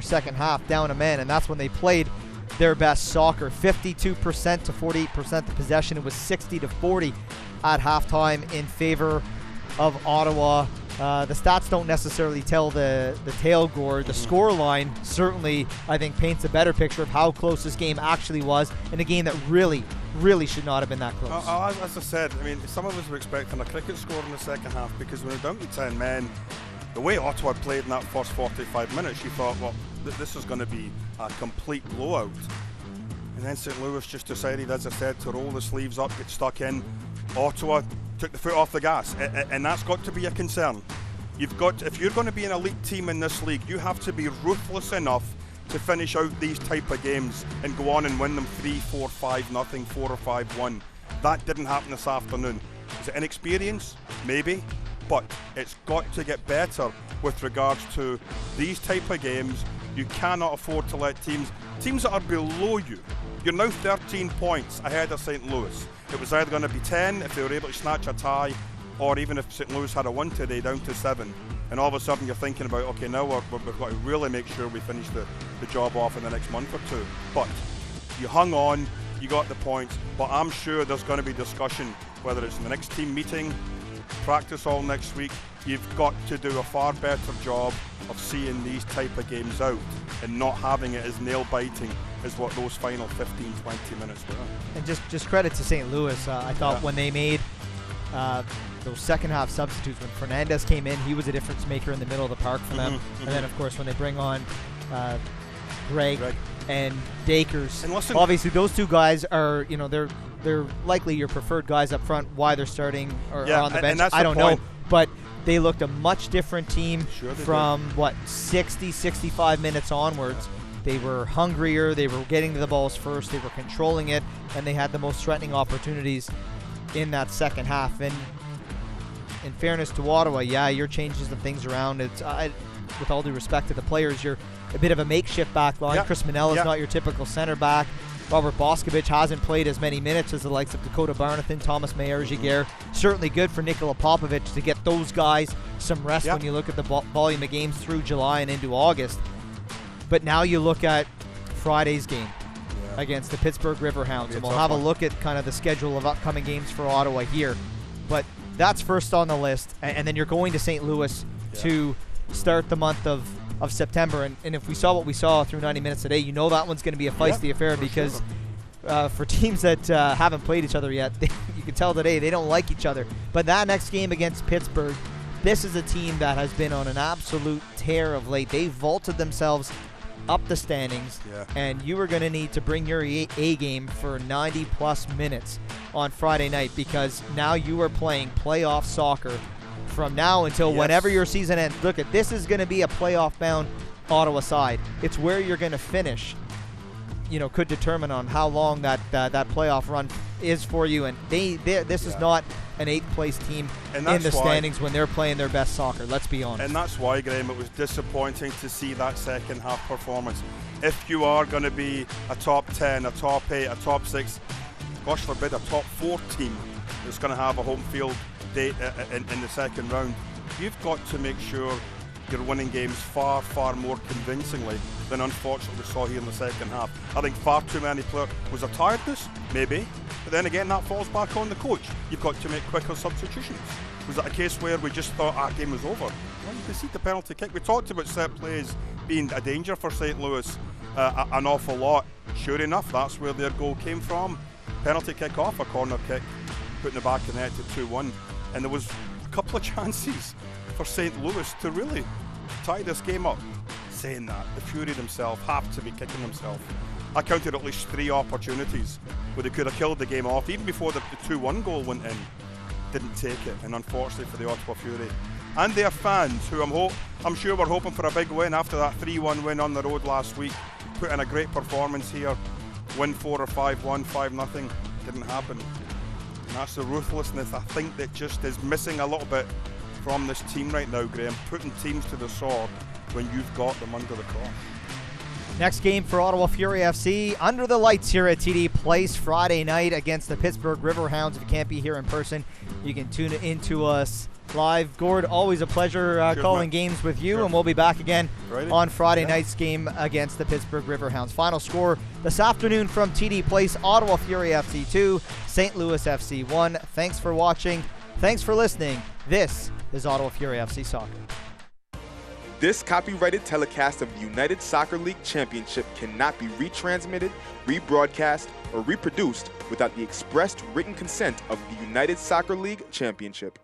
[SPEAKER 1] second half down a man, and that's when they played their best soccer. 52% to 48% the possession. It was 60-40 at halftime in favor of Ottawa. The stats don't necessarily tell the tale, Gord. The score line certainly, I think, paints a better picture of how close this game actually was, in a game that really should not have been that close.
[SPEAKER 2] As I said, I mean, some of us were expecting a cricket score in the second half, because when we're down to 10 men, the way Ottawa played in that first 45 minutes, you thought, well, this is going to be a complete blowout. And then St. Louis just decided, as I said, to roll the sleeves up, get stuck in. Ottawa took the foot off the gas, and that's got to be a concern. If you're going to be an elite team in this league, you have to be ruthless enough to finish out these type of games and go on and win them 3-4, 5-0, 4 or 5-1. That didn't happen this afternoon. Is it inexperience? Maybe, but it's got to get better with regards to these type of games. You cannot afford to let teams that are below you. You're now 13 points ahead of St. Louis. It was either going to be 10 if they were able to snatch a tie, or even if St. Louis had a win today, down to 7. And all of a sudden you're thinking about, okay, now we've got to really make sure we finish the job off in the next month or two. But you hung on, you got the points, but I'm sure there's going to be discussion, whether it's in the next team meeting, practice all next week. You've got to do a far better job of seeing these type of games out and not having it as nail-biting as what those final 15, 20 minutes were.
[SPEAKER 1] And just credit to St. Louis. I thought when they made those second half substitutes, when Fernandez came in, he was a difference maker in the middle of the park for them. And then, of course, when they bring on Greg and Dakers, and listen, obviously those two guys are, they're likely your preferred guys up front. Why they're starting or on the bench, I don't know. But they looked a much different team from 60, 65 minutes onwards. They were hungrier, they were getting to the balls first, they were controlling it, and they had the most threatening opportunities in that second half. And in fairness to Ottawa, you're changing some things around. It's with all due respect to the players, you're a bit of a makeshift back line. Chris Manella is not your typical center back. Robert Boscovich hasn't played as many minutes as the likes of Dakota Barnathan, Thomas Mayer-Giguère. Certainly good for Nicola Popovich to get those guys some rest when you look at the volume of games through July and into August. But now you look at Friday's game against the Pittsburgh Riverhounds, and we'll have a look at kind of the schedule of upcoming games for Ottawa here. But that's first on the list, and then you're going to St. Louis to start the month of September. And if we saw what we saw through 90 minutes today, you know that one's going to be a feisty affair, because for teams that haven't played each other yet, you can tell today they don't like each other. But that next game against Pittsburgh, this is a team that has been on an absolute tear of late. They vaulted themselves up the standings, and you are going to need to bring your A game for 90 plus minutes on Friday night, because now you are playing playoff soccer from now until whenever your season ends. Look, this is going to be a playoff-bound Ottawa side. It's where you're going to finish, could determine on how long that playoff run is for you. And this is not an 8th place team in the standings when they're playing their best soccer. Let's be honest.
[SPEAKER 2] And that's why, Graham, it was disappointing to see that second half performance. If you are going to be a top 10, a top 8, a top 6, gosh forbid, a top 4 team that's going to have a home field date in the second round, you've got to make sure you're winning games far, far more convincingly than unfortunately we saw here in the second half. I think far too many players. Was there tiredness? Maybe. But then again, that falls back on the coach. You've got to make quicker substitutions. Was it a case where we just thought our game was over? Well, you can see the penalty kick. We talked about set plays being a danger for St. Louis an awful lot. Sure enough, that's where their goal came from. Penalty kick off a corner kick, putting the back of the net to 2-1. And there was a couple of chances for St. Louis to really tie this game up. Saying that, the Fury themselves have to be kicking themselves. I counted at least 3 opportunities where they could have killed the game off, even before the 2-1 goal went in. Didn't take it, and unfortunately for the Ottawa Fury and their fans, who I'm sure were hoping for a big win after that 3-1 win on the road last week, put in a great performance here, win 4 or 5-1, 5-0, didn't happen. And that's the ruthlessness I think that just is missing a little bit from this team right now, Graham, putting teams to the sword when you've got them under the cross.
[SPEAKER 1] Next game for Ottawa Fury FC, under the lights here at TD Place Friday night against the Pittsburgh Riverhounds. If you can't be here in person, you can tune into us live. Gord, always a pleasure calling games with you, and we'll be back again on Friday night's game against the Pittsburgh Riverhounds. Final score this afternoon from TD Place, Ottawa Fury FC 2, St. Louis FC 1. Thanks for watching. Thanks for listening. This is Ottawa Fury FC Soccer.
[SPEAKER 18] This copyrighted telecast of the United Soccer League Championship cannot be retransmitted, rebroadcast, or reproduced without the expressed written consent of the United Soccer League Championship.